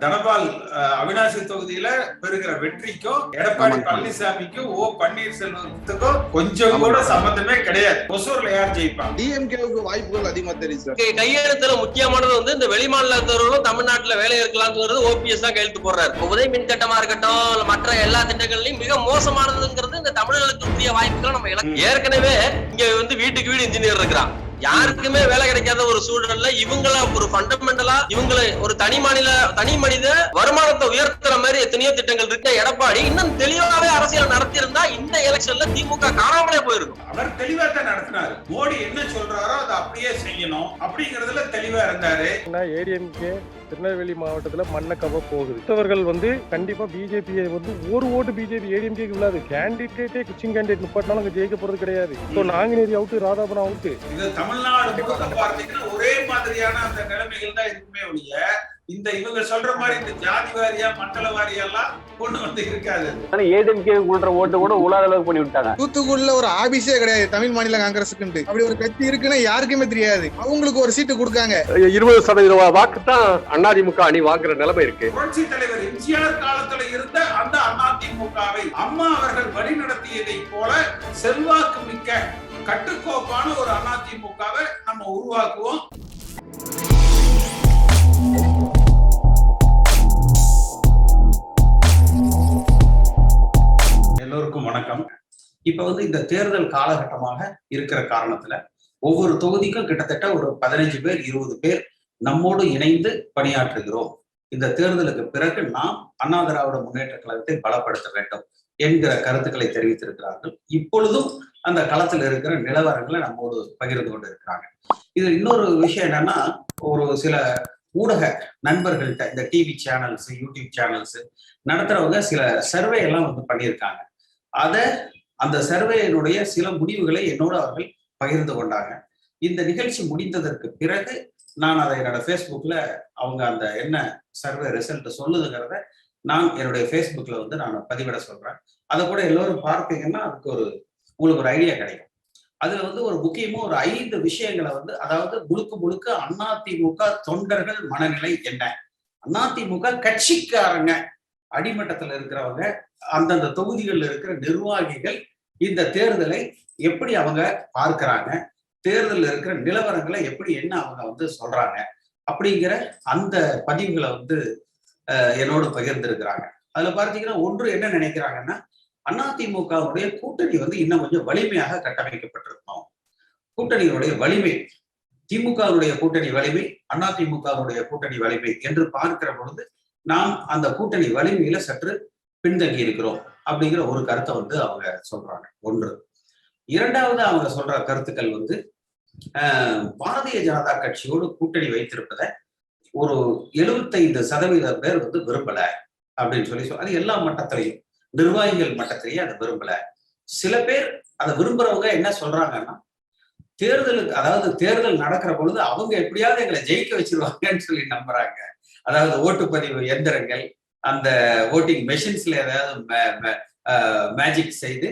தனபால் அவினாசி தொகுதியில பெறுகிற வெற்றிக்கும் எடப்பாடி பழனிசாமிக்கும் பன்னீர்செல்வத்துக்கும் கொஞ்சம் கூட சம்பந்தமே கிடையாது. ஒசூர்ல யார் ஜெயிப்பாங்க? டிஎம்கேவுக்கு வாய்ப்புகள் அதிகமா தெரியும். கையெழுத்துல முக்கியமானது இந்த வெளிமாநிலத்தவர்களும் தமிழ்நாட்டுல வேலை இருக்கலாம்ங்கிறது ஓபிஎஸ் தான் கையெழுத்து போடுறாரு. உதய மின் திட்டமா இருக்கட்டும், மற்ற எல்லா திட்டங்கள்லயும் மிக மோசமானதுங்கிறது இந்த தமிழர்களுக்கு உரிய வாய்ப்புகளை நம்ம ஏற்கனவே இங்க வீட்டுக்கு வீடு இன்ஜினியர் இருக்கிறான். யாருக்குமே வேலை கிடைக்காத ஒரு சூழல்ல இவங்கள ஒரு ஃபண்டமெண்டலா இவங்களை ஒரு தனி மனித வருமானத்தை உயர்த்துற மாதிரி எத்தனையோ திட்டங்கள் இருக்கு. எடப்பாடி இன்னும் தெளிவாவே அரசியல் நடத்தி இருந்தா இந்த எலெக்ஷன்ல திமுக காணாமலே போயிருக்கும். அவர் தெளிவா தான் நடத்தினாரு. மோடி என்ன சொல்றாரோ அதை அப்படியே செய்யணும் அப்படிங்கறதுல தெளிவா இருந்தாரு. ஏடிஎம்கே திருநெல்வேலி மாவட்டத்துல மண்ணை கவ போகுது. மற்றவர்கள் கண்டிப்பா பிஜேபியை ஒரு ஓட்டு பிஜேபி ஏடிஎம்கே உள்ளது. கேண்டிடேட்டே குச்சிங் கேண்டிடேட் நிப்பாட்டினாலும் அங்க ஜெயிக்க போறது கிடையாது. Nanguneri out, Radhapuram out. இது தமிழ்நாடு முழுக்க பார்த்தீங்கன்னா ஒரே மாதிரியான அந்த நிலைமைகள் தான் இருக்குமே ஒழிய இவங்க சொல்ற மாதிரி இந்த ஜாதி வாரியா மண்டல வாரியெல்லாம் கொண்டு இருக்காது. ஏடிஎம்கே உள்ள ஓட்டு கூட உலாத அளவுக்கு பண்ணி விட்டாங்க. தூத்துக்குடியில ஒரு ஆபீஸே கிடையாது தமிழ் மாநில காங்கிரஸுக்கு. அப்படி ஒரு கட்சி இருக்குன்னு யாருக்குமே தெரியாது. அவங்களுக்கு ஒரு சீட்டு கொடுக்காங்க. 20% வாக்கு தான் அதிமுக அணி வாங்குற நிலைமை இருக்கு. புரட்சி தலைவர் எம்ஜிஆர் காலத்துல இருந்த அந்த அதிமுகவை அம்மா அவர்கள் வழிநடத்தியதை போல செல்வாக்கு மிக்க கட்டுக்கோப்பான ஒரு அதிமுகவை நம்ம உருவாக்குவோம். எல்லோருக்கும் வணக்கம். இப்ப இந்த தேர்தல் காலகட்டமாக இருக்கிற காரணத்துல ஒவ்வொரு தொகுதிக்கும் கிட்டத்தட்ட ஒரு 15 பேர் 20 பேர் நம்மோடு இணைந்து பணியாற்றுகிறோம். இந்த தேர்தலுக்கு பிறகு நாம் அண்ணா திராவிட முன்னேற்ற கழகத்தை பலப்படுத்த வேண்டும் என்கிற கருத்துக்களை தெரிவித்திருக்கிறார்கள். இப்பொழுதும் அந்த களத்தில் இருக்கிற நிலவரங்களை நம்மோடு பகிர்ந்து கொண்டு இருக்கிறாங்க. இது இன்னொரு விஷயம் என்னன்னா, ஒரு சில ஊடக நண்பர்கள்ட்ட இந்த டிவி சேனல்ஸ், யூடியூப் சேனல்ஸ் நடத்துறவங்க சில சர்வே எல்லாம் பண்ணியிருக்காங்க. அந்த சர்வேயினுடைய சில முடிவுகளை என்னோடு அவர்கள் பகிர்ந்து கொண்டாங்க. இந்த நிகழ்ச்சி முடிந்ததற்கு பிறகு நான் அதை என்னோட ஃபேஸ்புக்ல அவங்க அந்த என்ன சர்வே ரிசல்ட் சொல்லுதுங்கிறத நான் என்னுடைய ஃபேஸ்புக்ல நான் பதிவிட சொல்றேன். அதை கூட எல்லோரும் பார்த்தீங்கன்னா அதுக்கு உங்களுக்கு ஒரு ஐடியா கிடைக்கும். அதுல ஒரு முக்கியமா ஒரு 5 விஷயங்களை அதாவது முழுக்க அதிமுக தொண்டர்கள் மனநிலை என்ன, அதிமுக கட்சிக்காரங்க அடிமட்டத்துல இருக்கிறவங்க, அந்தந்த தொகுதிகளில் இருக்கிற நிர்வாகிகள் இந்த தேர்தலை எப்படி அவங்க பார்க்கிறாங்க, தேர்தலில் இருக்கிற நிலவரங்களை எப்படி என்ன அவங்க சொல்றாங்க அப்படிங்கிற அந்த பதிவுகளை என்னோடு பகிர்ந்திருக்கிறாங்க. அதுல பார்த்தீங்கன்னா ஒன்று என்ன நினைக்கிறாங்கன்னா, அதிமுகவுடைய கூட்டணி இன்னும் கொஞ்சம் வலிமையாக கட்டமைக்கப்பட்டிருக்கணும். கூட்டணியினுடைய வலிமை, திமுகவுடைய கூட்டணி வலிமை, அதிமுகவுடைய கூட்டணி வலிமை என்று பார்க்கிற பொழுது நாம் அந்த கூட்டணி வலிமையில சற்று பின்தங்கி இருக்கிறோம் அப்படிங்கிற ஒரு கருத்தை அவங்க சொல்றாங்க. ஒன்று. இரண்டாவது அவங்க சொல்ற கருத்துக்கள் பாரதிய ஜனதா கட்சியோடு கூட்டணி வைத்திருப்பதை ஒரு 75% பேர் விரும்பல அப்படின்னு சொல்லி அது எல்லா மட்டத்திலையும், நிர்வாகிகள் மட்டத்திலேயே அதை விரும்பல. சில பேர் அதை விரும்புறவங்க என்ன சொல்றாங்கன்னா, தேர்தலுக்கு அதாவது தேர்தல் நடக்கிற பொழுது அவங்க எப்படியாவது எங்களை ஜெயிக்க வச்சிருவாங்கன்னு சொல்லி நம்புறாங்க. அதாவது ஓட்டுப்பதிவு எந்திரங்கள், அந்த ஓட்டிங் மெஷின்ஸ்ல ஏதாவது மேஜிக் செய்து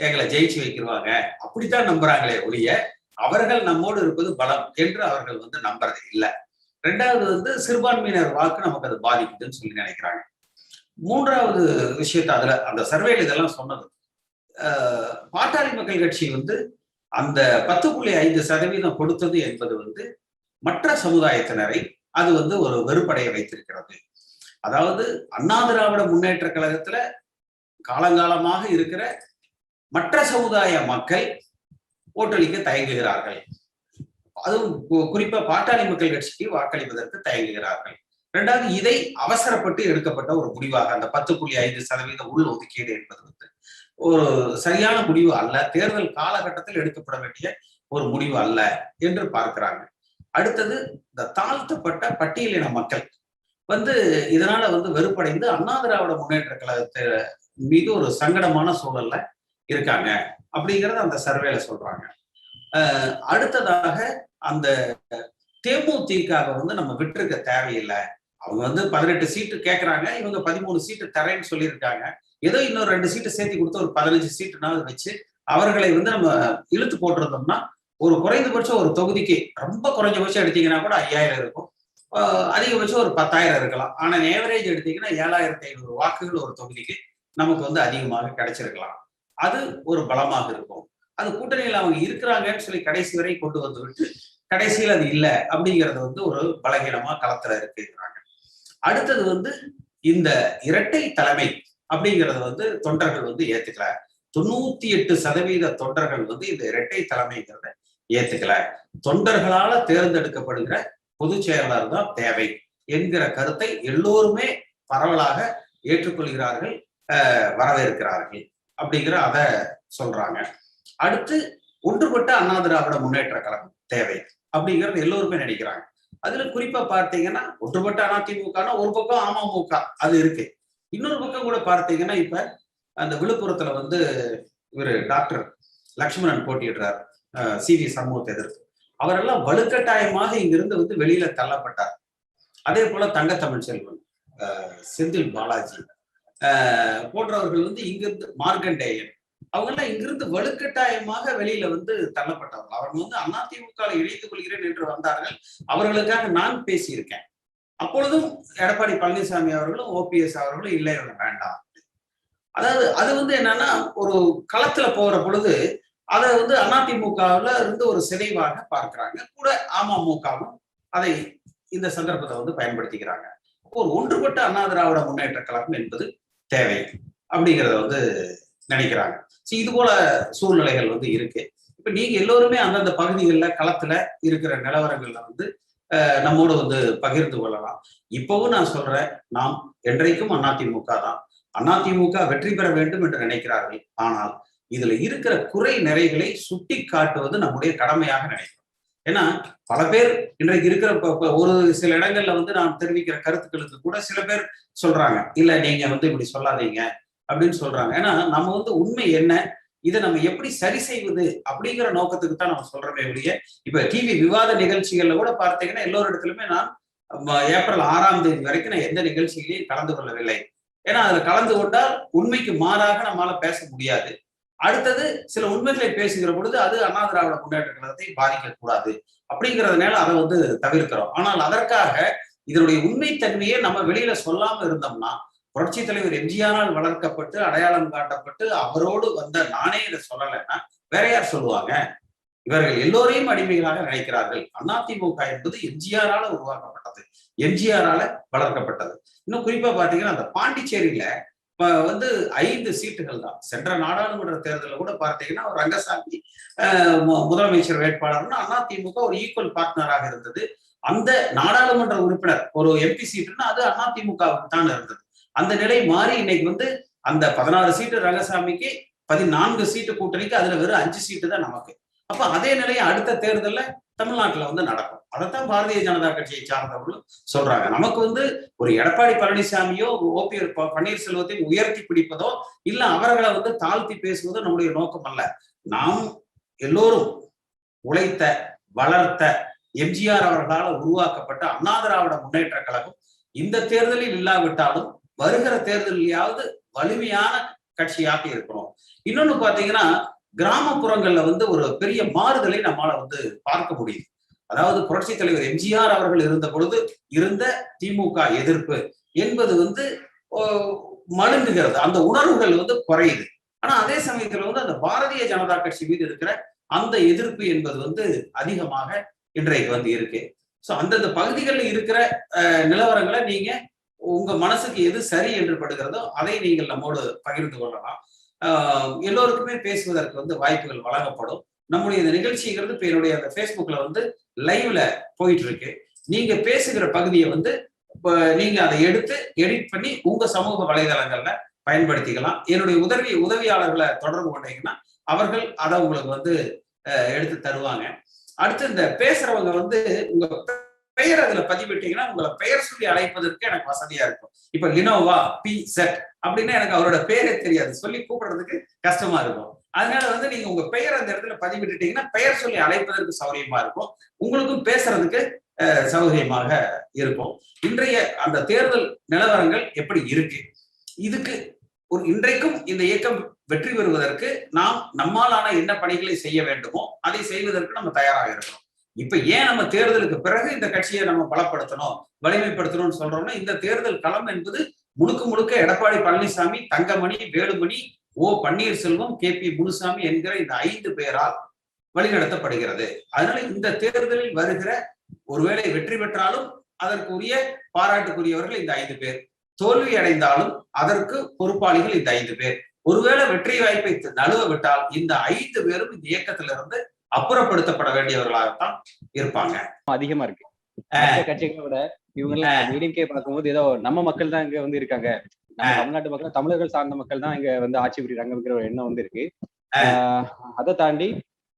எங்களை ஜெயிச்சு வைக்கிருவாங்க அப்படித்தான் நம்புறாங்களே ஒழிய அவர்கள் நம்மோடு இருப்பது பலம் என்று அவர்கள் நம்புறது இல்லை. ரெண்டாவது சிறுபான்மையினர் வாக்கு நமக்கு அது பாதிக்குதுன்னு சொல்லி நினைக்கிறாங்க. மூன்றாவது விஷயத்த அதுல அந்த சர்வேல இதெல்லாம் சொன்னது, பாட்டாளி மக்கள் கட்சி அந்த 10.5% கொடுத்தது என்பது மற்ற சமுதாயத்தினரை அது ஒரு வெறுப்படைய வைத்திருக்கிறது. அதாவது அண்ணா திராவிட முன்னேற்ற கழகத்துல காலங்காலமாக இருக்கிற மற்ற சமுதாய மக்கள் ஓட்டளிக்க தயங்குகிறார்கள். அதுவும் குறிப்பா பாட்டாளி மக்கள் கட்சிக்கு வாக்களிப்பதற்கு தயங்குகிறார்கள். ரெண்டாவது, இதை அவசரப்பட்டு எடுக்கப்பட்ட ஒரு முடிவாக அந்த 10.5% உள் ஒதுக்கீடு என்பது ஒரு சரியான முடிவு அல்ல, தேர்தல் காலகட்டத்தில் எடுக்கப்பட வேண்டிய ஒரு முடிவு அல்ல என்று பார்க்கிறாங்க. அடுத்தது, இந்த தாழ்த்தப்பட்ட பட்டியலின மக்கள் இதனால வெறுப்படைந்து அண்ணா திராவிட முன்னேற்ற கழகத்தை மீது ஒரு சங்கடமான சூழல்ல இருக்காங்க அப்படிங்கறத அந்த சர்வேல சொல்றாங்க. அடுத்ததாக, அந்த தேமுதிக நம்ம விட்டுருக்க தேவையில்லை. அவங்க 18 சீட்டு கேட்கறாங்க, இவங்க 13 சீட்டு தரேன்னு சொல்லியிருக்காங்க. ஏதோ இன்னொரு 2 சீட்டு சேர்த்து கொடுத்து ஒரு 15 சீட்டுனாலும் வச்சு அவர்களை நம்ம இழுத்து போட்டிருந்தோம்னா ஒரு குறைந்தபட்சம் ஒரு தொகுதிக்கு ரொம்ப குறைஞ்சபட்சம் எடுத்தீங்கன்னா கூட 5000 இருக்கும். அதிகபட்சம் ஒரு 10,000 இருக்கலாம். ஆனா ஏவரேஜ் எடுத்தீங்கன்னா 7,500 வாக்குகள் ஒரு தொகுதிக்கு நமக்கு வந்து அதிகமாக கிடைச்சிருக்கலாம். அது ஒரு பலமாக இருக்கும். அது கூட்டணியில் அவங்க இருக்கிறாங்கன்னு சொல்லி கடைசி வரை கொண்டு வந்து விட்டு கடைசியில் அது இல்லை அப்படிங்கிறது வந்து ஒரு பலகீனமா களத்துல இருக்குங்கிறாங்க. அடுத்தது வந்து இந்த இரட்டை தலைமை அப்படிங்கறத வந்து தொண்டர்கள் வந்து ஏத்துக்கல. 98% தொண்டர்கள் வந்து இந்த இரட்டை தலைமைங்கிறத ஏத்துக்கல. தொண்டர்களால தேர்ந்தெடுக்கப்படுகிற பொதுச் செயலாளர் தான் தேவை என்கிற கருத்தை எல்லோருமே பரவலாக ஏற்றுக்கொள்கிறார்கள், வரவேற்கிறார்கள் அப்படிங்கிற அத சொல்றாங்க. அடுத்து ஒன்றுபட்ட அண்ணா திராவிட முன்னேற்ற கழகம் தேவை அப்படிங்கிறது எல்லோருமே நினைக்கிறாங்க. அதுல குறிப்பா பார்த்தீங்கன்னா ஒன்றுபட்ட அதிமுகனா ஒரு பக்கம் அமமுக அது இருக்கு, இன்னொரு பக்கம் கூட பார்த்தீங்கன்னா இப்ப அந்த விழுப்புரத்துல வந்து இவர் டாக்டர் லட்சுமணன் போட்டியிடுறார் CV சண்முகத்தை எதிர்த்து. அவரெல்லாம் வலுக்கட்டாயமாக இங்கிருந்து வந்து வெளியில தள்ளப்பட்டார். அதே போல தங்க தமிழ் செல்வன், செந்தில் பாலாஜி போன்றவர்கள் வந்து இங்கிருந்து மார்க்கண்டேயன் அவங்க எல்லாம் இங்கிருந்து வலுக்கட்டாயமாக வெளியில வந்து தள்ளப்பட்டவர்கள். அவர்கள் வந்து அதிமுக இணைத்துக் கொள்கிறேன் என்று வந்தார்கள். அவர்களுக்காக நான் பேசியிருக்கேன். அப்பொழுதும் எடப்பாடி பழனிசாமி அவர்களும் OPS அவர்களும் இல்லை வேண்டாம். அதாவது அது வந்து என்னன்னா ஒரு களத்துல போற பொழுது அதை வந்து அதிமுகவுல இருந்து ஒரு சிதைவாக பார்க்கிறாங்க. கூட அமமுகவும் அதை இந்த சந்தர்ப்பத்தை வந்து பயன்படுத்திக்கிறாங்க. ஒரு ஒன்றுபட்ட அண்ணா திராவிட முன்னேற்ற கழகம் என்பது தேவை அப்படிங்கிறத வந்து நினைக்கிறாங்க. இது போல சூழ்நிலைகள் வந்து இருக்கு. இப்ப நீங்க எல்லோருமே அந்தந்த பகுதிகளில் களத்துல இருக்கிற நிலவரங்கள்ல வந்து நம்மோடு வந்து பகிர்ந்து கொள்ளலாம். இப்பவும் நான் சொல்றேன், நாம் என்றைக்கும் அதிமுக தான். அதிமுக வெற்றி பெற வேண்டும் என்று நினைக்கிறார்கள். ஆனால் இதுல இருக்கிற குறை நிறைகளை சுட்டி காட்டுவது நம்முடைய கடமையாக நினைக்கிறோம். ஏன்னா பல பேர் இன்றைக்கு இருக்கிற ஒரு சில இடங்கள்ல வந்து நாம் தெரிவிக்கிற கருத்துக்களுக்கு கூட சில பேர் சொல்றாங்க, இல்ல நீங்க வந்து இப்படி சொல்லாதீங்க அப்படின்னு சொல்றாங்க. ஏன்னா நம்ம வந்து உண்மை என்ன, இதை நம்ம எப்படி சரி செய்வது அப்படிங்கிற நோக்கத்துக்கு தான் நம்ம சொல்றோமே ஒழிய, இப்ப டிவி விவாத நிகழ்ச்சிகள்ல கூட பார்த்தீங்கன்னா எல்லோரிடத்திலுமே நான் ஏப்ரல் 6ஆம் தேதி வரைக்கும் நான் எந்த நிகழ்ச்சிகளையும் கலந்து கொள்ளவில்லை. ஏன்னா அதுல கலந்து கொண்டால் உண்மைக்கு மாறாக நம்மளால பேச முடியாது. அடுத்தது சில உண்மைகளை பேசுகிற பொழுது அது அண்ணா திராவிட முன்னேற்ற கழகத்தை பாதிக்க கூடாது அப்படிங்கிறதுனால அதை வந்து தவிர்க்கிறோம். ஆனால் அதற்காக இதனுடைய உண்மைத்தன்மையை நம்ம வெளியில சொல்லாம இருந்தோம்னா, புரட்சி தலைவர் எம்ஜிஆரால் வளர்க்கப்பட்டு அடையாளம் காட்டப்பட்டு அவரோடு வந்த நானே இதை சொல்லலைன்னா வேற யார் சொல்லுவாங்க? இவர்கள் எல்லோரையும் அடிமைகளாக நினைக்கிறார்கள். அதிமுக என்பது எம்ஜிஆரால உருவாக்கப்பட்டது, எம்ஜிஆரால வளர்க்கப்பட்டது. இன்னும் குறிப்பா பாத்தீங்கன்னா அந்த பாண்டிச்சேரியில வந்து 5 சீட்டுகள் தான். சென்ற நாடாளுமன்ற தேர்தலில் கூட பார்த்தீங்கன்னா ஒரு ரங்கசாமி முதலமைச்சர் வேட்பாளர்னா அதிமுக ஒரு ஈக்குவல் பார்ட்னராக இருந்தது. அந்த நாடாளுமன்ற உறுப்பினர் ஒரு MP சீட்டுன்னா அது அதிமுகவுக்கு தான் இருந்தது. அந்த நிலை மாறி இன்னைக்கு வந்து அந்த 16 சீட்டு ரங்கசாமிக்கு 14 சீட்டு கூட்டணிக்கு, அதுல வெறும் 5 சீட்டு தான் நமக்கு. அப்ப அதே நிலையை அடுத்த தேர்தலில் தமிழ்நாட்டுல வந்து நடக்கும். அதைத்தான் பாரதிய ஜனதா கட்சியை சார்ந்தவர்களும் சொல்றாங்க. நமக்கு வந்து ஒரு எடப்பாடி பழனிசாமியோ OPS பன்னீர்செல்வத்தையும் உயர்த்தி பிடிப்பதோ இல்ல அவர்களை வந்து தாழ்த்தி பேசுவதோ நம்முடைய நோக்கம் அல்ல. நாம் எல்லோரும் உழைத்த வளர்த்த எம்ஜிஆர் அவர்களால் உருவாக்கப்பட்ட அண்ணா திராவிட முன்னேற்ற கழகம் இந்த தேர்தலில் இல்லாவிட்டாலும் வருகிற தேர்தலையாவது வலிமையான கட்சியாக இருக்கணும். இன்னொன்னு பாத்தீங்கன்னா கிராமப்புறங்கள்ல வந்து ஒரு பெரிய மாறுதலை நம்மளால வந்து பார்க்க முடியுது. அதாவது புரட்சி தலைவர் எம்ஜிஆர் அவர்கள் இருந்த பொழுது இருந்த திமுக எதிர்ப்பு என்பது வந்து மழுங்குகிறது, அந்த உணர்வுகள் வந்து குறையுது. ஆனா அதே சமயத்துல வந்து அந்த பாரதிய ஜனதா கட்சி மீது இருக்கிற அந்த எதிர்ப்பு என்பது வந்து அதிகமாக இன்றைக்கு வந்து இருக்கு. ஸோ அந்தந்த பகுதிகளில் இருக்கிற நிலவரங்களை நீங்க உங்க மனசுக்கு எது சரி என்று படுகிறதோ அதை நீங்கள் நம்மோடு பகிர்ந்து கொள்ளலாம். எல்லோருக்குமே பேசுவதற்கு வந்து வாய்ப்புகள் வழங்கப்படும். நம்முடைய இந்த நிகழ்ச்சிங்கிறது இப்ப என்னுடைய அந்த Facebookல வந்து லைவ்ல போயிட்டு இருக்கு. நீங்க பேசுகிற பகுதியை வந்து நீங்க அதை எடுத்து எடிட் பண்ணி உங்க சமூக வலைதளங்கள்ல பயன்படுத்திக்கலாம். என்னுடைய உதவியாளர்களை தொடர்பு கொண்டீங்கன்னா அவர்கள் அதை உங்களுக்கு வந்து எடுத்து தருவாங்க. அடுத்து இந்த பேசுறவங்க வந்து உங்க பெயர் அதுல பதிவிட்டீங்கன்னா உங்களை பெயர் சொல்லி அழைப்பதற்கு எனக்கு வசதியா இருக்கும். இப்ப லினோவா PZ அப்படின்னா எனக்கு அவரோட பேரே தெரியாது, சொல்லி கூப்பிடுறதுக்கு கஷ்டமா இருக்கும். அதனால வந்து நீங்க உங்க பெயர் அந்த இடத்துல பதிவிட்டுட்டீங்கன்னா பெயர் சொல்லி அழைப்பதற்கு சௌகரியமா இருக்கும், உங்களுக்கும் பேசுறதுக்கு சௌகரியமாக இருக்கும். இன்றைய அந்த தேர்தல் நிலவரங்கள் எப்படி இருக்கு, இதுக்கு ஒரு இன்றைக்கும் இந்த இயக்கம் வெற்றி பெறுவதற்கு நாம் நம்மாலான என்ன பணிகளை செய்ய வேண்டுமோ அதை செய்வதற்கு நம்ம தயாராக இருக்கிறோம். இப்ப ஏன் நம்ம தேர்தலுக்கு பிறகு இந்த கட்சியை நம்ம பலப்படுத்தணும் வலிமைப்படுத்தணும்னு சொல்றோம்னா, இந்த தேர்தல் களம் என்பது முழுக்க முழுக்க எடப்பாடி பழனிசாமி, தங்கமணி, வேலுமணி, ஓ பன்னீர்செல்வம், கே பி முனுசாமி என்கிற இந்த 5 பேரால் வழிநடத்தப்படுகிறது. அதனால இந்த தேர்தலில் வருகிற ஒருவேளை வெற்றி பெற்றாலும் அதற்குரிய பாராட்டுக்குரியவர்கள் இந்த 5 பேர், தோல்வி அடைந்தாலும் அதற்கு பொறுப்பாளிகள் இந்த 5 பேர். ஒருவேளை வெற்றி வாய்ப்பை நழுவ விட்டால் இந்த 5 பேரும் இந்த இயக்கத்திலிருந்து அப்புறப்படுத்தப்பட வேண்டியவர்களாகத்தான் இருப்பாங்க. அதிகமா இருக்கு. கட்சிகளை விட இவங்க எல்லாம் ஏடிஎம்கே பார்க்கும்போது ஏதோ நம்ம மக்கள் தான் இங்க வந்து இருக்காங்க, நம்ம தமிழ்நாட்டு மக்கள், தமிழர்கள் சார்ந்த மக்கள் தான் இங்க வந்து ஆட்சி புரியுறாங்கிற ஒரு எண்ணம் வந்து இருக்கு. அதை தாண்டி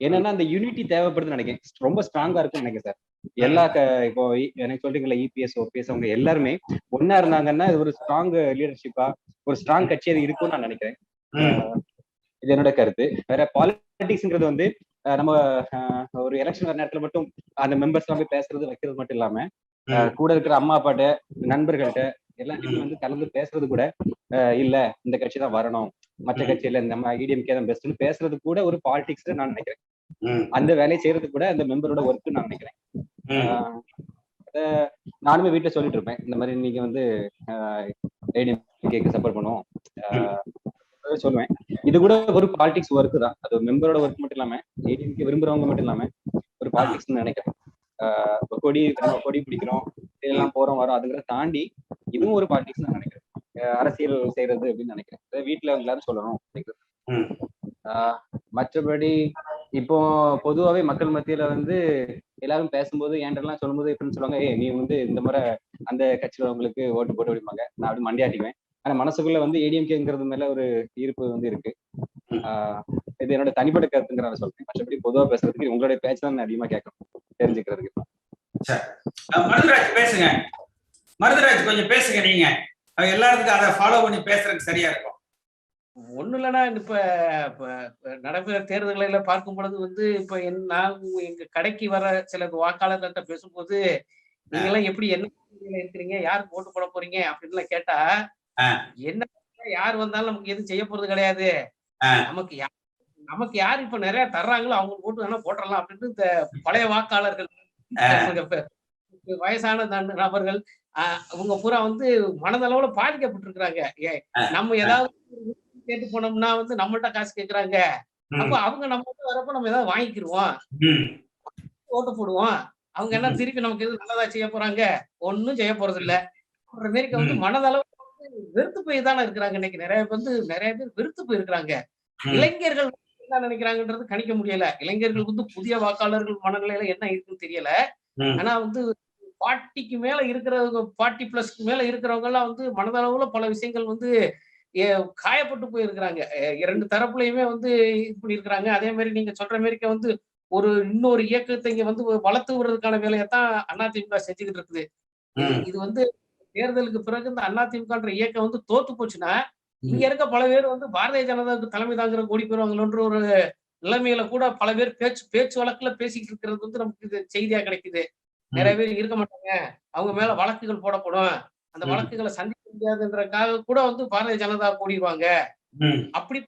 என்னன்னா அந்த யூனிட்டி தேவைப்படுதுன்னு நினைக்கிறேன். ரொம்ப ஸ்ட்ராங்கா இருக்குன்னு நினைக்கிறேன் சார். எல்லா இப்போ எனக்கு சொல்றீங்களா, இபிஎஸ் ஓபிஎஸ் அவங்க எல்லாருமே ஒன்னா இருந்தாங்கன்னா இது ஒரு ஸ்ட்ராங் லீடர்ஷிப்பா, ஒரு ஸ்ட்ராங் கட்சி அது இருக்கும்னு நான் நினைக்கிறேன். இது என்னோட கருத்து. வேற பாலிடிக்ஸ்ங்கிறது வந்து நம்ம ஒரு எலெக்ஷன் வர நேரத்துல மட்டும் அந்த மெம்பர்ஸ் எல்லாம் போய் பேசுறது வைக்கிறது மட்டும் இல்லாம கூட இருக்கிற அம்மா அப்பாட்ட, நண்பர்கள்ட்ட எல்லாத்தையும் வந்து கலந்து பேசுறது கூட இல்ல இந்த கட்சி தான் வரணும், மற்ற கட்சியில நம்ம இடிஎம்கே தான் பெஸ்ட்னு பேசுறது கூட ஒரு பாலிடிக்ஸ் நான் நினைக்கிறேன். அந்த வேலையை செய்யறது கூட அந்த மெம்பரோட ஒர்க் நான் நினைக்கிறேன். நானுமே வீட்டுல சொல்லிட்டு இருப்பேன், இந்த மாதிரி நீங்க வந்து ஏடிஎம்கேக்கு சப்போர்ட் பண்ணுவோம் சொல்லுவேன். இது கூட ஒரு பாலிடிக்ஸ் ஒர்க் தான். அது ஒரு மெம்பரோட ஒர்க் மட்டும் இல்லாம ஏடிஎம்கே விரும்புறவங்க மட்டும் இல்லாம ஒரு பாலிடிக்ஸ் நினைக்கிறேன். கொடி பிடிக்கிறோம், இதெல்லாம் போறோம் வரோம், அதுங்கிறத தாண்டி இதுவும் ஒரு பாலிடிக்ஸ் நான் நினைக்கிறேன். அரசியல் செய்யறது அப்படின்னு நினைக்கிறேன். வீட்டுல எல்லாரும் சொல்லணும் அப்படிங்கிறது. மற்றபடி இப்போ பொதுவாவே மக்கள் மத்தியில வந்து எல்லாரும் பேசும்போது என்கிட்டலாம் சொல்லும்போது எப்படின்னு சொல்லுவாங்க, நீ வந்து இந்த முறை அந்த கட்சியில உங்களுக்கு ஓட்டு போட்டு விடுவாங்க, நான் அப்படி மண்டியாட்டிக்குவேன். ஆனா மனசுக்குள்ள வந்து ஏடிஎம்கேங்கிறது மேல ஒரு ஈர்ப்பு வந்து இருக்கு. இது என்னோட தனிப்பட்ட கருத்துங்கிற நான் சொல்றேன். மற்றபடி பொதுவா பேசுறதுக்கு உங்களுடைய பேச்சு தான் அதிகமா கேட்கணும் தெரிஞ்சுக்கிறதுக்கு. மருதராஜ் பேசுங்க, மருதராஜ் கொஞ்சம் பேசுங்க. நீங்க எல்லாத்துக்கும் அதை ஃபாலோ பண்ணி பேசுறதுக்கு சரியா இருக்கும். ஒண்ணு இல்லைன்னா இப்ப நடைபெற தேர்தல்களை பார்க்கும் பொழுது வந்து இப்ப நான் எங்க கடைக்கு வர சில வாக்காளர்கள்ட்ட பேசும்போது நீங்க எல்லாம் எப்படி என்ன இருக்கிறீங்க, யாருக்கு ஓட்டு போட போறீங்க அப்படின்னு எல்லாம் கேட்டா, என்ன யார் வந்தாலும் நமக்கு எதுவும் செய்ய போறது கிடையாது, நமக்கு யார் இப்ப நிறைய தர்றாங்களோ அவங்களுக்கு ஓட்டு வேணா போட்டுடலாம் அப்படின்னு இந்த பழைய வாக்காளர்கள், வயசான நபர்கள் அவங்க பூரா வந்து மனதளவுல பாதிக்கப்பட்டிருக்கிறாங்க. நம்ம ஏதாவது கேட்டு போனோம்னா வந்து நம்மள்ட்ட காசு கேட்கறாங்க. அப்ப அவங்க நம்ம வரப்ப நம்ம ஏதாவது வாங்கிக்கிருவோம், ஓட்டு போடுவோம். அவங்க என்ன திருப்பி நமக்கு எதுவும் நல்லதா செய்ய போறாங்க? ஒன்னும் செய்ய போறது இல்ல. அமெரிக்கா வந்து மனதளவு வெறுத்து போய் தானே இருக்கிறாங்க. இன்னைக்கு நிறைய பேர் வெறுத்து போயிருக்கிறாங்க. இளைஞர்கள் என்ன நினைக்கிறாங்கன்றது கணிக்க முடியல. இளைஞர்களுக்கு வந்து புதிய வாக்காளர்கள் மனநிலையில என்ன இருக்குன்னு தெரியல. ஆனா வந்து 40க்கு மேல இருக்கிறவங்க, 40+ மேல இருக்கிறவங்க எல்லாம் வந்து மனதளவுல பல விஷயங்கள் வந்து காயப்பட்டு போயிருக்கிறாங்க. 2 தரப்புலையுமே வந்து இது பண்ணிருக்கிறாங்க. அதே மாதிரி நீங்க சொல்ற மாதிரி வந்து இன்னொரு இயக்கத்தை இங்க வந்து வளர்த்து விடுறதுக்கான வேலையத்தான் அதிமுக செஞ்சுக்கிட்டு இருக்குது. இது வந்து தேர்தலுக்கு பிறகு இந்த அதிமுகன்ற இயக்கம் வந்து தோத்து போச்சுன்னா இங்க இருக்க பல பேர் வந்து பாரதிய ஜனதாவுக்கு தலைமை தாங்கிற ஓடி போயிருவாங்களோன்ற ஒரு நிலைமையில கூட பல பேர் பேச்சு வழக்குல பேசிக்கிட்டு இருக்கிறது வந்து நமக்கு இது செய்தியா கிடைக்குது. நிறைய பேர் இருக்க மாட்டாங்க, அவங்க மேல வழக்குகள் போடப்படும், அந்த வழக்குகளை சந்திக்க முடியாதுன்றதுக்காக கூட வந்து பாரதிய ஜனதா கூடிடுவாங்க. அப்படி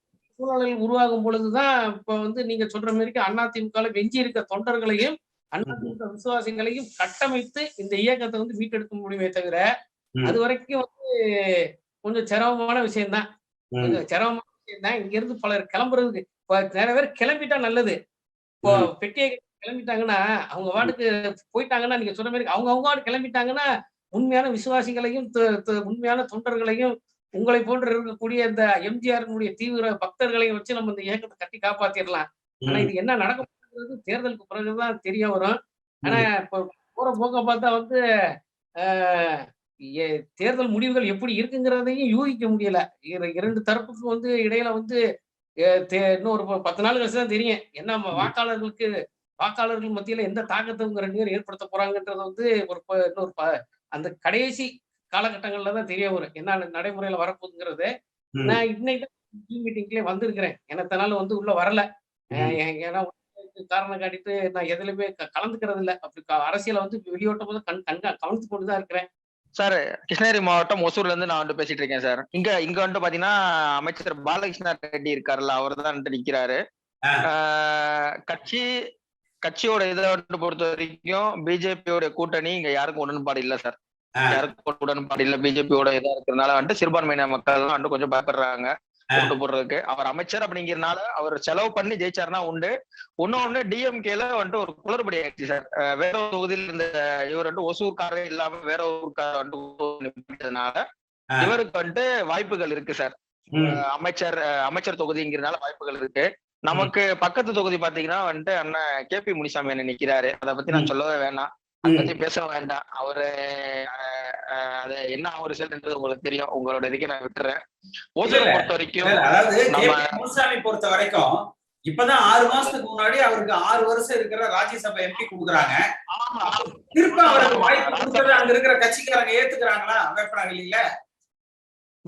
சூழ்நிலைகள் உருவாகும் பொழுதுதான் இப்ப வந்து நீங்க சொல்ற மாதிரி அதிமுக வெஞ்சி இருக்க தொண்டர்களையும் அதிமுக விசுவாசிகளையும் கட்டமைத்து இந்த இயக்கத்தை வந்து மீட்டெடுக்க முடியுமே தவிர அது வரைக்கும் வந்து கொஞ்சம் சிரமமான விஷயம்தான். சிரமமான விஷயம்தான். இங்க இருந்து பலர் கிளம்புறதுக்கு நிறைய பேர் கிளம்பிட்டா நல்லது. இப்போ பெட்டியை கிளம்பிட்டாங்கன்னா அவங்க வாட்டுக்கு போயிட்டாங்கன்னா, நீங்க சொல்ற மாதிரி அவங்க வாட்டு கிளம்பிட்டாங்கன்னா உண்மையான விசுவாசிகளையும் உண்மையான தொண்டர்களையும் உங்களை போன்று இருக்கக்கூடிய இந்த எம்ஜிஆரினுடைய தீவிர பக்தர்களையும் வச்சு நம்ம இந்த இயக்கத்தை கட்டி காப்பாத்திடலாம். ஆனா இது என்ன நடக்க போகுது தேர்தலுக்கு பிறகுதான் தெரிய வரும். ஆனா இப்ப போற போக்க பார்த்தா வந்து தேர்தல் முடிவுகள் எப்படி இருக்குங்கிறதையும் யூகிக்க முடியல. 2 தரப்புக்கும் வந்து இடையில வந்து இன்னும் ஒரு 10 நாள் கழிச்சு தான் தெரியும் என்ன வாக்காளர்கள் மத்தியில எந்த தாக்கத்தை 2 பேர் ஏற்படுத்த போறாங்கன்றது வந்து இன்னொரு அந்த கடைசி காலகட்டங்கள்ல தான் தெரிய வரும் என்ன நடைமுறையில வரப்போகுதுங்கிறது. நான் இன்னைக்கு மீட்டிங்லயே வந்திருக்கிறேன், எனத்தனால வந்து உள்ள வரல. ஏன்னா காரணம் காட்டிட்டு நான் எதுலையுமே கலந்துக்கிறது இல்லை. அப்படி அரசியலை வந்து வெளியோட்டும் போது கவனித்து கொண்டுதான் இருக்கிறேன். சார், கிருஷ்ணகிரி மாவட்டம் ஒசூர்ல இருந்து நான் வந்து பேசிட்டு இருக்கேன் சார். இங்க வந்து பாத்தீங்கன்னா அமைச்சர் பாலகிருஷ்ண ரெட்டி இருக்காருல்ல, அவர் தான் நிக்கிறாரு. கட்சி கட்சியோட இதை வந்து பொறுத்த வரைக்கும் பிஜேபியோட கூட்டணி இங்க யாருக்கும் உடன்பாடு இல்ல சார். யாருக்கும் உடன்பாடு இல்ல. பிஜேபியோட இதா இருக்கிறதுனால வந்துட்டு சிறுபான்மையின மக்கள் எல்லாம் வந்து கொஞ்சம் பயப்படுறாங்க ஓட்டு போடுறதுக்கு. அவர் அமைச்சர் அப்படிங்கிறதுனால அவர் செலவு பண்ணி ஜெயிச்சாருன்னா உண்டு. இன்னொன்னு டிஎம்கேல வந்துட்டு ஒரு குளறுபடி ஆயிடுச்சு சார். வேற ஒரு தொகுதியில் இந்த இவர் வந்து ஒசூர்காரே இல்லாம வேற ஊருக்கார வந்துனால இவருக்கு வந்துட்டு வாய்ப்புகள் இருக்கு சார். அமைச்சர் தொகுதிங்கிறதுனால வாய்ப்புகள் இருக்கு. நமக்கு பக்கத்து தொகுதி பாத்தீங்கன்னா வந்துட்டு அண்ணன் KP முனிசாமி அண்ணன் நிக்கிறாரு. அதை பத்தி நான் சொல்லவே வேணாம், அதை பத்தி பேச வேண்டாம். அவரு அது என்ன ஒரு ரிசல்ட்ன்றது உங்களுக்கு தெரியும். உங்களோட இதுக்கு நான் விட்டுறேன். ஓசூரை பொறுத்த வரைக்கும் அதாவது முனுசாமி பொறுத்த வரைக்கும் இப்பதான் 6 மாசத்துக்கு முன்னாடி அவருக்கு 6 வருஷம் இருக்கிற ராஜ்யசபா MP கொடுக்குறாங்க. திரும்ப அவருக்கு வாய்ப்பு கொடுக்கறது அங்க இருக்கிற கட்சிக்காரங்க ஏத்துக்கிறாங்களா? வேப்பனாங்க இல்ல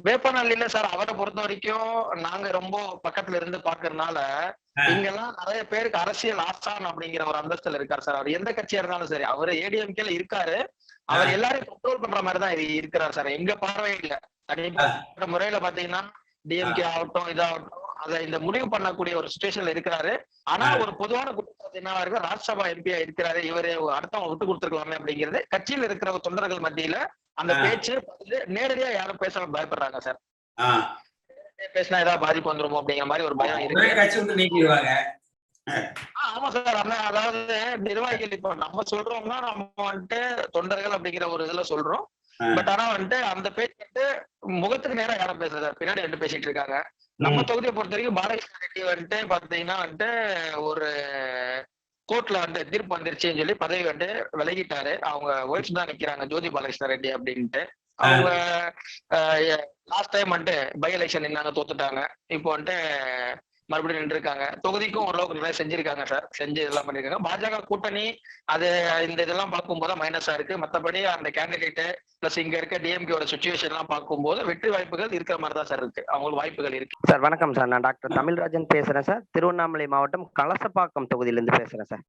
வேப்பநாள் இல்ல சார். அவரை பொறுத்த வரைக்கும் நாங்க ரொம்ப பக்கத்துல இருந்து பாக்குறதுனால இங்கெல்லாம் நிறைய பேருக்கு அரசியல் ஆசான் அப்படிங்கிற ஒரு அந்தஸ்துல இருக்காரு சார். அவர் எந்த கட்சியா இருந்தாலும் சரி, அவரு ADMKல இருக்காரு. அவர் எல்லாரையும் கண்ட்ரோல் பண்ற மாதிரி தான் இருக்கிறார் சார். எங்க பார்வையில தனிப்பட்ட முறையில பாத்தீங்கன்னா DMK ஆகட்டும் இதாகட்டும் அதை இந்த முடிவு பண்ணக்கூடிய ஒரு சிச்சுவேஷன்ல இருக்கிறாரு. ஆனா ஒரு பொதுவான குற்றச்சாட்டு என்னவா இருக்கு, ராஜ்யசபா MP இருக்கிறாரு, இவரு அடுத்தவங்க விட்டு கொடுத்துருக்கலாமே அப்படிங்கிறது கட்சியில இருக்கிற தொண்டர்கள் மத்தியில அந்த பேச்சு நேரடியா யாரும் பேச பயப்படுறாங்க சார். பேசினா ஏதாவது பாதிப்பு வந்துருமோ அப்படிங்கிற மாதிரி ஒரு பயம் இருக்கு. ஆமா சார். அதாவது நிர்வாகிகள் இப்ப நம்ம சொல்றோம்னா நம்ம வந்துட்டு தொண்டர்கள் அப்படிங்கிற ஒரு இதுல சொல்றோம். பட் ஆனா வந்துட்டு அந்த பேச்சு வந்து முகத்துக்கு நேரம் யாரும் பேசுறது, பின்னாடி ரெண்டு பேசிட்டு இருக்காங்க. நம்ம தொகுதியை பொறுத்த வரைக்கும் பாலகிருஷ்ண ரெட்டி வந்துட்டு பாத்தீங்கன்னா வந்துட்டு ஒரு கோர்ட்ல வந்து தீர்ப்பு வந்துருச்சுன்னு சொல்லி பதவி வந்து விலகிட்டாரு. அவங்க ஒய்ஃப் தான் நிக்கிறாங்க, ஜோதி பாலகிருஷ்ண ரெட்டி அப்படின்ட்டு. அவங்க லாஸ்ட் டைம் வந்துட்டு பை எலெக்ஷன் நின்னாங்க, தோத்துட்டாங்க. இப்போ வந்துட்டு மறுபடியும் நின்று இருக்காங்க. தொகுதிக்கும் ஓரளவுக்கு நிறைய செஞ்சிருக்காங்க சார். செஞ்சு இதெல்லாம் பண்ணிருக்காங்க. பாஜக கூட்டணி அது இந்த இதெல்லாம் பார்க்கும்போது மைனஸா இருக்கு. மற்றபடி அந்த கேண்டிடேட் பிளஸ் இங்க இருக்க டிஎம்கேயோட சுச்சுவேஷன் எல்லாம் பார்க்கும்போது வெற்றி வாய்ப்புகள் இருக்கிற மாதிரி தான் சார் இருக்கு. அவங்களுக்கு வாய்ப்புகள் இருக்கு. சார் வணக்கம் சார். நான் டாக்டர் தமிழ்ராஜன் பேசுறேன் சார். திருவண்ணாமலை மாவட்டம் கலசப்பாக்கம் தொகுதியிலிருந்து பேசுறேன் சார்.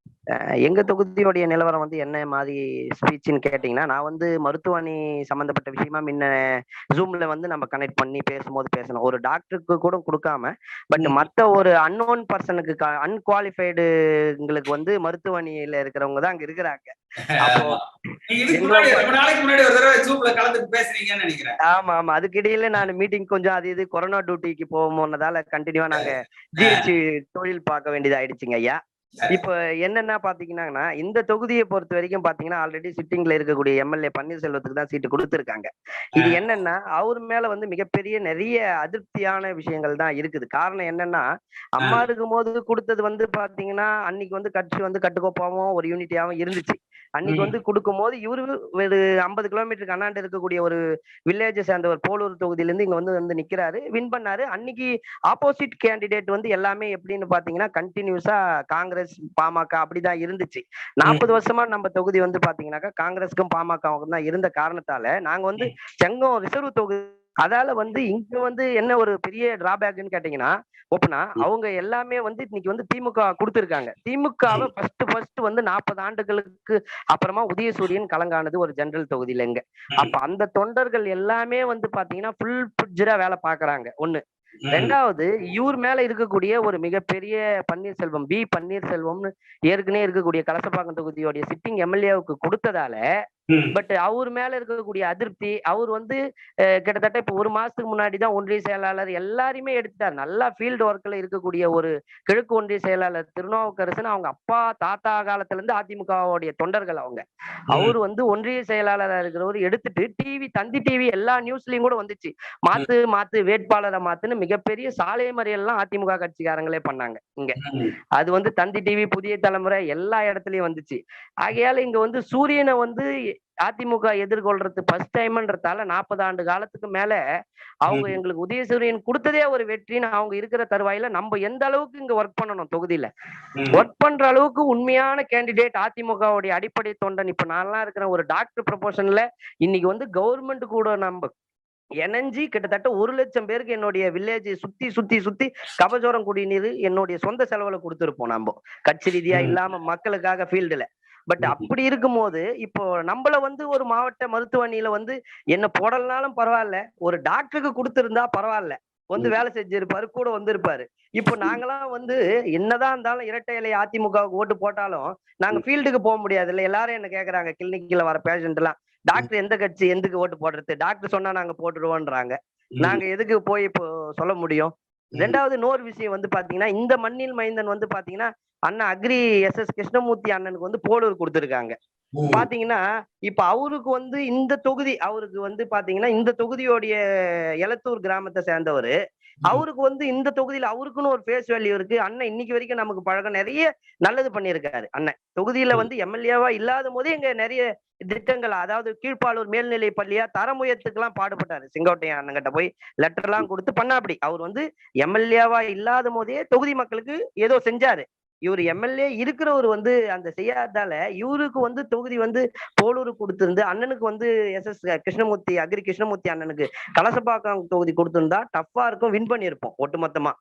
எங்க தொகுதியோடைய நிலவரம் வந்து என்ன மாதிரி ஸ்பீச்னு கேட்டீங்கன்னா, நான் வந்து மருத்துவமனை சம்பந்தப்பட்ட விஷயமா முன்ன ஜூம்ல வந்து நம்ம கனெக்ட் பண்ணி பேசும்போது பேசணும். ஒரு டாக்டருக்கு கூட கொடுக்காம பட் மற்ற ஒரு அன்னோன் பர்சனுக்கு அன்குவாலிஃபைடுங்களுக்கு வந்து மருத்துவமனையில இருக்கிறவங்க தான் அங்க இருக்கிறாங்க. ஆமா ஆமா. அதுக்கு இடையில நான் மீட்டிங் கொஞ்சம் அது இது கொரோனா டியூட்டிக்கு போனதால கண்டினியூவா நாங்க ஜிஹெச் தொழில் பார்க்க வேண்டியது ஆயிடுச்சுங்க ஐயா. இப்ப என்னன்னா பாத்தீங்கன்னா, இந்த தொகுதியை பொறுத்த வரைக்கும் பாத்தீங்கன்னா ஆல்ரெடி சிட்டிங்ல இருக்கக்கூடிய MLA பன்னீர்செல்வத்துக்கு தான் சீட்டு கொடுத்துருக்காங்க. இது என்னன்னா அவர் மேல வந்து மிகப்பெரிய நிறைய அதிருப்தியான விஷயங்கள் தான் இருக்குது. காரணம் என்னன்னா, அம்மா இருக்கும் போது கொடுத்தது வந்து பாத்தீங்கன்னா அன்னைக்கு வந்து கட்சி வந்து கட்டுக்கோப்பாவும் ஒரு யூனிட்டியாவும் இருந்துச்சு. அன்னைக்கு வந்து கொடுக்கும் போது இவரு ஒரு 50 கிலோமீட்டருக்கு அண்ணாண்டு இருக்கக்கூடிய ஒரு வில்லேஜை சேர்ந்த ஒரு போலூர் தொகுதியிலிருந்து இங்க வந்து நிக்கிறாரு, வின் பண்ணாரு. அன்னைக்கு ஆப்போசிட் கேண்டிடேட் வந்து எல்லாமே எப்படின்னு பாத்தீங்கன்னா கண்டினியூஸா காங்கிரஸ் பாமக அப்படிதான் இருந்துச்சு. 40 வருஷமா நம்ம தொகுதி வந்து பாத்தீங்கன்னாக்கா காங்கிரஸுக்கும் பாமகவுக்கும் தான் இருந்த காரணத்தால நாங்க வந்து செங்கம் ரிசர்வ் தொகுதி. அதால வந்து இங்க வந்து என்ன ஒரு பெரிய டிராபேக்னு கேட்டீங்கன்னா, ஓப்பனா அவங்க எல்லாமே வந்து இன்னைக்கு வந்து திமுக கொடுத்துருக்காங்க. திமுகவை ஃபர்ஸ்ட் வந்து 40 ஆண்டுகளுக்கு அப்புறமா உதயசூரியன் கலங்கானது ஒரு ஜெனரல் தொகுதியில இங்க. அப்ப அந்த தொண்டர்கள் எல்லாமே வந்து பாத்தீங்கன்னா ஃபுல் புட்ஜரா வேலை பாக்குறாங்க. ஒண்ணு. ரெண்டாவது, இவர் மேல இருக்கக்கூடிய ஒரு மிகப்பெரிய பன்னீர்செல்வம் பன்னீர்செல்வம்னு ஏற்கனவே இருக்கக்கூடிய கலசப்பாக்கம் தொகுதியோடைய சிட்டிங் MLAவுக்கு கொடுத்ததால பட் அவர் மேல இருக்கக்கூடிய அதிருப்தி, அவர் வந்து கிட்டத்தட்ட இப்ப 1 மாசத்துக்கு முன்னாடிதான் ஒன்றிய செயலாளர் எல்லாருமே எடுத்துட்டார். நல்லா ஃபீல்டு ஒர்க்ல இருக்கக்கூடிய ஒரு கிழக்கு ஒன்றிய செயலாளர் திருநாவுக்கரசன் அவங்க அப்பா தாத்தா காலத்துல இருந்து அதிமுகவுடைய தொண்டர்கள் அவங்க. அவர் வந்து ஒன்றிய செயலாளரா இருக்கிறவர் எடுத்துட்டு தந்தி டிவி எல்லா நியூஸ்லயும் கூட வந்துச்சு. மாத்து வேட்பாளரை மாத்துன்னு மிகப்பெரிய சாலை மறியல்லாம் அதிமுக கட்சிக்காரங்களே பண்ணாங்க இங்க. அது வந்து தந்தி டிவி, புதிய தலைமுறை எல்லா இடத்துலயும் வந்துச்சு. ஆகையால இங்க வந்து சூரியனை வந்து அதிமுக எதிர்கொள்றது ஃபர்ஸ்ட் டைம்ன்றதால 40 ஆண்டு காலத்துக்கு மேல அவங்க எங்களுக்கு உதயசூரியன் கொடுத்ததே ஒரு வெற்றின்னு அவங்க இருக்கிற தருவாயில நம்ம எந்த அளவுக்கு இங்க ஒர்க் பண்ணணும் தொகுதியில ஒர்க் பண்ற அளவுக்கு உண்மையான கேண்டிடேட் அதிமுகவுடைய அடிப்படை தொண்டன். இப்ப நான்லாம் இருக்கிற ஒரு டாக்டர் ப்ரொபோஷன்ல இன்னைக்கு வந்து கவர்மெண்ட் கூட நம்ம இணைஞ்சி கிட்டத்தட்ட 1 லட்சம் பேருக்கு என்னுடைய வில்லேஜ் சுத்தி கபஜோரம் குடிநீர் என்னுடைய சொந்த செலவுல கொடுத்துருப்போம் நம்ம கட்சி ரீதியா இல்லாம மக்களுக்காக ஃபீல்டுல. பட் அப்படி இருக்கும்போது இப்போ நம்மள வந்து ஒரு மாவட்ட மருத்துவமனையில வந்து என்ன போடலனாலும் பரவாயில்ல, ஒரு டாக்டருக்கு கொடுத்திருந்தா பரவாயில்ல. வந்து வேலை செஞ்சிருப்பாரு, கூட வந்திருப்பாரு. இப்போ நாங்கெல்லாம் வந்து என்னதான் இருந்தாலும் இரட்டை இலை அதிமுகவுக்கு ஓட்டு போட்டாலும் நாங்க ஃபீல்டுக்கு போக முடியாது இல்ல. எல்லாரும் என்ன கேக்குறாங்க, கிளினிக்ல வர பேஷண்ட் எல்லாம், டாக்டர் எந்த கட்சி, எதுக்கு ஓட்டு போடுறது, டாக்டர் சொன்னா நாங்க போட்டுடுவோன்றாங்க. நாங்க எதுக்கு போய் இப்போ சொல்ல முடியும்? ரெண்டாவது இன்னொரு விஷயம் வந்து பாத்தீங்கன்னா, இந்த மண்ணில் மைந்தன் வந்து பாத்தீங்கன்னா அண்ணன் அக்ரி SS கிருஷ்ணமூர்த்தி அண்ணனுக்கு வந்து போலூர் கொடுத்திருக்காங்க. பாத்தீங்கன்னா இப்ப அவருக்கு வந்து இந்த தொகுதி, அவருக்கு வந்து பாத்தீங்கன்னா இந்த தொகுதியோடைய எலத்தூர் கிராமத்தை சேர்ந்தவரு. அவருக்கு வந்து இந்த தொகுதியில அவருக்குன்னு ஒரு ஃபேஸ் வேல்யூ இருக்கு. அண்ணன் இன்னைக்கு வரைக்கும் நமக்கு பழக்கம், நிறைய நல்லது பண்ணியிருக்காரு அண்ணன். தொகுதியில வந்து MLA-வா இல்லாத போதே இங்க நிறைய திட்டங்கள், அதாவது கீழ்ப்பாளூர் மேல்நிலை பள்ளியா தரம் உயர்த்துக்கெல்லாம் பாடுபட்டாரு. செங்கோட்டையன் அண்ணங்கிட்ட போய் லெட்டர் எல்லாம் கொடுத்து பண்ணாப்படி. அவர் வந்து MLA-வா இல்லாத போதே தொகுதி மக்களுக்கு ஏதோ செஞ்சாரு. இவர் MLA இருக்கிறவர் வந்து அந்த செய்யாதால இவருக்கு வந்து தொகுதி வந்து போலூருக்கு கொடுத்திருந்து, அண்ணனுக்கு வந்து SS கிருஷ்ணமூர்த்தி, அக்ரி கிருஷ்ணமூர்த்தி அண்ணனுக்கு கலசப்பாக்கம் தொகுதி கொடுத்திருந்தா டஃப்பா இருக்கும், வின் பண்ணியிருப்போம் ஒட்டுமொத்தமா.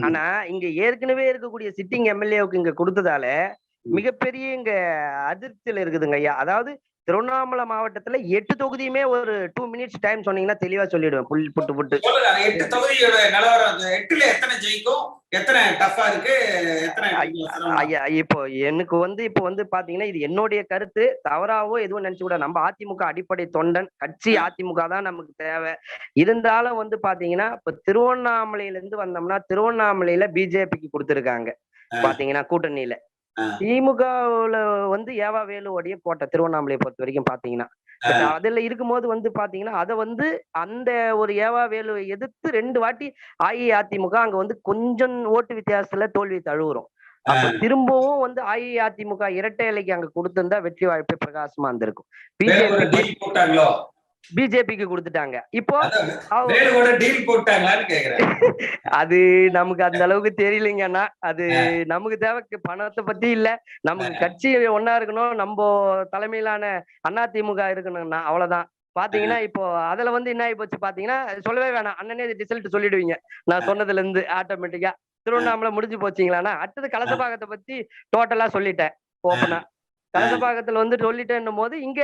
ஆனா இங்க ஏற்கனவே இருக்கக்கூடிய சிட்டிங் MLA-வுக்கு இங்க கொடுத்ததால மிகப்பெரிய இங்க அதிருப்தியில இருக்குதுங்க ஐயா. அதாவது திருவண்ணாமலை மாவட்டத்துல 8 தொகுதியுமே ஒரு 2 மினிட்ஸ் டைம் சொன்னீங்கன்னா தெளிவா சொல்லிடுவேன். புட்டு 8 தொகுதியோட நிலவரம் 8ல எத்தனை ஜெயிக்கும், எத்தனை டஃபா இருக்கு, எத்தனை ஐயா இப்போ எனக்கு வந்து இப்போ வந்து பாத்தீங்கன்னா இது என்னுடைய கருத்து, தவறாவோ எதுவும் நினைச்சு கூட, நம்ம அதிமுக அடிப்படை தொண்டன் கட்சி, அதிமுக தான் நமக்கு தேவை. இருந்தாலும் வந்து பாத்தீங்கன்னா இப்ப திருவண்ணாமலையில இருந்து வந்தோம்னா திருவண்ணாமலையில பிஜேபிக்கு கொடுத்திருக்காங்க பாத்தீங்கன்னா கூட்டணியில. திமுகவுல வந்து ஏவா வேலுவோடைய கோட்டை திருவண்ணாமலையை பொறுத்த வரைக்கும் பாத்தீங்கன்னா, அதுல இருக்கும்போது வந்து பாத்தீங்கன்னா அதை வந்து அந்த ஒரு ஏவா வேலுவை எதிர்த்து 2 வாட்டி அஇஅதிமுக அங்க வந்து கொஞ்சம் ஓட்டு வித்தியாசத்துல தோல்வி தழுவுறோம். அப்ப திரும்பவும் வந்து அஇஅதிமுக இரட்டை இலைக்கு அங்க கொடுத்திருந்தா வெற்றி வாய்ப்பு பிரகாசமா இருந்திருக்கும். பிஜேபிக்கு கொடுத்துட்டாங்க. இப்போ அது நமக்கு அந்த அளவுக்கு தெரியலைங்கன்னா, அது நமக்கு தேவை பணத்தை பத்தி இல்ல, நமக்கு கட்சி ஒன்னா இருக்கணும், நம்ம தலைமையிலான அதிமுக இருக்கணும்னா அவ்வளவுதான். பாத்தீங்கன்னா இப்போ அதுல வந்து என்ன ஆகி போச்சு பாத்தீங்கன்னா, சொல்லவே வேணாம், அண்ணனே ரிசல்ட் சொல்லிடுவீங்க நான் சொன்னதுல இருந்து ஆட்டோமேட்டிக்கா. திருவண்ணாமலை முடிஞ்சு போச்சீங்களான்னா, அடுத்தது கலசபாக்கத்தை பத்தி டோட்டலா சொல்லிட்டேன் ஓப்பனா. கலசபாக்கத்துல வந்து சொல்லிட்டேன்னும் போது இங்க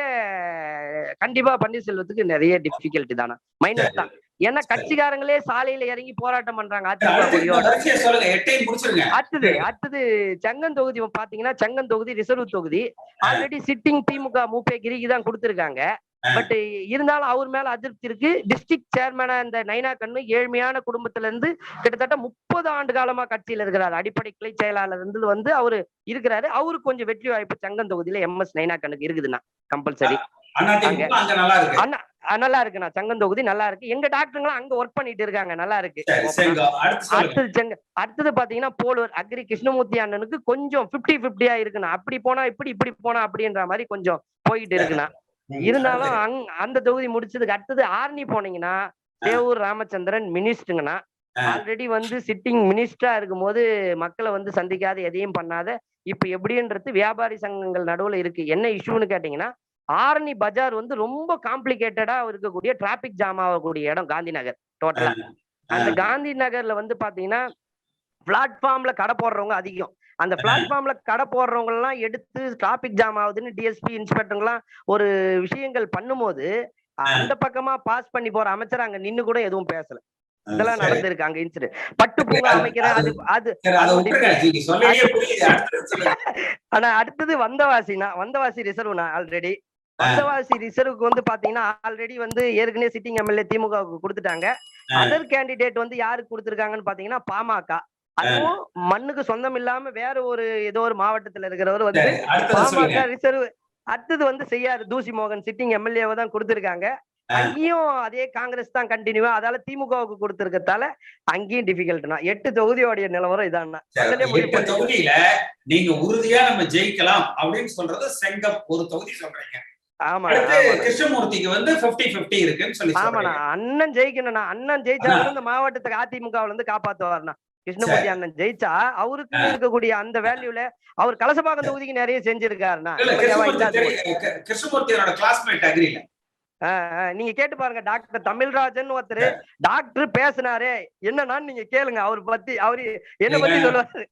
கண்டிப்பா பன்னீர்செல்வத்துக்கு நிறைய டிஃபிகல்ட்டி தானே, மைனஸ் தான். ஏன்னா கட்சிக்காரங்களே சாலையில இறங்கி போராட்டம் பண்றாங்க அதிமுக. அடுத்தது செங்கன் தொகுதி பாத்தீங்கன்னா, செங்கன் தொகுதி ரிசர்வ் தொகுதி. ஆல்ரெடி சிட்டிங் திமுக மூப்பே கிரிக்கு தான் கொடுத்திருக்காங்க. பட் இருந்தாலும் அவர் மேல அதிருப்தி இருக்கு. டிஸ்ட்ரிக்ட் சேர்மேனா இந்த நைனா கண்ணு ஏழ்மையான குடும்பத்துல இருந்து கிட்டத்தட்ட 30 ஆண்டு காலமா கட்சியில இருக்கிறாரு. அடிப்படை கிளை செயலாளர் இருந்து வந்து அவரு இருக்கிறாரு. அவருக்கு கொஞ்சம் வெற்றி வாய்ப்பு செங்கன் தொகுதியில MS நைனா கண்ணுக்கு இருக்குதுண்ணா, கம்பல்சரி. நல்லா இருக்குண்ணா, செங்கன் தொகுதி நல்லா இருக்கு. எங்க டாக்டருங்களும் அங்க ஒர்க் பண்ணிட்டு இருக்காங்க, நல்லா இருக்கு. அடுத்தது பாத்தீங்கன்னா போலூர் அக்ரி கிருஷ்ணமூர்த்தி அண்ணனுக்கு கொஞ்சம் 50-50 இருக்குண்ணா. அப்படி போனா இப்படி போனா அப்படின்ற மாதிரி கொஞ்சம் போயிட்டு இருக்குண்ணா. இருந்தாலும் அந்த தொகுதி முடிச்சதுக்கு அடுத்தது ஆர்னி போனீங்கன்னா சேவூர் ராமச்சந்திரன் மினிஸ்டருங்கண்ணா. ஆல்ரெடி வந்து சிட்டிங் மினிஸ்டரா இருக்கும் போது மக்களை வந்து சந்திக்காத, எதையும் பண்ணாத, இப்ப எப்படின்றது வியாபாரி சங்கங்கள் நடுவுல இருக்கு. என்ன இஷ்யூன்னு கேட்டீங்கன்னா, ஆரணி பஜார் வந்து ரொம்ப காம்ப்ளிகேட்டடா இருக்கக்கூடிய டிராபிக் ஜாம் ஆகக்கூடிய இடம் காந்தி நகர் டோட்டலா. அந்த காந்தி நகர்ல வந்து பாத்தீங்கன்னா பிளாட்ஃபார்ம்ல கடை போடுறவங்க அதிகம். அந்த பிளாட்ஃபார்ம்ல கடை போடுறவங்க எல்லாம் எடுத்து டிராபிக் ஜாம் ஆகுதுன்னு டிஎஸ்பி இன்ஸ்பெக்டர்லாம் ஒரு விஷயங்கள் பண்ணும்போது அந்த பக்கமா பாஸ் பண்ணி போற அமைச்சர் அங்க நின்னு கூட எதுவும் பேசல. இதெல்லாம் நடந்திருக்கு அங்க இன்சிடென்ட். பட்டு பூங்கா அமைக்கிறேன் ஆனா அடுத்தது வந்தவாசி ரிசர்வ்னா. ஆல்ரெடி வந்தவாசி ரிசர்வுக்கு வந்து பாத்தீங்கன்னா ஆல்ரெடி வந்து ஏற்கனவே சிட்டிங் MLA திமுகவுக்கு கொடுத்துட்டாங்க. அதர் கேண்டிடேட் வந்து யாருக்கு கொடுத்திருக்காங்கன்னு பாத்தீங்கன்னா பாமக. அதுவும் மண்ணுக்கு சொந்தம் இல்லாம வேற ஒரு ஏதோ ஒரு மாவட்டத்துல இருக்கிறவர் வந்து பாமக ரிசர்வ். அடுத்தது வந்து செய்யாரு தூசி மோகன் சிட்டிங் MLA-வை தான் கொடுத்திருக்காங்க. அங்கேயும் அதே காங்கிரஸ் தான் கண்டினியூவா, அதால திமுகவுக்கு கொடுத்திருக்கிறதால அங்கேயும் டிஃபிகல்ட்னா. 8 தொகுதியோடைய நிலவரம் இதான்னா. தொகுதியில நீங்க உறுதியா நம்ம ஜெயிக்கலாம் அப்படின்னு சொல்றது செங்கம் ஒரு தொகுதி சொல்றீங்க. கிருஷ்ணமூர்த்திக்கு வந்து 50-50 இருக்குன்னு சொல்லி. ஆமாண்ணா, அண்ணன் ஜெயிக்கணும்னா, அண்ணன் ஜெயிச்சா இந்த மாவட்டத்துக்கு அதிமுகவுல இருந்து காப்பாத்துவாருண்ணா. கிருஷ்ணமூர்த்தி அண்ணன் ஜெயிச்சா அவருக்கு இருக்கக்கூடிய அந்த வேல்யூல அவர் கலசபாக்கம் தொகுதிக்கு நிறைய செஞ்சிருக்காருண்ணா. கிருஷ்ணமூர்த்தியோட கிளாஸ்மேட் அக்ரில நீங்க கேட்டு பாருங்க, டாக்டர் தமிழ்ராஜன் ஒருத்தர் டாக்டர் பேசினாரு என்னன்னா நீங்க கேளுங்க, அவர் பத்தி அவரு என்ன பத்தி சொல்லுவாரு.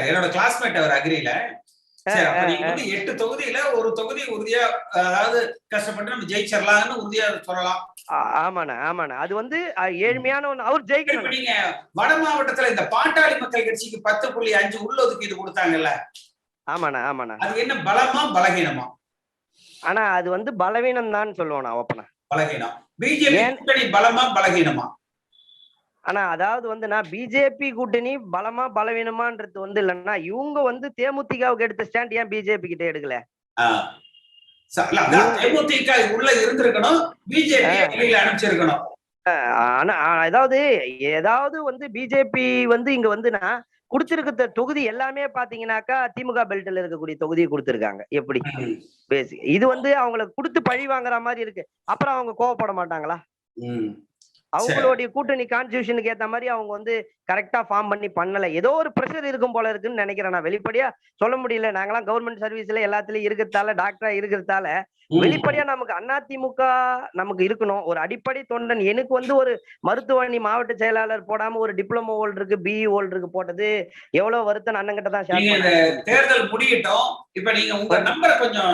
என்னோட கிளாஸ்மேட் அவர் அக்ரில. சரி, அப்ப நீங்க வந்து 8 தொகுதியில ஒரு தொகுதி உறுதியா, அதாவது கஷ்டப்பட்டு நம்ம ஜெயிச்சிடலாம்னு உறுதியா சொல்லலாம். ஆமாண்ணா அது வந்து ஏழ்மையான ஒண்ணு. அவர் இப்ப ஜெயிக்கணும். நீங்க வட மாவட்டத்துல இந்த பாட்டாளி மக்கள் கட்சிக்கு 10.5 உள்ளொதுக்கீடு கொடுத்தாங்கல்ல, ஆமாண்ணா அது என்ன பலமா பலகீனமா? ஆனா அது வந்து பலவீனம் தான் சொல்லுவோம் நான் ஓப்பனா. பலகீனம். பிஜேபி கூட்டணி பலமா பலகீனமா? ஆனா அதாவது வந்து நான் பிஜேபி கூட்டணி பலமா பலவீனமான்றது வந்து இல்லைன்னா, இவங்க வந்து தேமுதிகவுக்கு எடுத்த ஸ்டாண்ட் ஏன் பிஜேபி கிட்ட எடுக்கல? தேமுதிக உள்ள இருந்திருக்கணும், பிஜேபி வெளியில அனுப்பிச்சிருக்கணும். ஆனா ஏதாவது வந்து பிஜேபி வந்து இங்க வந்துனா குடுத்திருக்க தொகுதி எல்லாமே பாத்தீங்கன்னாக்கா திமுக பெல்ட்ல இருக்கக்கூடிய தொகுதியை கொடுத்திருக்காங்க. எப்படி பேசி இது வந்து அவங்களுக்கு கொடுத்து பழி வாங்குற மாதிரி இருக்கு. அப்புறம் அவங்க கோவப்பட மாட்டாங்களா? அவங்களுடைய கூட்டணி கான்ஸ்டிடியூஷனுக்கு ஏத்த மாதிரி அவங்க வந்து கரெக்டா ஃபார்ம் பண்ணல. ஏதோ ஒரு பிரஷர் இருக்கும் போல இருக்குன்னு நினைக்கிறேன். நான் வெளிப்படையா சொல்ல முடியல. நாங்கெல்லாம் கவர்மெண்ட் சர்வீஸ்ல எல்லாத்துலயும் இருக்கிறதால, டாக்டரா இருக்கிறதால வெளிப்படையா நமக்கு அதிமுக நமக்கு இருக்கணும். ஒரு அடிப்படை தொண்டன். எனக்கு வந்து ஒரு மருத்துவமனை மாவட்ட செயலாளர் போடாம ஒரு டிப்ளமோ ஹோல்டருக்கு, பிஇ ஹோல்டருக்கு போட்டது எவ்வளவு வருத்தம் அண்ணன் கிட்ட தான் ஷேர் பண்ணேன். தேர்தல் முடியட்டும். இப்ப நீங்க உங்க நம்பரை கொஞ்சம்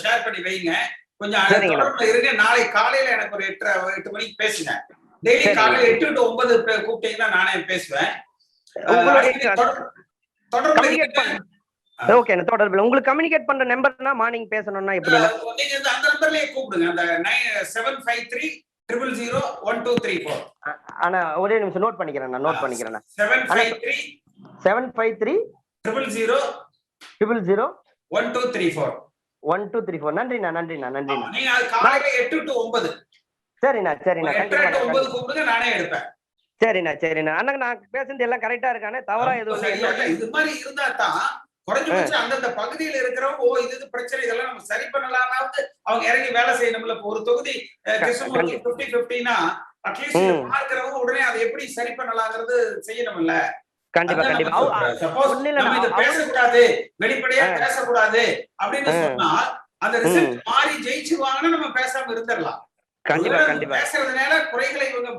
ஷேர் பண்ணி வைங்க. கொஞ்சம் தொடர்புல இருங்க. நாளை காலையில எனக்கு ஒரு 8 மணிக்கு பேசுங்க. டெய்லி காலையில 8 to 9 கூப்பிட்டீங்கன்னா நானே பேசுவேன். தொடர்புல உங்களுக்கு கம்யூனிகேட் பண்ற நம்பர்னா மார்னிங் பேசணும்னா எப்படி? நீங்க அந்த நம்பர்லயே கூப்பிடுங்க. அந்த 753001234. ஆனா ஒரே நிமிஷம் நோட் பண்ணிக்கிறேன். 753 00001234. 1234. நன்றிண்ணா. நீங்க காலையில 8 to 9. சரிண்ணா. 8 to 9 கூப்பிடுங்க, நானே எடுப்பேன். சரிண்ணா. அண்ணா நான் பேசுறது எல்லாம் கரெக்டா இருக்கானே? தவறா எதுவும் இல்லை. இது மாதிரி இருந்தா தான் குறைஞ்சபட்சம் அந்தந்த பகுதியில் இருக்கிறவங்க இது பிரச்சனை, இதெல்லாம் நம்ம சரி பண்ணலாம்னாவது அவங்க இறங்கி வேலை செய்யணும்ல. ஒரு தொகுதி கிருஷ்ணமூர்த்தி 50-50னா அட்லீஸ்ட் பார்க்கிறவங்க உடனே அதை எப்படி சரி பண்ணலாங்கிறது செய்யணும்ல. கண்டிப்பா. சப்போஸ் நம்ம இத பேசக்கூடாது, வெளிப்படையா பேசக்கூடாது அப்படின்னு சொன்னா அந்த ரிசல்ட் மாறி ஜெயிச்சுவாங்கன்னா நம்ம பேசாம இருந்துடலாம். கண்டிப்பா. பேசுறதுனால குறைகளை இவங்க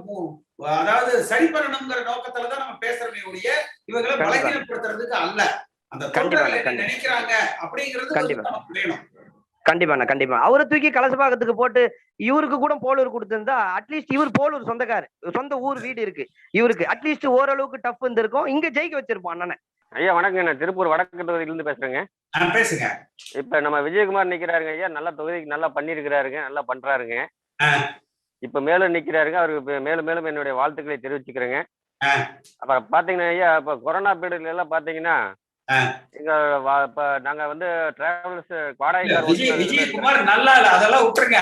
அதாவது சரி பண்ணணுங்கிற நோக்கத்துலதான் நம்ம பேசுறதே ஒழிய இவங்களை பலகீனப்படுத்துறதுக்கு அல்ல. அந்த தொண்டர்கள் என்ன நினைக்கிறாங்க அப்படிங்கிறது நமக்கு வேணும். கண்டிப்பா. அவரை தூக்கி கலசபாக்கத்துக்கு போட்டு இவருக்கு கூட போலூர் கொடுத்திருந்தா அட்லீஸ்ட் இவர் போலூர் சொந்த ஊர் வீடு இருக்கு இவருக்கு, அட்லீஸ்ட் ஓரளவுக்கு டஃப் இருந்திருக்கும். இங்க ஜெயிக்க வச்சிருப்போம் அண்ணனை. ஐயா வணக்கம். நான் திருப்பூர் வடக்கு தொகுதியில இருந்து பேசுறேங்க. பேசுங்க. இப்ப நம்ம விஜயகுமார் நிக்கிறாருங்க ஐயா, நல்ல தொகுதிக்கு நல்லா பண்ணிருக்கிறாருங்க, நல்லா பண்றாருங்க. இப்ப மேலும் நிக்கிறாருங்க. அவருக்கு மேலும் என்னுடைய வாழ்த்துக்களை தெரிவிச்சுக்கிறேங்க. அப்புறம் பாத்தீங்கன்னா ஐயா, இப்ப கொரோனா பீரியட்ல எல்லாம் பாத்தீங்கன்னா எங்க இப்ப நாங்க வந்து டிராவல்ஸ் வாடகை விஜயகுமார் நல்லா இல்ல, அதெல்லாம் விட்டுருங்க.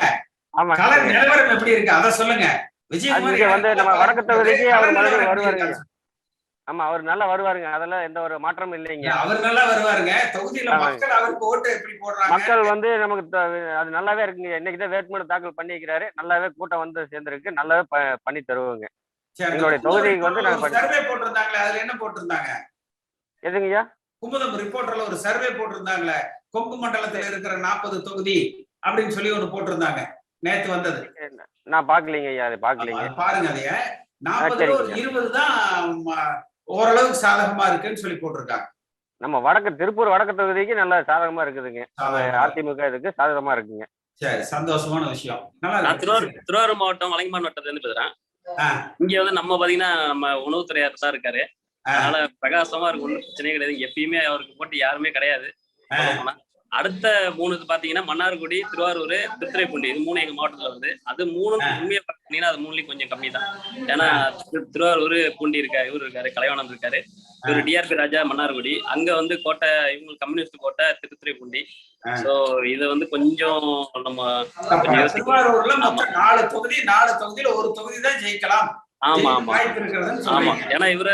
ஆமா, நிலவரம் எப்படி இருக்கு அத சொல்லுங்க. விஜயகுமார் வந்து நம்ம வடக்கு தொகுதிக்கு அவர் மறுபடியும் வருவாருங்க. ஆமா, அவர் நல்லா வருவாருங்க. அதெல்லாம் எந்த ஒரு மாற்றமும் இல்லைங்க. அவர் நல்லா வருவாருங்க. தொகுதியில மக்கள் அவருக்கு ஓட்டு எப்படி போடுறாங்க? மக்கள் வந்து நமக்கு அது நல்லாவே இருக்குங்க. இன்னைக்குதான் வேட்புமனு தாக்கல் பண்ணிக்கிறாரு. நல்லாவே கூட்டம் வந்து சேர்ந்திருக்கு. நல்லாவே பண்ணி தருவாங்க. எங்களுடைய தொகுதிக்கு வந்து நாங்க சர்வே போட்டிருந்தாங்களே, அதுல என்ன போட்டிருந்தாங்க? எதுங்கய்யா? குமுதம் ரிப்போர்ட்டர்ல ஒரு சர்வே போட்டிருந்தாங்களே, கொங்கு மண்டலத்துல இருக்கிற 40 தொகுதி அப்படின்னு சொல்லி ஒண்ணு போட்டிருந்தாங்க. நேத்து வந்தது. நான் பாக்கலீங்க ஐயா, அது பாக்கலீங்க. பாருங்க, அதைய 40 20 தான் ஓரளவுக்கு சாதகமா இருக்குன்னு சொல்லி போட்டிருக்காங்க. நம்ம திருப்பூர் வடக்கு தொகுதிக்கு நல்லா சாதகமா இருக்குதுங்க. அதிமுக இதுக்கு சாதகமா இருக்குங்க. சரி, சந்தோஷமான விஷயம். திருவாரூர் மாவட்டம் வலங்கைமான் வட்டத்துல இருந்து பேசுறேன். இங்க வந்து நம்ம பாத்தீங்கன்னா நம்ம உணவுத்துறையார் தான் இருக்காரு. அதனால பிரகாசமா இருக்கு, ஒன்றும் பிரச்சனையே கிடையாது. எப்பயுமே அவருக்கு போட்டு யாருமே கிடையாது. அடுத்த 3 பாத்தீங்கன்னா மன்னார்குடி, திருவாரூர், திருத்துறைப்பூண்டி, இது 3 எங்க மாவட்டத்துல வருது. அது 3 உண்மையா பாத்தீங்கன்னா அது 3லயும் கொஞ்சம் கம்மி தான். ஏன்னா திருவாரூர், பூண்டி இருக்காரு, இவரு இருக்காரு, கலைவாணன் இருக்காரு, இவரு டிஆர்பி ராஜா மன்னார்குடி, அங்க வந்து கோட்டை இவங்க கம்யூனிஸ்ட் கோட்டை திருத்துறைப்பூண்டி. சோ இத வந்து கொஞ்சம் நம்ம திருவாரூர்ல 4 தொகுதியில ஒரு தொகுதி தான் ஜெயிக்கலாம். ஆமா. ஏன்னா இவரு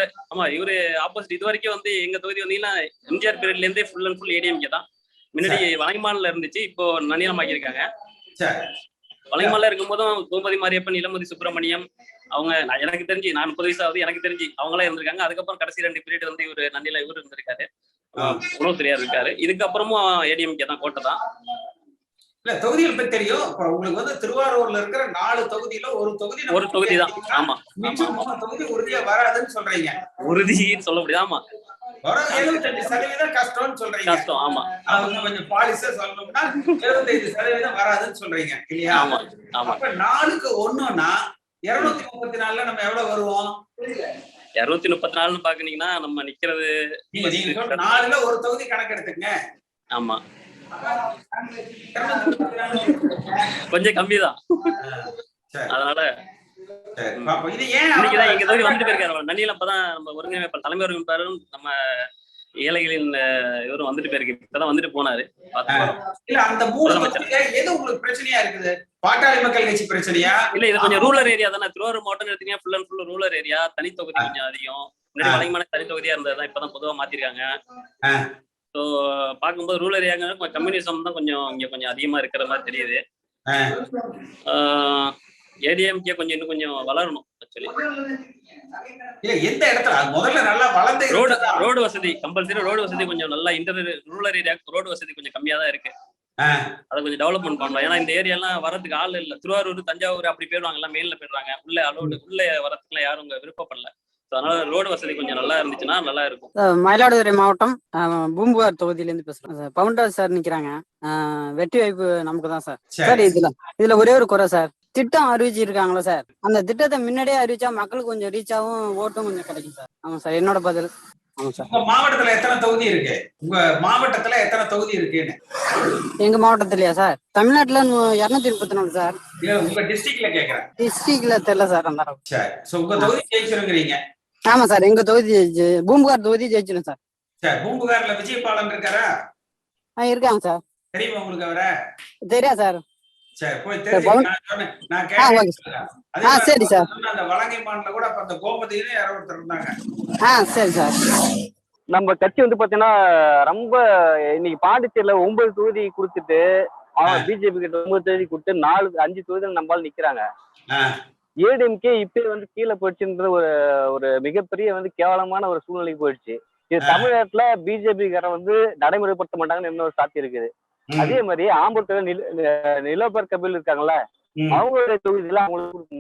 ஆப்போசிட். இது வரைக்கும் வந்து எங்க தொகுதி வந்தீங்கன்னா எம்ஜிஆர் பீரியட்ல இருந்தே ஃபுல் அண்ட் ஃபுல் ஏடிஎம்கே தான். முன்னாடி வலைமான்ல இருந்துச்சு, இப்போ நன்னிலமாக்கியிருக்காங்க. வலைமான்ல இருக்கும் போதும் கோமதி மாரியப்பன், இளமதி சுப்பிரமணியம் அவங்க எனக்கு தெரிஞ்சு, நான் 30 வயசு ஆகுது, எனக்கு தெரிஞ்சு அவங்களே இருந்திருக்காங்க. அதுக்கப்புறம் கடைசி 2 பீரியட் வந்து இவரு நன்னில இவரு இருந்திருக்காரு, உணவுத்துறையார் இருக்காரு. இதுக்கப்புறமும் ஏடிஎம்கே தான், கோட்டை தான். இல்ல தொகுதிகள் பத்தி தெரியும். உங்களுக்கு வந்து திருவாரூர்ல இருக்கிற 4 தொகுதியில ஒரு தொகுதி தான். ஆமா, மிச்சம் 3 தொகுதி உறுதியா வராதுன்னு சொல்றீங்க. உறுதின்னு சொல்ல முடியாது. ஆமா, ஒரு 75% கஷ்டம்னு சொல்றீங்க. கஷ்டம். ஆமா அவங்க கொஞ்சம் பாலிசா சொல்லணும்னா 75% வராதுன்னு சொல்றீங்க இல்லையா? ஆமா ஆமா. அப்ப 4க்கு 1ன்னா 234ல நம்ம எவ்வளவு வருவோம்? 234ன்னு பாக்குனீங்கன்னா நம்ம நிக்கிறது நீங்க 4ல ஒரு தொகுதி கணக்கு எடுத்துங்க. ஆமா கொஞ்சம் கம்மிதான். அதனால இது ஏன் இன்னைக்குதான் எங்க தொகுதி வந்துட்டு போயிருக்காரு நன்னியில. அப்பதான் நம்ம ஒருங்கிணைப்பாளர் தலைமை ஒருங்கிணைப்பாளரும் நம்ம ஏழைகளின் இவரும் வந்துட்டு போயிருக்கு. இப்பதான் வந்துட்டு போனாரு. இல்ல அந்த 3 தொகுதியில எது உங்களுக்கு பிரச்சனையா இருக்குது? பாட்டாளி மக்கள் கட்சி பிரச்சனையா? இல்ல இது கொஞ்சம் ரூரல் ஏரியா தானே. திருவாரூர் மாவட்டம் எடுத்தீங்கன்னா full and full rural area. தனி தொகுதி கொஞ்சம் அதிகம். முன்னாடி வழக்கமான தனி தொகுதியா இருந்ததுதான் இப்பதான் பொதுவா மாத்திருக்காங்க. ஸோ பார்க்கும்போது ரூரல் ஏரியாங்க கம்யூனிசம் தான் கொஞ்சம் இங்க கொஞ்சம் அதிகமா இருக்கிற மாதிரி தெரியுது. ஏடிஎம்கே கொஞ்சம் இன்னும் கொஞ்சம் வளரணும். ஆக்சுவலி எந்த இடத்துல முதல்ல நல்லா வளர்ந்து ரோடு வசதி கம்பல்சரி ரோடு வசதி கொஞ்சம் நல்லா ரூரல் ஏரியா ரோடு வசதி கொஞ்சம் கம்மியா தான் இருக்கு. அதை கொஞ்சம் டெவலப்மெண்ட் பண்ணலாம். ஏன்னா இந்த ஏரியாலாம் வரதுக்கு ஆள் இல்லை. திருவாரூர் தஞ்சாவூர் அப்படி போயிடுவாங்க, எல்லாம் மெயின்ல போயிடுறாங்க. உள்ள வரதுக்குலாம் யாரும் விருப்பப்படல. அதனால ரோடு வசதி கொஞ்சம் நல்லா இருந்துச்சுன்னா நல்லா இருக்கும். மயிலாடுதுறை மாவட்டம் பூம்புகார் தொகுதியிலேருந்து பேசுறேன். பவுண்டர் சார் நிக்கிறாங்க. வெற்றி வாய்ப்பு நமக்கு தான் சார். சார் இதுல ஒரே ஒரு குறை சார், திட்டம் அறிவிச்சிருக்காங்களா சார், அந்த திட்டத்தை முன்னாடியே அறிவிச்சா மக்களுக்கு கொஞ்சம் ரீச் ஆகும், ஓட்டும் கொஞ்சம் கிடைக்கும் சார். ஆமா சார், என்னோட பதில். ஆமா சார். உங்க மாவட்டத்துல எத்தனை தொகுதி இருக்கு? உங்க மாவட்டத்துல எத்தனை தொகுதி இருக்குன்னு? எங்க மாவட்டத்திலயா சார்? தமிழ்நாட்டுல 234 சார். உங்க டிஸ்ட்ரிக்ட்ல கேக்குறேன். டிஸ்ட்ரிக்ட்ல தெரியல சார் அந்த அளவுக்கு. சரி, உங்க தொகுதி ஜெயிச்சிருக்கிறீங்க. ஆமா சார், எங்க தொகுதி பூம்புகார் தொகுதி ஜெயிச்சிடும் சார். சரி, பூம்புகார்ல விஜயபாலன் இருக்காரா? இருக்காங்க சார். தெரியுமா உங்களுக்கு அவர? தெரியா சார். சரி, போய் தெரிஞ்சுக்க. நான் கேட்டேன். சரி சார். அந்த வலங்கைமான்ல கூட அந்த கோமதியில யாரோ ஒருத்தர் இருந்தாங்க. சரி சார். நம்ம கட்சி வந்து பாத்தீங்கன்னா ரொம்ப இன்னைக்கு பாண்டிச்சேரியில 9 தொகுதி கொடுத்துட்டு பிஜேபி கிட்ட 9 தொகுதி கொடுத்து 5 தொகுதியில் நம்மளால நிக்கிறாங்க. ஏடிஎம்கே இப்ப வந்து கீழே போயிடுச்சுன்றது ஒரு மிகப்பெரிய கேவலமான ஒரு சூழ்நிலைக்கு போயிடுச்சு. இது தமிழ்நாட்டுல பிஜேபி காரன் நடைமுறைப்படுத்த மாட்டாங்கன்னு இன்னொரு சாத்தி இருக்குது. அதே மாதிரி ஆம்பூர் நிலோபர் கபில் இருக்காங்கல்ல, அவங்களுடைய தொகுதியில அவங்களுக்கு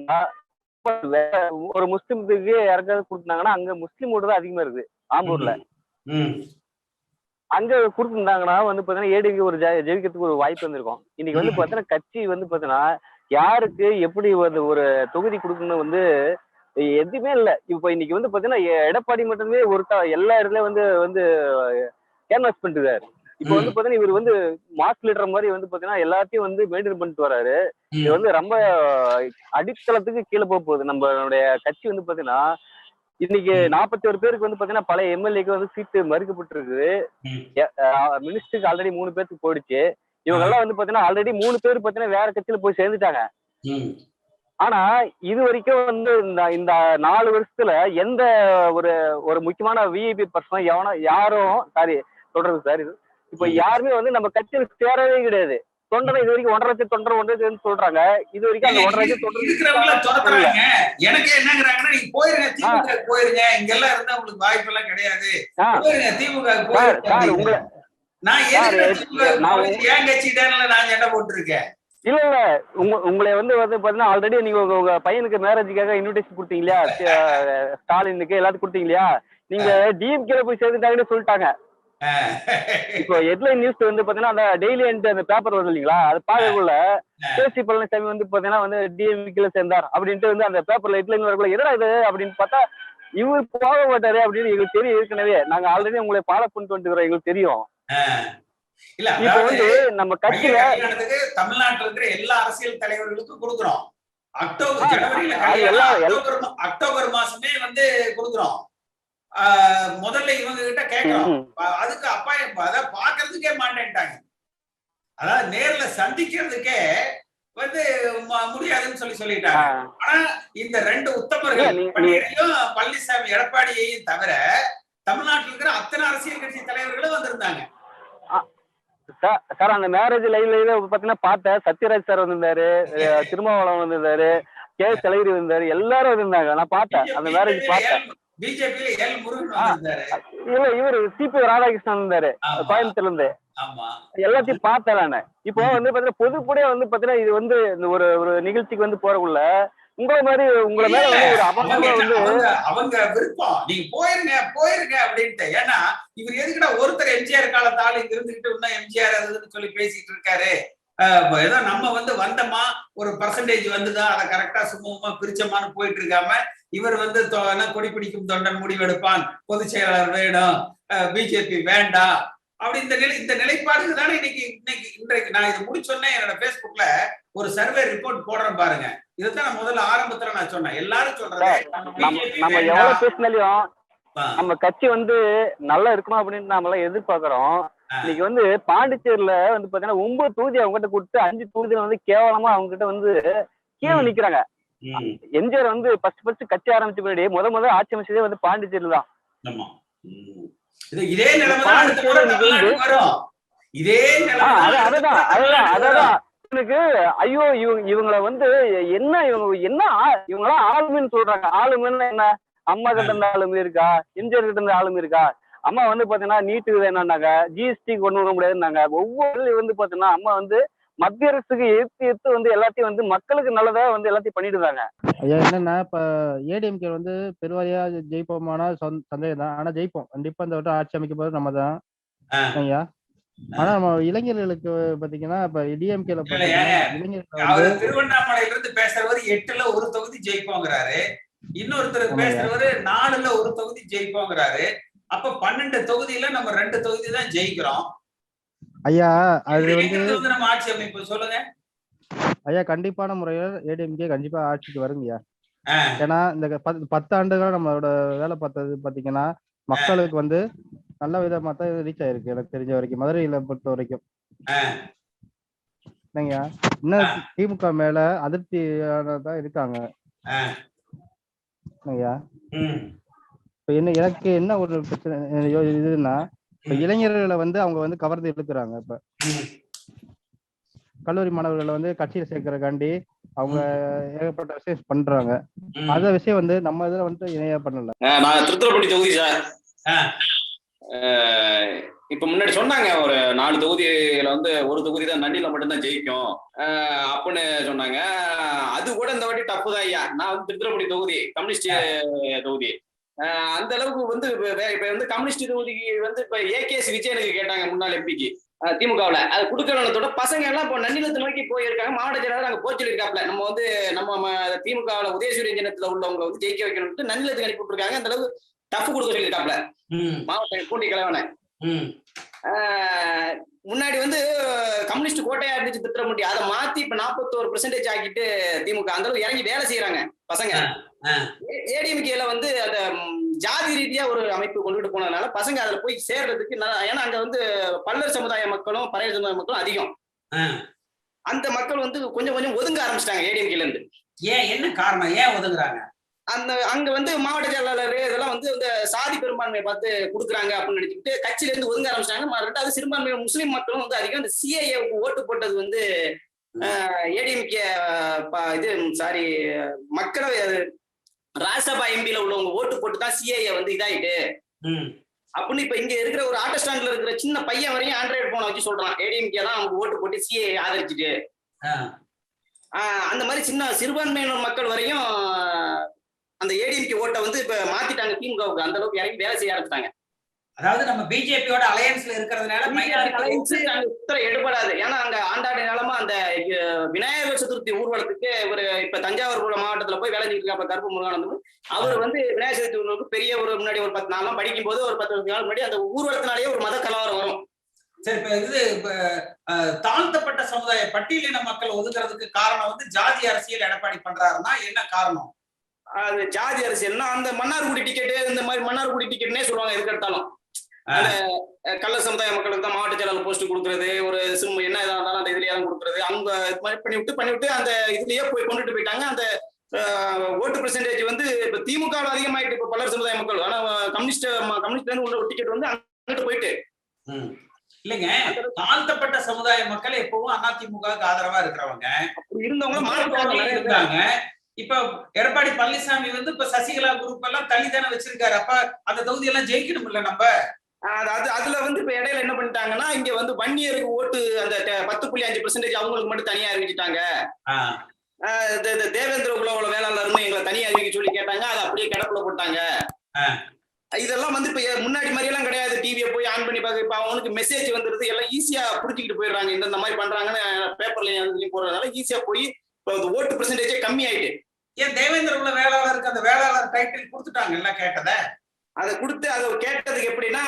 ஒரு முஸ்லிம்துக்கு யாருக்காவது கொடுத்தாங்கன்னா அங்க முஸ்லீம் ஓட்டு தான் அதிகமா இருக்கு ஆம்பூர்ல. அங்க கொடுத்துருந்தாங்கன்னா பாத்தீங்கன்னா ஏடிஎம்கே ஒரு ஜெயிக்கிறதுக்கு ஒரு வாய்ப்பு வந்திருக்கும். இன்னைக்கு பாத்தீங்கன்னா கட்சி பாத்தீங்கன்னா யாருக்கு எப்படி ஒரு தொகுதி கொடுக்கணும்னு எதுவுமே இல்லை. இப்ப இன்னைக்கு பாத்தீங்கன்னா எடப்பாடி மட்டுமே எல்லா இடத்துலயும் கேன்வாஸ் பண்ணிட்டு இருக்காரு. இப்ப பாத்தீங்கன்னா இவர் மாஸ் லீடர் மாதிரி பாத்தீங்கன்னா எல்லாத்தையும் மெயின்டைன் பண்ணிட்டு வராரு. இது ரொம்ப அடித்தளத்துக்கு கீழே போகுது. நம்மளுடைய கட்சி பாத்தீங்கன்னா இன்னைக்கு 41 பேருக்கு பாத்தீங்கன்னா பழைய எம்எல்ஏக்கு சீட்டு மறுக்கப்பட்டு இருக்குது. மினிஸ்டருக்கு ஆல்ரெடி 3 பேருக்கு போயிடுச்சு. இவங்க எல்லாம் பாத்தீங்கன்னா ஆல்ரெடி 3 பேர் பாத்தீங்கன்னா வேற கட்சியில போய் சேர்ந்துட்டாங்க. ஆனா இது வரைக்கும் இந்த 4 வருஷத்துல எந்த ஒரு முக்கியமான விஐபி பர்சன் யாரும் சொல்றது சார், இது இப்ப யாருமே நம்ம கட்சியில சேரவே கிடையாது. தொண்டரை இது வரைக்கும் 1.5 லட்சம் தொண்டரை 1 லட்சம் சொல்றாங்க. இது வரைக்கும் அந்த 1.5 லட்சம் தொண்டரை எனக்கு என்னங்கிறாங்கன்னா நீங்க போயிருங்க, திமுக போயிருங்க, இங்க எல்லாம் இருந்தா உங்களுக்கு வாய்ப்பு எல்லாம் கிடையாது, திமுக போயிருங்க. நான் ஏன் கட்சிட்டான நான் சண்டை போட்டிருக்கேன். இல்ல இல்ல உங்களை பாத்தீங்கன்னா ஆல்ரெடி நீங்க உங்க பையனுக்கு மேரேஜுக்காக இன்விடேஷன் கொடுத்தீங்க இல்லையா, ஸ்டாலினுக்கு எல்லாத்துக்கும் கொடுத்தீங்க இல்லையா, நீங்க டிஎம்கேல போய் சேர்ந்துட்டாங்கன்னு சொல்லிட்டாங்க. இப்போ ஹெட்லைன் நியூஸ் பாத்தீங்கன்னா அந்த டெய்லி அந்த பேப்பர் வருது இல்லைங்களா, அது பார்க்கக்குள்ள கேசி பழனிசாமி பாத்தீங்கன்னா டிஎம்கேல சேர்ந்தார் அப்படின்ட்டு அந்த பேப்பர்ல ஹெட்லைன் வரக்குள்ள என்னடா இது அப்படின்னு பார்த்தா இவர் போக மாட்டாரு அப்படின்னு எங்களுக்கு தெரியும். ஏற்கனவே நாங்க ஆல்ரெடி உங்களை ஃபாலோ பண்ணிட்டு வந்துக்கிறோம், எங்களுக்கு தெரியும். இல்ல இப்ப நம்ம கட்சியில தமிழ்நாட்டில் இருக்கிற எல்லா அரசியல் தலைவர்களுக்கும் கொடுக்குறோம். அக்டோபர் மாசமே கொடுக்குறோம். முதல்ல இவங்க கிட்ட கேட்கிறோம், அதுக்கு அப்பா அத பாக்குறதுக்கே மாட்டேன்ட்டாங்க. அதாவது நேர்ல சந்திக்கிறதுக்கே முடியாதுன்னு சொல்லிட்டாங்க. ஆனா இந்த 2 உத்தமர்கள் பழனிசாமி எடப்பாடியையும் தவிர தமிழ்நாட்டில் இருக்கிற அத்தனை அரசியல் கட்சி தலைவர்களும் வந்திருந்தாங்க. சார் அந்த மேரேஜ் லைவ்ல பாத்தீங்கன்னா பார்த்தேன், சத்யராஜ் சார் வந்திருந்தாரு, திருமாவளவன் வந்திருந்தாரு, கே தலைவர் வந்திருந்தாரு, எல்லாரும் வந்திருந்தாங்க. நான் பார்த்தேன் அந்த மேரேஜ் பார்த்தேன். இல்ல இவரு சிபி ராதாகிருஷ்ணன் இருந்தாரு கோயம்புத்தூர்ல இருந்து, எல்லாத்தையும் பார்த்தேன் நானு. இப்போ பாத்தீங்கன்னா பொதுப்படியா பாத்தீங்கன்னா இது இந்த ஒரு நிகழ்ச்சிக்கு போறக்குள்ள உங்களை மாதிரி உங்களை மேல வந்து ஒரு அபகமா வந்து அவங்க விருப்பம் நீங்க போயிருங்க அப்படின்ட்டு. ஏன்னா இவர் எதுக்குடா ஒருத்தர் எம்ஜிஆர் காலத்தால இங்க இருந்துகிட்டு இன்னும் எம்ஜிஆர் அதுன்னு சொல்லி பேசிட்டு இருக்காரு. ஏதோ நம்ம வந்து வந்தோமா ஒரு பர்சன்டேஜ் வந்துதான் அதை கரெக்டா சுமூகமா பிரிச்சமான்னு போயிட்டு இருக்காம இவர் வந்து கொடி பிடிக்கும் தொண்டன் முடிவெடுப்பான், பொதுச் செயலாளர் வேணும், பிஜேபி வேண்டாம் அப்படி இந்த நிலைப்பாடுக்கு தானே இன்றைக்கு நான் இது முடிச்சோன்னே என்னோட பேஸ்புக்ல ஒரு சர்வே ரிப்போர்ட் போடுறேன் பாருங்க. இதுதான் நான் முதல்ல ஆரம்பத்துல நான் சொன்னேன். எல்லாரும் சொல்றது நம்ம எவ்வளவு பேசினாலையும் நம்ம கட்சி வந்து நல்லா இருக்கணும் அப்படின்னு நாம எல்லாம் எதிர்பார்க்கிறோம். இன்னைக்கு வந்து பாண்டிச்சேரியில வந்து பாத்தீங்கன்னா 9 தொகுதி அவங்க கிட்ட கொடுத்து 5 தொகுதியில வந்து கேவலமா அவங்க கிட்ட வந்து கீழே நிக்கிறாங்க. எம்ஜிஆர் வந்து ஃபர்ஸ்ட் கட்சி ஆரம்பிச்ச பின்னாடி முதல் ஆட்சி அமைச்சதே வந்து பாண்டிச்சேரியில தான். இதே அததான் எனக்கு ஐயோ இவங்களை வந்து இவங்களாம் ஆளுமைன்னு சொல்றாங்க. ஆளுமைன்னு என்ன? அம்மா கிட்ட இருந்த ஆளுமை இருக்கா? எம்ஜிஆர் கிட்ட இருந்த ஆளுமை இருக்கா? அம்மா வந்து பாத்தீங்கன்னா நீட்டுக்கு வேணாங்க, ஜிஎஸ்டி கொண்டு வர முடியாதுன்னாங்க. ஒவ்வொரு வந்து பாத்தீங்கன்னா அம்மா வந்து மத்திய அரசுக்கு எதிர்த்து வந்து எல்லாத்தையும் வந்து மக்களுக்கு நல்லதா வந்து எல்லாத்தையும் பண்ணிட்டு இருக்காங்க. ஐயா என்னன்னா இப்ப ஏடிஎம்கே வந்து பெருவாரியா ஜெயிப்போமானா சந்தேகம் தான். ஆனா ஜெயிப்போம் கண்டிப்பா. இந்த வட்டம் ஆட்சி அமைக்கும் போது நம்ம தான் ஐயா. ஆனா நம்ம இளைஞர்களுக்கு பாத்தீங்கன்னா இப்ப டிஎம்கேல இளைஞர்கள் திருவண்ணாமலையில இருந்து பேசுறவரு 8ல ஒரு தொகுதி ஜெயிப்போங்கிறாரு, இன்னொருத்தர் பேசுறவரு 4ல ஒரு தொகுதி ஜெயிப்போங்கிறாரு. அப்ப 12 தொகுதியில நம்ம 2 தொகுதி தான் ஜெயிக்கிறோம் ஐயா. அது வந்து நம்ம ஆட்சி அமைப்பு சொல்லுங்க ஐயா. கண்டிப்பான முறையில் ஏடிஎம்கே கண்டிப்பா ஆட்சிக்கு வருங்கய்யா. ஏன்னா இந்த 10 ஆண்டுகள் நம்மளோட வேலை பார்த்தது பாத்தீங்கன்னா மக்களுக்கு வந்து நல்ல விதமா தான் ரீச் ஆயிருக்கு. எனக்கு தெரிஞ்ச வரைக்கும் மதுரையில பொறுத்த வரைக்கும் இல்லைங்கய்யா. இன்னும் திமுக மேல அதிருப்தியானதான் இருக்காங்க ஐயா. இப்ப எனக்கு என்ன ஒரு பிரச்சனை இதுன்னா இப்ப இளைஞர்களை வந்து அவங்க வந்து கவர்ந்து இழுக்கிறாங்க. இப்ப கல்லூரி மாணவர்களை வந்து கட்சியில சேர்க்கறக்காண்டி அவங்க ஏகப்பட்ட விஷயம் பண்றாங்க. அந்த விஷயம் வந்து நம்ம இதுல வந்து இணையா பண்ணல. நான் திருத்துறைப்பூண்டி தொகுதி சார். இப்ப முன்னாடி சொன்னாங்க ஒரு 4 தொகுதியில வந்து ஒரு தொகுதி தான் நண்டில மட்டும்தான் ஜெயிக்கும் அப்படின்னு சொன்னாங்க. அது கூட இந்த வாட்டி டப்பு தான் ஐயா. நான் வந்து திருத்துறைப்பூண்டி தொகுதி கம்யூனிஸ்ட் தொகுதி. அந்த அளவுக்கு வந்து இப்ப வந்து கம்யூனிஸ்ட் தொகுதிக்கு வந்து இப்ப ஏகேஎஸ் விஜயனுக்கு கேட்டாங்க முன்னாள் எம்பிக்கு திமுகவுல. அது கொடுக்கறதோட பசங்க எல்லாம் இப்போ நன்னிலத்தை நோக்கி போயிருக்காங்க. மாவட்ட செயலாளர் அங்க போய் சொல்லியிருக்காப்ல நம்ம வந்து நம்ம திமுகவுல உதயசூரியன் ஜனத்துல உள்ளவங்களை வந்து ஜெயிக்க வைக்கணும்னு நன்னிலத்துக்கு அனுப்பி விட்டுருக்காங்க. அந்த அளவுக்கு டஃப் கொடுக்க சொல்லியிருக்காப்ல மாவட்ட பூண்டி கலவனை. முன்னாடி வந்து கம்யூனிஸ்ட் கோட்டையா இருந்துச்சு திருத்துறைப்பூண்டி. அதை மாத்தி இப்ப 41% ஆக்கிட்டு திமுக அந்த அளவுக்கு இறங்கி வேலை செய்யறாங்க பசங்க. ஏடிஎம்கேல வந்து அந்த ஜாதி ரீதியா ஒரு அமைப்பு கொண்டுட்டு போனதுனால பசங்க அதுல போய் சேர்றதுக்கு ஏன்னா அங்க வந்து பல்லர் சமுதாய மக்களும் பறையர் சமுதாய மக்களும் அதிகம். அந்த மக்கள் வந்து கொஞ்சம் ஒதுங்க ஆரம்பிச்சிட்டாங்க ஏடிஎம்கேல இருந்து. ஏன் என்ன காரணம்? ஏன் ஒதுங்குறாங்க? அங்க வந்து மாவட்ட செயலாளர் இதெல்லாம் வந்து இந்த சாதி பெரும்பான்மையை பார்த்து கொடுக்குறாங்க அப்படின்னு நினைச்சுட்டு கட்சியில இருந்து ஒதுங்க ஆரம்பிச்சிட்டாங்க. ரெண்டாவது சிறுபான்மை முஸ்லீம் மக்களும் வந்து அதிகம். இந்த சிஏஏவுக்கு ஓட்டு போட்டது வந்து ஏடிஎம்கே இது சாரி மக்களவை ராஜ்யசபா எம்பியில உள்ளவங்க ஓட்டு போட்டு தான் சிஏஏ வந்து இதாயிட்டு அப்படின்னு இப்ப இங்க இருக்கிற ஒரு ஆட்டோ ஸ்டாண்ட்ல இருக்கிற சின்ன பையன் வரையும் ஆண்ட்ராய்டு போனை வச்சு சொல்றான் ஏடிஎம்கே தான் அவங்க ஓட்டு போட்டு சிஏஏ ஆதரிச்சுட்டு. அந்த மாதிரி சின்ன சிறுபான்மையினர் மக்கள் வரையும் அந்த ஏடிஎம்கே ஓட்டை வந்து இப்ப மாத்திட்டாங்க திமுகவுக்கு. அந்த அளவுக்கு இறங்கி வேலை செய்ய ஆரம்பிச்சிட்டாங்க. அதாவது நம்ம பிஜேபியோட அலையன்ஸ்ல இருக்கிறதுனால எடுபடாது. ஏன்னா அங்க ஆண்டாண்டு காலமா அந்த விநாயகர் சதுர்த்தி ஊர்வலத்துக்கு ஒரு இப்ப தஞ்சாவூர் மாவட்டத்துல போய் வேலை செஞ்சுட்டு இருக்க கருப்பு முருகானந்தம் அவர் வந்து விநாயகர் சதுர்த்தி ஊர்வலுக்கு பெரிய ஒரு முன்னாடி ஒரு 10 நாள் படிக்கும் போது ஒரு 10 நாள் முன்னாடி அந்த ஊர்வலத்தினாலேயே ஒரு மத கலவரம் வரும். சரி, இப்ப இது தாழ்த்தப்பட்ட சமுதாய பட்டியலின மக்கள் ஒதுக்குறதுக்கு காரணம் வந்து ஜாதி அரசியல் எடப்பாடி பண்றாருன்னா என்ன காரணம்? அது ஜாதி அரசியல்னா அந்த மன்னார்குடி டிக்கெட்டு இந்த மாதிரி மன்னார்குடி டிக்கெட்னே சொல்லுவாங்க. எதுக்கு எடுத்தாலும் அந்த கள்ள சமுதாய மக்களுக்கு தான் மாவட்ட செயலாளர் போஸ்ட் கொடுக்கறது, ஒரு சிம் என்ன இதாக இருந்தாலும் அந்த இதுலயே தான் கொடுக்கறது. அவங்க பண்ணிவிட்டு அந்த இதுலயே போய் கொண்டுட்டு போயிட்டாங்க. அந்த ஓட்டு பெர்சன்டேஜ் வந்து இப்ப திமுக அதிகமாயிட்டு இப்ப பல்லர் சமுதாய மக்கள். ஆனா கம்யூனிஸ்ட்ல உள்ள ஒரு டிக்கெட் வந்து அங்கிட்டு போயிட்டு இல்லைங்க. தாழ்த்தப்பட்ட சமுதாய மக்கள் எப்பவும் அதிமுகவுக்கு ஆதரவா இருக்கிறவங்க இருந்தவங்க இருந்தாங்க. இப்ப எடப்பாடி பழனிசாமி வந்து இப்ப சசிகலா குரூப் எல்லாம் தள்ளி தானே வச்சிருக்காரு. அப்ப அந்த தொகுதி எல்லாம் ஜெயிக்கணும் இல்ல நம்ம. அதுல வந்து இப்ப இடையில என்ன பண்ணிட்டாங்கன்னா இங்க வந்து வன்னியருக்கு ஓட்டு அந்த 10.5% அவங்களுக்கு மட்டும் தனியா அறிவிச்சுட்டாங்க. தேவேந்திர குலோல வேளாளர்னு எங்களை தனியா அறிவிக்க சொல்லி கேட்டாங்க, அதை அப்படியே கிடப்புல போட்டாங்க. இதெல்லாம் வந்து இப்ப முன்னாடி மாதிரி எல்லாம் கிடையாது. டிவியை போய் ஆன் பண்ணி பார்க்க, இப்ப அவனுக்கு மெசேஜ் வந்துருது, எல்லாம் ஈஸியா புடிச்சிக்கிட்டு போயிடுறாங்க. இந்த மாதிரி பண்றாங்கன்னு பேப்பர்ல போடுறதுனால ஈஸியா போய் ஓட்டு பெர்சன்டேஜே கம்மி ஆயிட்டு. ஏன் தேவேந்திர குல வேளாளருக்கு அந்த வேளாளர் டைட்டில் கொடுத்துட்டாங்கல்ல கேட்டத? அதை கொடுத்து அதை கேட்டதுக்கு எப்படின்னா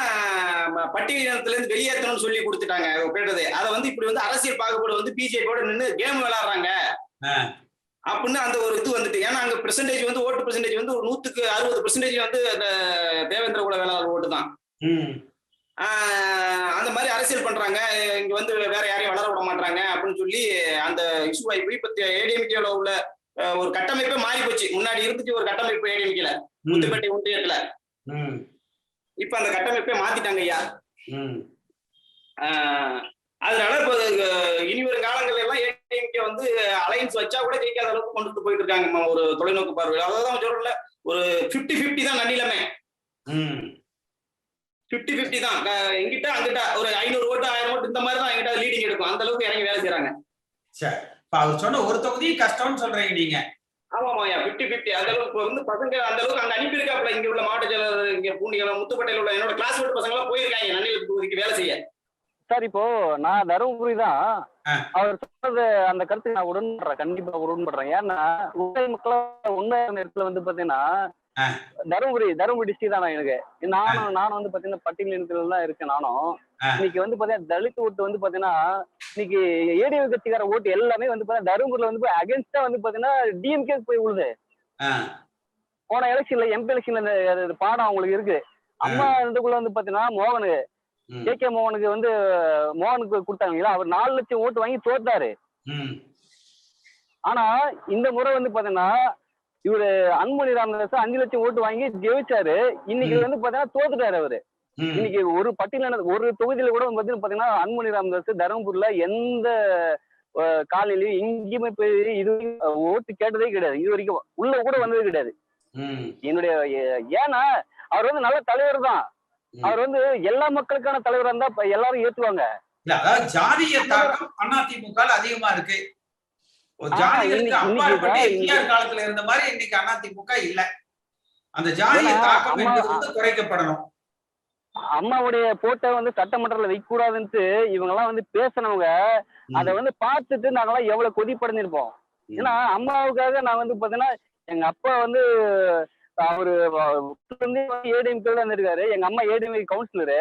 பட்டியலினத்துல இருந்து வெளியேற்றணும்னு சொல்லி கொடுத்துட்டாங்க கேட்டது. அதை வந்து இப்படி வந்து அரசியல் பாகுபாடு வந்து பிஜேபியோட நின்று கேம் விளையாடுறாங்க அப்படின்னு அந்த ஒரு இது வந்துட்டு. ஏன்னா அங்க பெர்சன்டேஜ் வந்து ஓட்டு பெர்சன்டேஜ் வந்து ஒரு 160% வந்து அந்த தேவேந்திர குல வேளாளர் ஓட்டு தான். அந்த மாதிரி அரசியல் பண்றாங்க, இங்க வந்து வேற யாரையும் வளர விட மாட்டாங்க அப்படின்னு சொல்லி அந்த இஷ்யூ ஆகி போய் இப்ப ஏடிஎம்கேல உள்ள ஒரு கட்டமைப்பே மாறி போச்சு. முன்னாடி இருந்துச்சு ஒரு கட்டமைப்பு ஏடிஎம்கேல முத்துப்பேட்டை ஒன்றியத்துல, இப்ப அந்த கட்டமைப்பே மாத்திட்டாங்க ஐயா. அதனால இப்போ இனி வரும் காலங்கள் எல்லாம் ஏடிஎம்கே வந்து அலையன்ஸ் வச்சா கூட ஜெயிக்காத அளவுக்கு கொண்டுட்டு போயிட்டு இருக்காங்க ஒரு தொலைநோக்கு பார்வை. அதான் சொல்றல, ஒரு 50-50 தான் நன்னிலமே. 50-50 தான். எங்கிட்ட அங்கிட்ட ஒரு 500 ஓட்டு 1000 ஓட்டு இந்த மாதிரி தான் எங்கிட்ட லீடிங் எடுக்கும். அந்த அளவுக்கு இறங்கி வேலை செய்யறாங்க. சரி, அவர் சொன்ன ஒரு தொகுதி கஷ்டம்னு சொல்றீங்க நீங்க? ஆமாமாயா, 50-50. அந்த அளவுக்கு வந்து பசங்க அந்த அளவுக்கு அங்க அனுப்பியிருக்காப்ல. இங்க உள்ள மாவட்ட செயலர், இங்க பூண்டிகலம் முத்துப்பேட்டையில் உள்ள என்னோட கிளாஸ்மேட் பசங்க எல்லாம் போயிருக்காங்க நன்னில தொகுதிக்கு வேலை செய்ய. சார் இப்போ நான் தருமபுரி தான். அவர் சொன்னது அந்த கருத்துக்கு நான் உடன்படுறேன், கண்டிப்பா உடன்படுறேன். ஏன்னா உண்மை நேரத்துல வந்து பாத்தீங்கன்னா தருமபுரி டிஸ்ட்ரிக்ட் தான் எனக்கு. நானும் வந்து பாத்தீங்கன்னா பட்டியலினத்துல தான் இருக்கேன். நானும் இன்னைக்கு வந்து பாத்தீங்கன்னா தலித் ஓட்டு வந்து பாத்தீங்கன்னா இன்னைக்கு ஏடிஎம் கட்சிக்கார ஓட்டு எல்லாமே வந்து பாத்தீங்கன்னா தருமபுரியில வந்து அகேன்ஸ்டா வந்து பாத்தீங்கன்னா டிஎம்கே போய் விழுது. போன எலெக்ஷன்ல எம்பி எலெக்ஷன்ல பாடம் அவங்களுக்கு இருக்கு. அம்மா இதுக்குள்ள வந்து பாத்தீங்கன்னா மோகனு கே மோகனுக்கு வந்து மோகனுக்கு கொடுத்தாங்களா, அவர் 4 லட்சம் ஓட்டு வாங்கி தோத்தாரு. ஆனா இந்த முறை வந்து பாத்தீங்கன்னா இவரு அன்புமணி ராமதாஸ் 5 லட்சம் ஓட்டு வாங்கி ஜெயிச்சாரு. இன்னைக்கு வந்து பாத்தீங்கன்னா தோத்துட்டாரு அவரு. இன்னைக்கு ஒரு பட்டியல ஒரு தொகுதியில கூட பாத்தீங்கன்னா அன்புமணி ராமதாஸ் தருமபுரியில எந்த காலையிலயும் எங்கேயுமே போய் இது ஓட்டு கேட்டதே கிடையாது. இது வரைக்கும் உள்ள கூட வந்தது கிடையாது. என்னுடைய ஏன்னா அவர் வந்து நல்ல தலைவர் தான். அவர் வந்து எல்லா மக்களுக்கான தலைவரா இருந்தா எல்லாரும் ஏத்துவாங்க. அதாவது ஜாதிய தாக்கம் அதிமுக அதிகமா இருக்கு. ஜாதிகளுக்கு அப்பாற்பட்டு எம்ஜிஆர் காலத்துல இருந்த மாதிரி இன்னைக்கு அதிமுக இல்ல. அந்த ஜாதிய தாக்கம் என்பது வந்து குறைக்கப்படணும். அம்மாவுடைய போட்டோ வந்து சட்டமன்றத்துல வைக்க கூடாதுன்ட்டு இவங்க எல்லாம் வந்து பேசினவங்க அதை வந்து பார்த்துட்டு நாங்கெல்லாம் எவ்வளவு கொதிப்படைஞ்சிருப்போம். ஏன்னா அம்மாவுக்காக நான் வந்து பாத்தீங்கன்னா எங்க அப்பா வந்து அவரு ஏடிஎம்கே இருக்காரு. எங்க அம்மா ஏடிஎம்கே கவுன்சிலரு.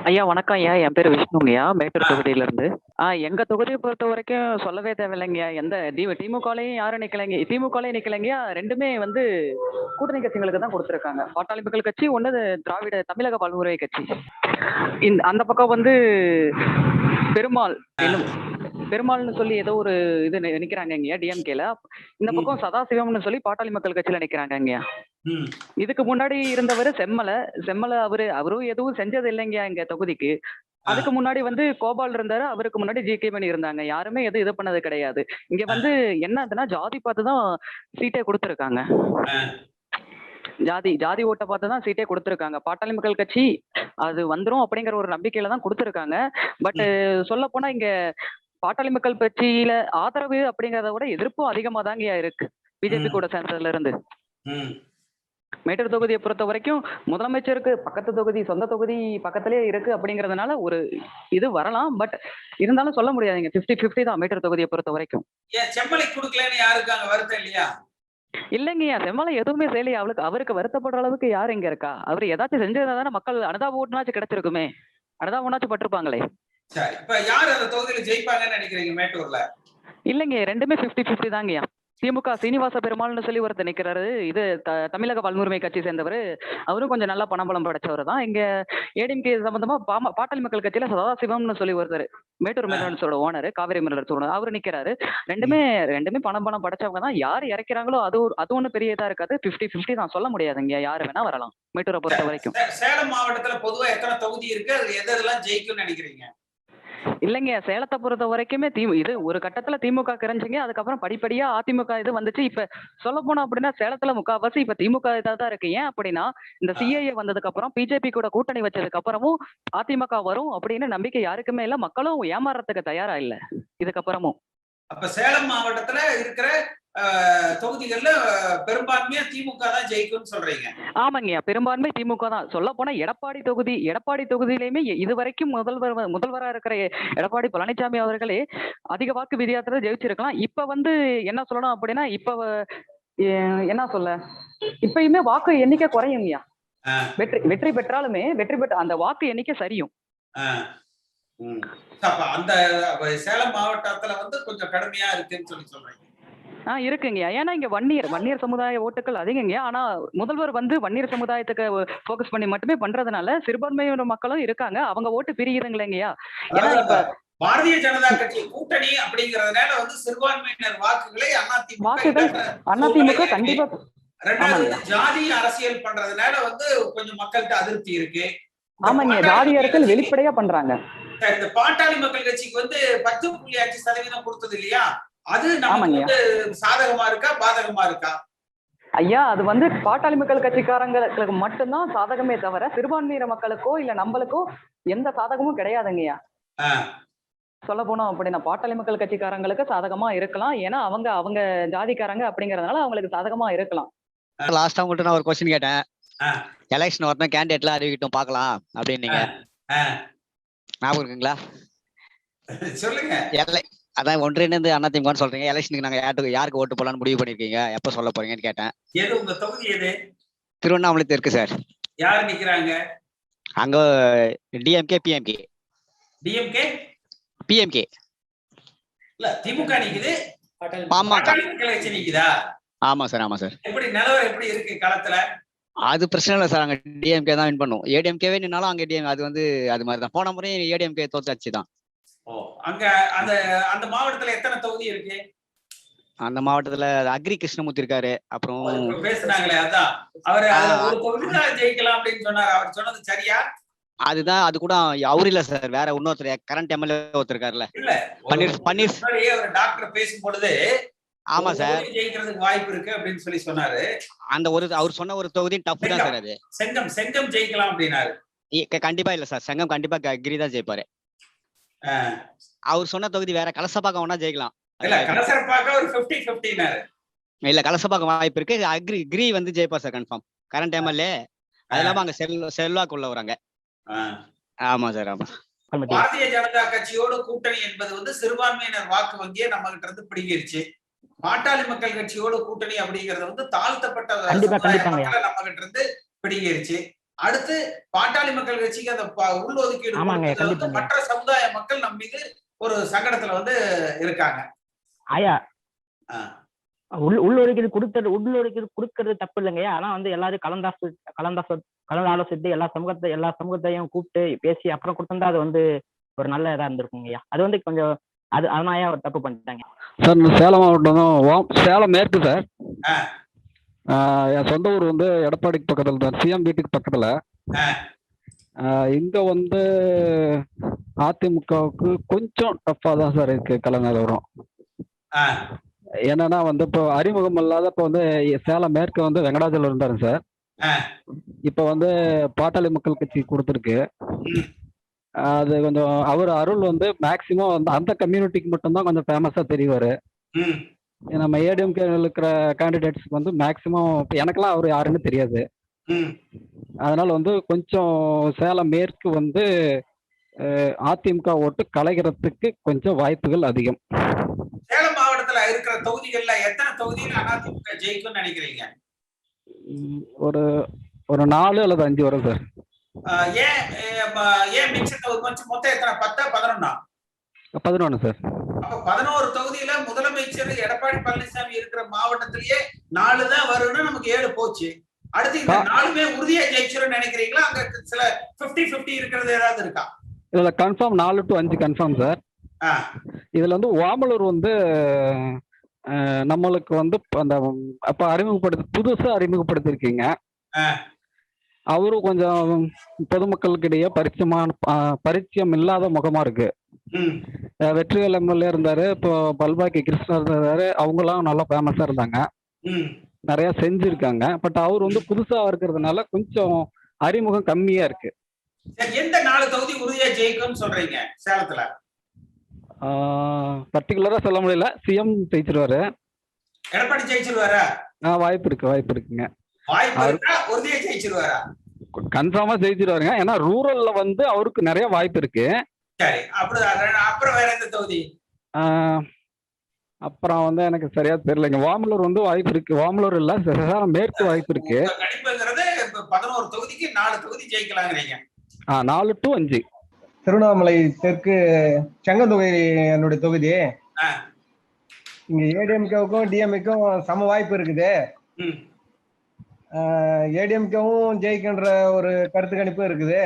ஐயா வணக்கம் ஐயா, என் பேர் விஷ்ணுங்கய்யா, மேட்டூர் தொகுதியில இருந்து. எங்க தொகுதியை பொறுத்த வரைக்கும் சொல்லவே தேவையில்லைங்கய்யா. எந்த திமுகலையும் யாரும் நிக்கலைங்க, திமுகலையும் நிக்கலைங்கய்யா. ரெண்டுமே வந்து கூட்டணி கட்சிகளுக்கு தான் கொடுத்துருக்காங்க. பாட்டாளி மக்கள் கட்சி ஒண்ணு, திராவிட தமிழக பல்முறை கட்சி. அந்த பக்கம் வந்து பெருமாள்னு சொல்லி ஏதோ ஒரு இது நிக்கிறாங்க இங்கயா டிஎம்கேல. இந்த பக்கம் சதாசிவம்னு சொல்லி பாட்டாளி மக்கள் கட்சியில நிக்கிறாங்க இங்கயா. இதுக்கு முன்னாடி இருந்தவர் செம்மலை அவரும் எதுவும் செஞ்சது இல்லைங்கயா எங்க தொகுதிக்கு. அதுக்கு முன்னாடி வந்து கோபால் இருந்தாரு, அவருக்கு முன்னாடி ஜி.கே. மணி இருந்தாங்க. யாருமே எதுவும் இது பண்ணது கிடையாது. இங்க வந்து என்னதுன்னா ஜாதி பார்த்துதான் சீட்டே கொடுத்துருக்காங்க. ஜாதி ஓட்டை பார்த்து தான் சீட்டே கொடுத்துருக்காங்க. பாட்டாளி மக்கள் கட்சி அது வந்துரும் அப்படிங்கிற ஒரு நம்பிக்கையில தான் கொடுத்துருக்காங்க. பட் சொல்ல போனா இங்க பாட்டாளி மக்கள் கட்சியில ஆதரவு அப்படிங்கறத விட எதிர்ப்பும் அதிகமா தாங்க இருக்கு பிஜேபி கூட சேர்ந்ததுல இருந்து. மேட்டூர் தொகுதியை பொறுத்த வரைக்கும் முதலமைச்சருக்கு பக்கத்து தொகுதி, சொந்த தொகுதி பக்கத்திலேயே இருக்கு அப்படிங்கறதுனால ஒரு இது வரலாம். பட் இருந்தாலும் சொல்ல முடியாதுங்க, 50-50 தான் மேட்டூர் தொகுதியை பொறுத்த வரைக்கும். செம்மலை கொடுக்கலன்னு யாருக்கு அங்க வருத்தம் இல்லையா? இல்லைங்கய்யா, செம்மலை எதுவுமே செய்யலையா. அவருக்கு வருத்தப்படுற அளவுக்கு யாரு இங்க இருக்கா? அவரு ஏதாச்சும் செஞ்சதா தானே மக்கள் அனுதாப ஓட்டுனாச்சும் கிடைச்சிருக்குமே, அனுதாப ஓட்டாச்சும் பட்டிருப்பாங்களே. சரி, இப்ப யார் அந்த தொகுதியில ஜெயிப்பாங்கன்னு நினைக்கிறீங்க மேட்டூர்ல? இல்லைங்க, ரெண்டுமே 50-50 தாங்கய்யா. திமுக சீனிவாச பெருமாள்னு சொல்லி ஒருத்தர் நிக்கிறாரு. இது தமிழக பல்முரிமை கட்சி சேர்ந்தவர். அவரும் கொஞ்சம் நல்லா பணபலம் படைச்சவர் தான். இங்க ஏடிஎம்கே சம்பந்தமா பாட்டாளி மக்கள் கட்சியில சதாசிவம்னு சொல்லி ஒருத்தர் மேட்டூர் மினரல்ஸோட ஓனர், காவிரி மினரல்ஸ் ஓனர், அவரு நிக்கிறாரு. ரெண்டுமே பணம் படைச்சவங்க தான். யார் இறக்கிறாங்களோ அது ஒண்ணு பெரிய இதா இருக்காது. 50-50 தான், சொல்ல முடியாதுங்க. யாரு வேணா வரலாம் மேட்டூரை பொறுத்த வரைக்கும். சேலம் மாவட்டத்துல பொதுவா எத்தனை தொகுதி இருக்கு, அது எதெல்லாம் ஜெயிக்கும்னு நினைக்கிறீங்க? இல்லைங்க, சேலத்தை பொறுத்த வரைக்குமே இது ஒரு கட்டத்துல திமுக கிரஞ்சிங்க. அதுக்கப்புறம் படிப்படியா அதிமுக இது வந்துச்சு. இப்ப சொல்ல போனோம் அப்படின்னா சேலத்துல முக்காவாசி இப்ப திமுக இதான் இருக்கு. ஏன் அப்படின்னா இந்த சிஐஏ வந்ததுக்கு அப்புறம் பிஜேபி கூட கூட்டணி வச்சதுக்கு அப்புறமும் அதிமுக வரும் அப்படின்னு நம்பிக்கை யாருக்குமே இல்ல. மக்களும் ஏமாறதுக்கு தயாரா இல்ல இதுக்கப்புறமும். அப்ப சேலம் மாவட்டத்துல இருக்கிற தொகுதிகள்ல பெரும்பான்மையா திமுக தான் ஜெயிக்கும்னு சொல்றீங்க? ஆமாங்கய்யா, பெரும்பான்மை திமுக தான். சொல்ல போனா எடப்பாடி தொகுதியிலுமே இதுவரைக்கும் முதல்வரா இருக்கிற எடப்பாடி பழனிசாமி அவர்களே அதிக வாக்கு வித்தியாசத்துல ஜெயிச்சிருக்கலாம். இப்ப வந்து என்ன சொல்லணும் அப்படின்னா, இப்ப என்ன சொல்ல, இப்பயுமே வாக்கு எண்ணிக்கை குறையுங்கய்யா. வெற்றி பெற்றாலுமே அந்த வாக்கு எண்ணிக்கை சரியும். அந்த சேலம் மாவட்டத்துல வந்து கொஞ்சம் கடுமையா இருக்குன்னு சொல்றீங்க? இருக்குங்கய்யா. ஏன்னா இங்க வன்னியர் சமுதாய ஓட்டுகள் அதிகங்க. ஆனா முதல்வர் வந்து வன்னியர் சமுதாயத்துக்கு போக்கஸ் பண்ணி மட்டுமே பண்றதுனால சிறுபான்மையோட மக்களும் இருக்காங்க. அவங்க ஓட்டு பிரியுதுங்களேங்கய்யா. ஏன்னா இப்ப பாரதிய ஜனதா கட்சி கூட்டணி அப்படிங்கறதுனால வந்து சிறுபான்மையினர் வாக்குகளை அதிமுக கண்டிப்பா. ஜாதி அரசியல் பண்றதுனால வந்து கொஞ்சம் மக்கள்கிட்ட அதிருப்தி இருக்கு. ஆமாங்க, ஜாதி அரசியல் வெளிப்படையா பண்றாங்க. இந்த பாட்டாளி மக்கள் கட்சிக்கு வந்து 10.5% கொடுத்தது இல்லையா? அது நமக்கு வந்து சாதகமா இருக்கா பாதகமா இருக்கா? ஐயா, அது வந்து பாட்டாளி மக்கள் கட்சிக்காரங்களுக்கு மட்டும்தான் சாதகமே தவிர சிறுபான்மையின மக்களுக்கோ இல்ல நம்மளுக்கோ எந்த சாதகமும் கிடையாதுங்கய்யா. சொல்ல போனோம் அப்படின்னா பாட்டாளி மக்கள் கட்சிக்காரங்களுக்கு சாதகமா இருக்கலாம். ஏன்னா அவங்க ஜாதிக்காரங்க அப்படிங்கறதுனால அவங்களுக்கு சாதகமா இருக்கலாம். லாஸ்டா உங்கள்கிட்ட நான் ஒரு கொஸ்டின் கேட்டேன். எலெக்ஷன் வரணும், கேண்டிடேட்லாம் அறிவிக்கட்டும் பார்க்கலாம் அப்படின்னீங்க. ஞாபகம் இருக்குங்களா? சொல்லுங்க. அதான் ஒன்றிணைந்து அதிமுகன்னு சொல்றீங்க. எலெக்ஷனுக்கு நாங்க யாருக்கு ஓட்டு போடலாம்னு முடிவு பண்ணிருக்கீங்க, எப்ப சொல்ல போறீங்கன்னு கேட்டேன். எது உங்க தொகுதி? எது? திருவண்ணாமலை தெற்கு சார். யார் நிக்கிறாங்க அங்க? DMK PMK. டிஎம்கே பிஎம்கே இல்ல, திமுக நிக்குது. பாமக நிக்குதா? ஆமா சார், ஆமா சார். எப்படி நிலவரம் எப்படி இருக்கு களத்துல? அது பிரச்சனை இல்லை சார். அங்க டிஎம்கே தான் வின் பண்ணும். ஏடிஎம்கேவே நின்னாலும் அங்க அது வந்து அது மாதிரி தான். போன முறையும் ஏடிஎம்கே தோத்தாச்சு தான். அங்க அந்த மாவட்டத்துல எத்தனை தொகுதி இருக்கு? அந்த மாவட்டத்துல அக்ரி கிருஷ்ணமூர்த்தி இருக்காரு. அப்புறம் பேசுனாங்களே, அதான் அவரு ஒரு தொகுதி தான் ஜெயிக்கலாம் அப்படின்னு சொன்னாரு. அவர் சொன்னது சரியா? அதுதான். அது கூட அவரு இல்ல சார், வேற இன்னொருத்தர் கரண்ட் எம்எல்ஏ ஒருத்தர் இருக்காருல்ல. பன்னீர் ஒரு டாக்டர் பேசும்பொழுது ஆமா சார் ஜெயிக்கிறதுக்கு வாய்ப்பு இருக்கு அப்படின்னு சொல்லி சொன்னாரு. அந்த அவர் சொன்ன ஒரு தொகுதி டஃப் தான் சார். அது செங்கம் ஜெயிக்கலாம் அப்படின்னாரு. கண்டிப்பா இல்ல சார், செங்கம் கண்டிப்பா கிரி தான் ஜெயிப்பாரு. அவர் சொன்ன தொகுதி வேற. கலசப்பாக்கம் ஒன்னா ஜெயிக்கலாம். இல்ல, கலசப்பாக்கம் ஒரு 50-50 இல்ல, கலசப்பாக்கம் வாய்ப்பு இருக்கு. கிரி வந்து ஜெயிப்பார் சார் கன்ஃபார்ம். Current MLA. அது இல்லாம அங்க செல்வாக்குள்ள வராங்க. ஆமா சார், ஆமா. பாரதிய ஜனதா கட்சியோட கூட்டணி என்பது வந்து சிறுபான்மையினர் வாக்கு வங்கியை நம்ம கிட்ட இருந்து பிடிங்கிருச்சு. பாட்டாளி மக்கள் கட்சியோட கூட்டணி அப்படிங்கறது வந்து தாழ்த்தப்பட்ட நம்ம கிட்ட இருந்து பிடிங்கிருச்சு. அடுத்து பாட்டாளி மக்கள் கட்சிக்கு அந்த உள்ஒதுக்கீடு மற்ற சமுதாய மக்கள் நம்ம மீது ஒரு சங்கடத்துல வந்து இருக்காங்க. ஐயா, உள்ளொதுக்கீடு கொடுக்கறது தப்பு இல்லைங்க. ஆனா வந்து எல்லாரும் கலந்து ஆலோசித்து எல்லா சமூகத்தையும் கூப்பிட்டு பேசி அப்புறம் கொடுத்திருந்தா அது வந்து ஒரு நல்ல இதா இருந்திருக்குங்கய்யா. அது வந்து கொஞ்சம் அதனால ஒரு தப்பு பண்ணிட்டாங்க சார். சேலம் மாவட்டம் தான், சேலம் மேற்கு சார். என் சொந்த ஊர் வந்து எடப்பாடிக்கு பக்கத்துல தான், சிஎம் வீட்டுக்கு பக்கத்துல. இங்க வந்து அதிமுகவுக்கு கொஞ்சம் டஃபா தான் சார் இருக்கு கலநிலவரம். என்னன்னா வந்து இப்போ அறிமுகம் இல்லாத இப்போ வந்து சேலம் மேற்கு வந்து வெங்கடாஜலம் இருந்தாரு சார். இப்ப வந்து பாட்டாளி மக்கள் கட்சி கொடுத்துருக்கு. அது கொஞ்சம் அவர் அருள் வந்து மேக்சிமம் வந்து அந்த கம்யூனிட்டிக்கு மட்டும்தான் கொஞ்சம் ஃபேமஸா தெரிவாரு. நம்ம ஏடிஎம்கே இருக்கிற கேண்டிடேட்ஸ்க்கு வந்து மேக்சிமம் இப்போ எனக்கெல்லாம் அவர் யாருன்னு தெரியாது. அதனால வந்து கொஞ்சம் சேலம் மேற்கு வந்து அதிமுக ஓட்டு கலைகிறதுக்கு கொஞ்சம் வாய்ப்புகள் அதிகம். சேலம் மாவட்டத்துல இருக்கிற தொகுதிகள்ல எத்தனை தொகுதியில் அதிமுக ஜெயிக்கும்னு நினைக்கிறீங்க? ஒரு 4 அல்லது 5 வரும் சார். மொத்தம் எத்தனை? 10-11? 11 சார். அப்ப 11 தொகுதியில முதலமைச்சர் எடப்பாடி பழனிசாமி இருக்கிற மாவட்டத்திலேயே 4 தான் வரும்னு நமக்கு 7 போச்சு. அடுத்து இந்த 4மே உறுதியா ஜெயிச்சிரும் நினைக்கிறீங்களா? அங்க சில 50-50 இருக்கிறது ஏதாவது இருக்கா? இதுல கன்ஃபார்ம் 4 to 5 கன்ஃபார்ம் சார். இதுல வந்து ஓமலூர் வந்து நம்மளுக்கு வந்து அந்த அப்ப புதுசா அறிமுகப்படுத்திருக்கீங்க. அவரும் கொஞ்சம் பொதுமக்களுக்கு இடையே பரிச்சயம் இல்லாத முகமா இருக்கு. வெற்றிவேல் எம்எல்ஏ இருந்தாரு, இப்போ பல்பாக்கி கிருஷ்ணர் இருந்தாரு. அவங்களாம் நல்லா ஃபேமஸா இருந்தாங்க, நிறைய செஞ்சிருக்காங்க. பட் அவர் வந்து புதுசா இருக்கிறதுனால கொஞ்சம் அறிமுகம் கம்மியா இருக்கு. எந்த 4 தொகுதி உறுதியா ஜெயிக்கும்னு சொல்றீங்க சேலத்துல? பர்டிகுலரா சொல்ல முடியல. சிஎம் ஜெயிச்சிருவாரு. எடப்பாடி ஜெயிச்சிருவாரா? வாய்ப்பு இருக்குங்க. வாய்ப்பு இருக்கா? உறுதியா ஜெயிச்சிருவாரா? கன்ஃபார்மா ஜெயிச்சிருவாருங்க. ஏன்னா ரூரல்ல வந்து அவருக்கு நிறைய வாய்ப்பு இருக்கு. சரி, அப்புறம் வேற எந்த தொகுதி? அப்புறம் வந்து எனக்கு சரியா தெரியலங்க. வாமலூர் வந்து வாய்ப்பு இருக்கு. வாமலூர் இல்ல, சேலம் மேற்கு வாய்ப்பு இருக்கு. கணிப்புங்கிறது 11 தொகுதிக்கு 4 தொகுதி ஜெயிக்கலாங்கிறீங்க. 4 to 5. திருவண்ணாமலை தெற்கு செங்கந்தொகை என்னுடைய தொகுதி. இங்க ஏடிஎம்கேவுக்கும் டிஎம்கேக்கும் சம வாய்ப்பு இருக்குது. ஏடிஎம்கேவும் ஜெயிக்கின்ற ஒரு கருத்து கணிப்பு இருக்குது.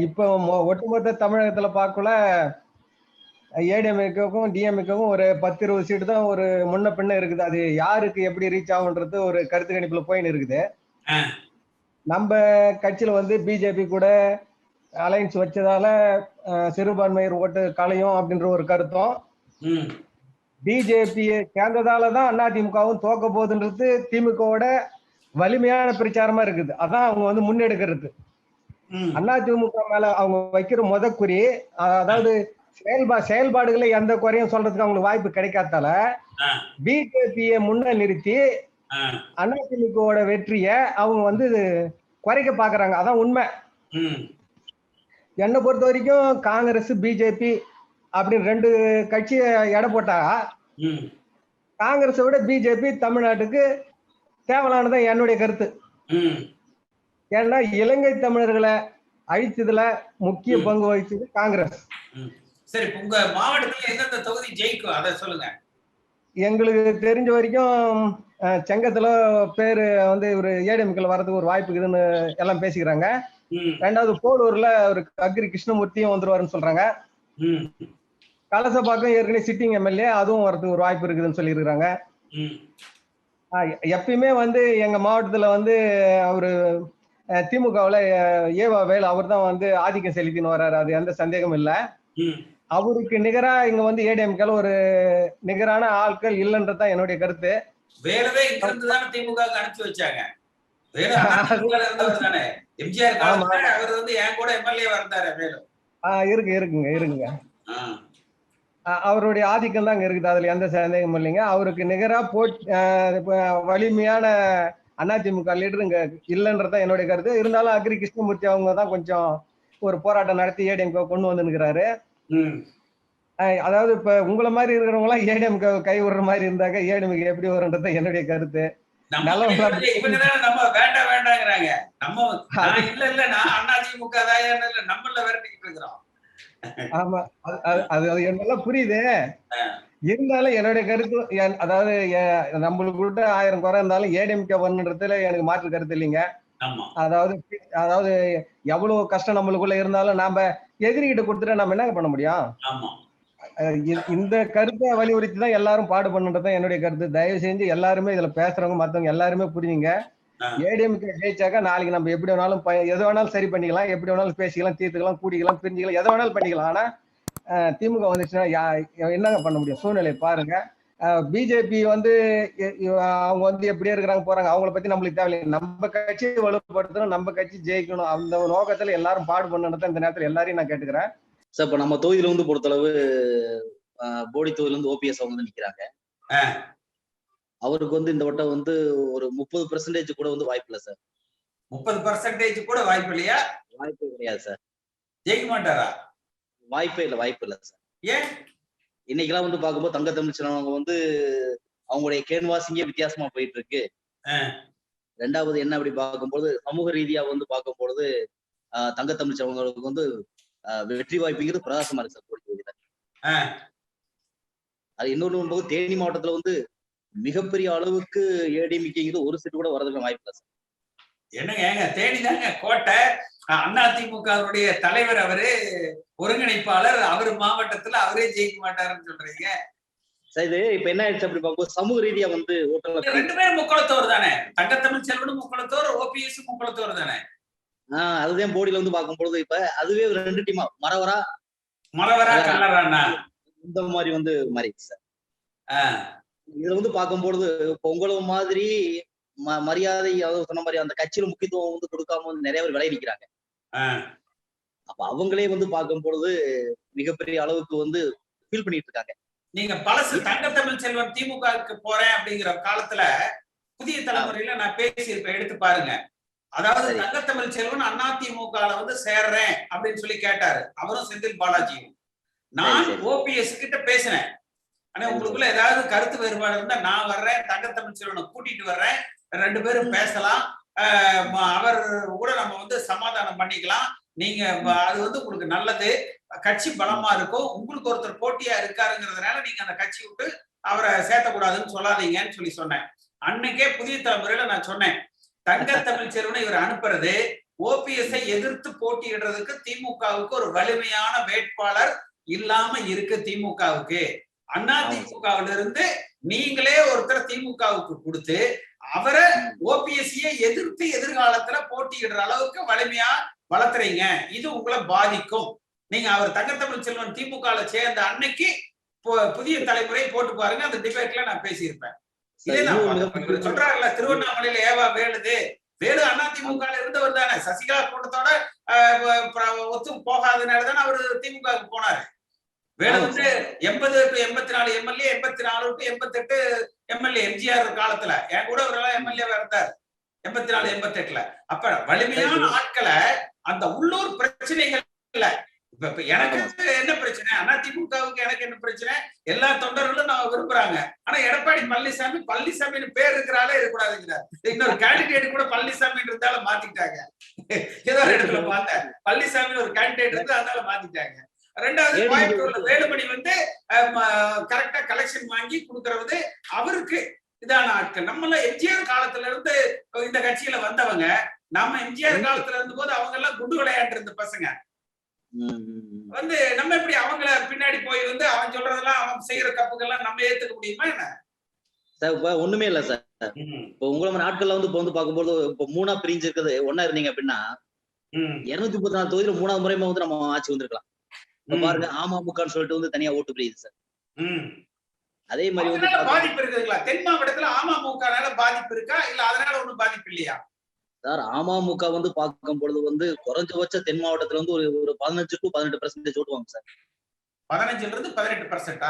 இப்போ ஒட்டுமொத்த தமிழகத்துல பார்க்கல ஏடிஎம்கேவுக்கும் டிஎம்கேவும் ஒரு 10-20 சீட்டு தான் ஒரு முன்ன பின்ன இருக்குது. அது யாருக்கு எப்படி ரீச் ஆகுன்றது ஒரு கருத்து கணிப்புல போயின்னு இருக்குது. நம்ம கட்சியில வந்து பிஜேபி கூட அலைன்ஸ் வச்சதால சிறுபான்மையர் ஓட்டு களையும் அப்படின்ற ஒரு கருத்தும், பிஜேபி சேர்ந்ததாலதான் அதிமுகவும் தோக்க போகுதுன்றது திமுகவோட வலிமையான பிரச்சாரமா இருக்குது. அதான் அவங்க வந்து முன்னெடுக்கிறது. அதிமுக மேல அவங்க வைக்கிற குறி, அதாவது செயல்பாடுகளை எந்த குறையும் சொல்றதுக்கு அவங்களுக்கு வாய்ப்பு கிடைக்காதால பிஜேபியை முன்ன நிறுத்தி அதிமுகவோட வெற்றிய அவங்க வந்து குறைக்க பாக்குறாங்க. அதான் உண்மை. என்னை பொறுத்த வரைக்கும் காங்கிரஸ் பிஜேபி அப்படின்னு 2 கட்சியை எடை போட்டா காங்கிரஸை விட பிஜேபி தமிழ்நாட்டுக்கு தேவையானதான் என்னுடைய கருத்து. ஏன்னா இலங்கை தமிழர்களை அழிச்சதுல முக்கிய பங்கு வகிச்சது காங்கிரஸ். சரி, உங்க மாவட்டத்துல எந்தெந்த தொகுதி ஜெயிக்கும் அதை சொல்லுங்க. எங்களுக்கு தெரிஞ்ச வரைக்கும் செங்கத்துல பேரு வந்து ஒரு ஏடிஎம்கேல வர்றதுக்கு ஒரு வாய்ப்பு இருக்குதுன்னு எல்லாம் பேசிக்கிறாங்க. 2வது போலூர்ல ஒரு அக்ரி கிருஷ்ணமூர்த்தியும் வந்துருவாருன்னு சொல்றாங்க. கலசப்பாக்கம் ஏற்கனவே சிட்டிங் எம்எல்ஏ, அதுவும் வரதுக்கு ஒரு வாய்ப்பு இருக்குதுன்னு சொல்லியிருக்கிறாங்க. எப்பயுமே வந்து எங்க மாவட்டத்துல வந்து அவரு திமுகவுல ஏவா வேலு அவர் தான் வந்து ஆதிக்கம் செலுத்தின்னு வர்றாரு. அது எந்த சந்தேகமும் இல்லை. அவருக்கு நிகரா இங்க வந்து ஏடிஎம்கேல ஒரு நிகரான ஆட்கள் இல்லைன்றதுதான் என்னுடைய கருத்து. வேலவே இங்க இருந்து தானே திமுக அனுப்பிச்சு வச்சாங்க. வேலு இருந்தவர் தானே. எம்ஜிஆர் காலத்துல அவர் வந்து என் கூட எம்எல்ஏ வந்தாரு வேலு. இருக்குங்க. அவருடைய ஆதிக்கம் தான் அங்க இருக்குது. அதுல எந்த சந்தேகமும் இல்லைங்க. அவருக்கு நிகரா வலிமையான அதிமுக லீடர் இங்க இல்லைன்றதான் என்னுடைய கருத்து. இருந்தாலும் அக்ரி கிருஷ்ணமூர்த்தி அவங்க தான் கொஞ்சம் ஒரு போராட்டம் நடத்தி ஏடிஎம்கே கொண்டு வந்துருக்கிறாரு. அதாவது இப்ப உங்களை மாதிரி இருக்கிறவங்க எல்லாம் ஏடிஎம்கே கை விடுற மாதிரி இருந்தாக்க ஏடிஎம்கே எப்படி வரும்ன்றது என்னுடைய கருத்து. நம்ம வேண்டாங்கிறாங்க. நம்ம இல்ல நான் அதிமுக நம்மள விரட்டிக்கிட்டு இருக்கிறோம். ஆமா, அது என்னெல்லாம் புரியுது. இருந்தாலும் என்னுடைய கருத்து, அதாவது நம்மளுக்கு 1000 குறை இருந்தாலும் ஏடிஎம்கே வரணுன்றதுல எனக்கு மாற்று கருத்து இல்லைங்க. அதாவது எவ்வளவு கஷ்டம் நம்மளுக்குள்ள இருந்தாலும் நாம எதிரிகிட்ட கொடுத்துட்டு நம்ம என்ன பண்ண முடியும்? இந்த கருத்தை வலியுறுத்தி தான் எல்லாரும் பாடுபண்ணுன்றதான் என்னுடைய கருத்து. தயவு செஞ்சு எல்லாருமே இதுல பேசுறவங்க மத்தவங்க எல்லாருமே புரியுங்க. ஏடிஎம்கே ஜெயிச்சாக்க நாளைக்கு நம்ம எப்படி வேணாலும் எது வேணாலும் சரி பண்ணிக்கலாம், எப்படி வேணாலும் பேசிக்கலாம், தீர்த்துக்கலாம், கூடிக்கலாம், பிரிஞ்சுக்கலாம், எதை வேணாலும் பண்ணிக்கலாம். ஆனா திமுக வந்துச்சுன்னா என்னங்க பண்ண முடியும்? சூழ்நிலை பாருங்க. பிஜேபி வந்து அவங்க வந்து எப்படியே இருக்கிறாங்க போறாங்க, அவங்கள பத்தி நம்மளுக்கு தேவையில்லை. நம்ம கட்சியை வலுப்படுத்தணும், நம்ம கட்சி ஜெயிக்கணும், அந்த நோக்கத்துல எல்லாரும் பாடுபண்ணுன்றத இந்த நேரத்துல எல்லாரையும் நான் கேட்டுக்கிறேன். சார், இப்ப நம்ம தொகுதியில வந்து பொறுத்தளவு போடி தொகுதியில வந்து ஓபிஎஸ் அவங்க வந்து நிக்கிறாங்க. அவருக்கு வந்து இந்த வட்டம் வந்து ஒரு 30% கூட வந்து வாய்ப்பு இல்லை சார். 30% கூட வாய்ப்பு இல்லையா? வாய்ப்பே கிடையாது சார். ஜெயிக்க மாட்டாரா? வாய்ப்பே இல்லை சார். ஏன்? இன்னைக்கெல்லாம் வந்து பார்க்கும்போது தங்க தமிழ்ச்சனவங்க வந்து அவங்களுடைய கேன்வாசிங்கே வித்தியாசமா போயிட்டு இருக்கு. 2வது என்ன அப்படி பார்க்கும்போது சமூக ரீதியா வந்து பார்க்கும்பொழுது தங்க தமிழ்ச்சனவங்களுக்கு வந்து வெற்றி வாய்ப்புங்கிறது பிரகாசமா இருக்கு சார் போடி தொகுதியில. அது இன்னொன்று போது தேனி மாவட்டத்துல வந்து மிகப்பெரிய அளவுக்கு ஏடிஎம்கேங்கிறது ஒரு சீட்டு கூட வரதுக்கு வாய்ப்பு இல்லை சார். என்னங்க தேனி தாங்க கோட்டை. அதிமுகவுடைய தலைவர் அவரு, ஒருங்கிணைப்பாளர் அவரு, மாவட்டத்துல அவரே ஜெயிக்க மாட்டாருன்னு சொல்றீங்க சார். இது இப்ப என்ன ஆயிடுச்சு அப்படி பார்க்கும்போது சமூக ரீதியா வந்து 2 பேரும் முக்குளத்தோர் தானே. தங்க தமிழ் செல்வனும் முக்குளத்தோர், ஓபிஎஸ் முக்குளத்தோர் தானே. அதுதான் போடியில வந்து பார்க்கும்பொழுது இப்ப அதுவே 2 டீமா மரவரா கல்லறானா இந்த மாதிரி வந்து மாறிடுச்சு சார். இதுல வந்து பார்க்கும்பொழுது இப்ப உங்கள மாதிரி மரியாதை சொன்ன மாதிரி அந்த கட்சியில முக்கியத்துவம் வந்து கொடுக்காம வந்து நிறைய பேர் விலகி நிக்கிறாங்க. அப்ப அவங்களே வந்து பார்க்கும் பொழுது மிகப்பெரிய அளவுக்கு வந்து ஃபீல் பண்ணிட்டு இருக்காங்க. நீங்க பழசு தங்கத்தமிழ் செல்வன் திமுகவுக்கு போறேன் அப்படிங்கிற காலத்துல புதிய தலைமுறையில நான் பேசியிருப்பேன், எடுத்து பாருங்க. அதாவது தங்கத்தமிழ் செல்வன் அதிமுக வந்து சேர்றேன் அப்படின்னு சொல்லி கேட்டாரு, அவரும் செந்தில் பாலாஜியும். நான் ஓபிஎஸ் கிட்ட பேசினேன், ஆனா உங்களுக்குள்ள ஏதாவது கருத்து வேறுபாடு இருந்தா நான் வர்றேன், தங்கத்தமிழ் செல்வனை கூட்டிட்டு வர்றேன், 2 பேரும் பேசலாம், அவர் கூட நம்ம வந்து சமாதானம் பண்ணிக்கலாம், நீங்க அது வந்து உங்களுக்கு நல்லது, கட்சி பலமா இருக்கும், உங்களுக்கு ஒருத்தர் போட்டியா இருக்காருங்கிறதுனால நீங்க அந்த கட்சி விட்டு அவரை சேர்த்தக்கூடாதுன்னு சொல்லாதீங்கன்னு சொல்லி சொன்னேன். அன்னைக்கே புதிய தலைமுறையில நான் சொன்னேன், தங்கத்தமிழ் செல்வனை இவர் அனுப்புறது ஓபிஎஸ் எதிர்த்து போட்டியிடுறதுக்கு திமுகவுக்கு ஒரு வலிமையான வேட்பாளர் இல்லாம இருக்கு. திமுகவுக்கு அதிமுகவில இருந்து நீங்களே ஒருத்தர் திமுகவுக்கு கொடுத்து அவரை ஓபிஎஸ்சியை எதிர்த்து எதிர்காலத்துல போட்டியிடுற அளவுக்கு வலிமையா வளர்த்துறீங்க, இது உங்களை பாதிக்கும். நீங்க அவர் தங்கத்தமிழ் செல்வன் திமுக சேர்ந்த அன்னைக்கு புதிய தலைமுறை போட்டு பாருங்க, அந்த டிபேட்ல நான் பேசியிருப்பேன். சொல்றாருல திருவண்ணாமலையில ஏவா வேலுது, வேலு அதிமுக இருந்தவர் தானே, சசிகலா கூட்டத்தோட ஒத்து போகாதனாலதானே அவரு திமுக போனாரு. வேலு வந்து 80 to 84 MLA, 84 to 88 MLA MGR காலத்துல என் கூட ஒரு எம்எல்ஏவா இருந்தார் 84 88ல. அப்ப வலிமையான ஆட்களை அந்த உள்ளூர் பிரச்சனைகள் இல்ல. இப்ப எனக்கு என்ன பிரச்சனை, அதிமுகவுக்கு எனக்கு என்ன பிரச்சனை, எல்லா தொண்டர்களும் நம்ம விரும்புறாங்க. ஆனா எடப்பாடி பழனிசாமி பேர் இருக்கிறாலே இருக்கக்கூடாதுங்கிறார். இன்னொரு கேண்டிடேட் கூட பழனிசாமி இருந்தாலும் மாத்திட்டாங்க. ஏதோ ஒரு இடத்துல பார்த்தேன், பழனிசாமி ஒரு கேண்டிடேட் இருந்து அதனால மாத்திட்டாங்க. 2வது கோயம்புத்தூர்ல வேலுமணி வந்து கரெக்டா கலெக்ஷன் வாங்கி கொடுக்கறது அவருக்கு இதான ஆட்கள். நம்மள எம்ஜிஆர் காலத்துல இருந்து இந்த கட்சியில வந்தவங்க, நம்ம எம்ஜிஆர் காலத்துல இருந்த போது அவங்க எல்லாம் குண்டு விளையாட்டு இருந்த பசங்க வந்து நம்ம எப்படி அவங்கள பின்னாடி போய் வந்து அவன் சொல்றதெல்லாம் அவன் செய்யற தப்புகள்லாம் நம்ம ஏத்துக்க முடியுமா என்ன சார்? இப்ப ஒண்ணுமே இல்ல சார். இப்போ உங்களை நாட்கள்ல வந்து இப்போ வந்து பார்க்கும்போது இப்போ 3ஆ பிரிஞ்சு இருக்கிறது ஒன்னா இருந்தீங்க அப்படின்னா 234 தொகுதியில 3வது முறையுமே வந்து நம்ம ஆட்சி வந்திருக்கலாம். இப்ப பாருங்க அமமுகன்னு சொல்லிட்டு வந்து தனியா ஓட்டு பிரியுது சார். அதே மாதிரி வந்து பாதிப்பு இருக்குங்களா தென் மாவட்டத்துல? அமமுகனால பாதிப்பு இருக்கா இல்ல அதனால ஒண்ணும் பாதிப்பு இல்லையா சார்? அமமுக வந்து பார்க்கும் பொழுது வந்து குறைஞ்சபட்ச தென் மாவட்டத்துல வந்து ஒரு 15 to 18% ஓட்டுவாங்க சார். 15ல இருந்து 18%?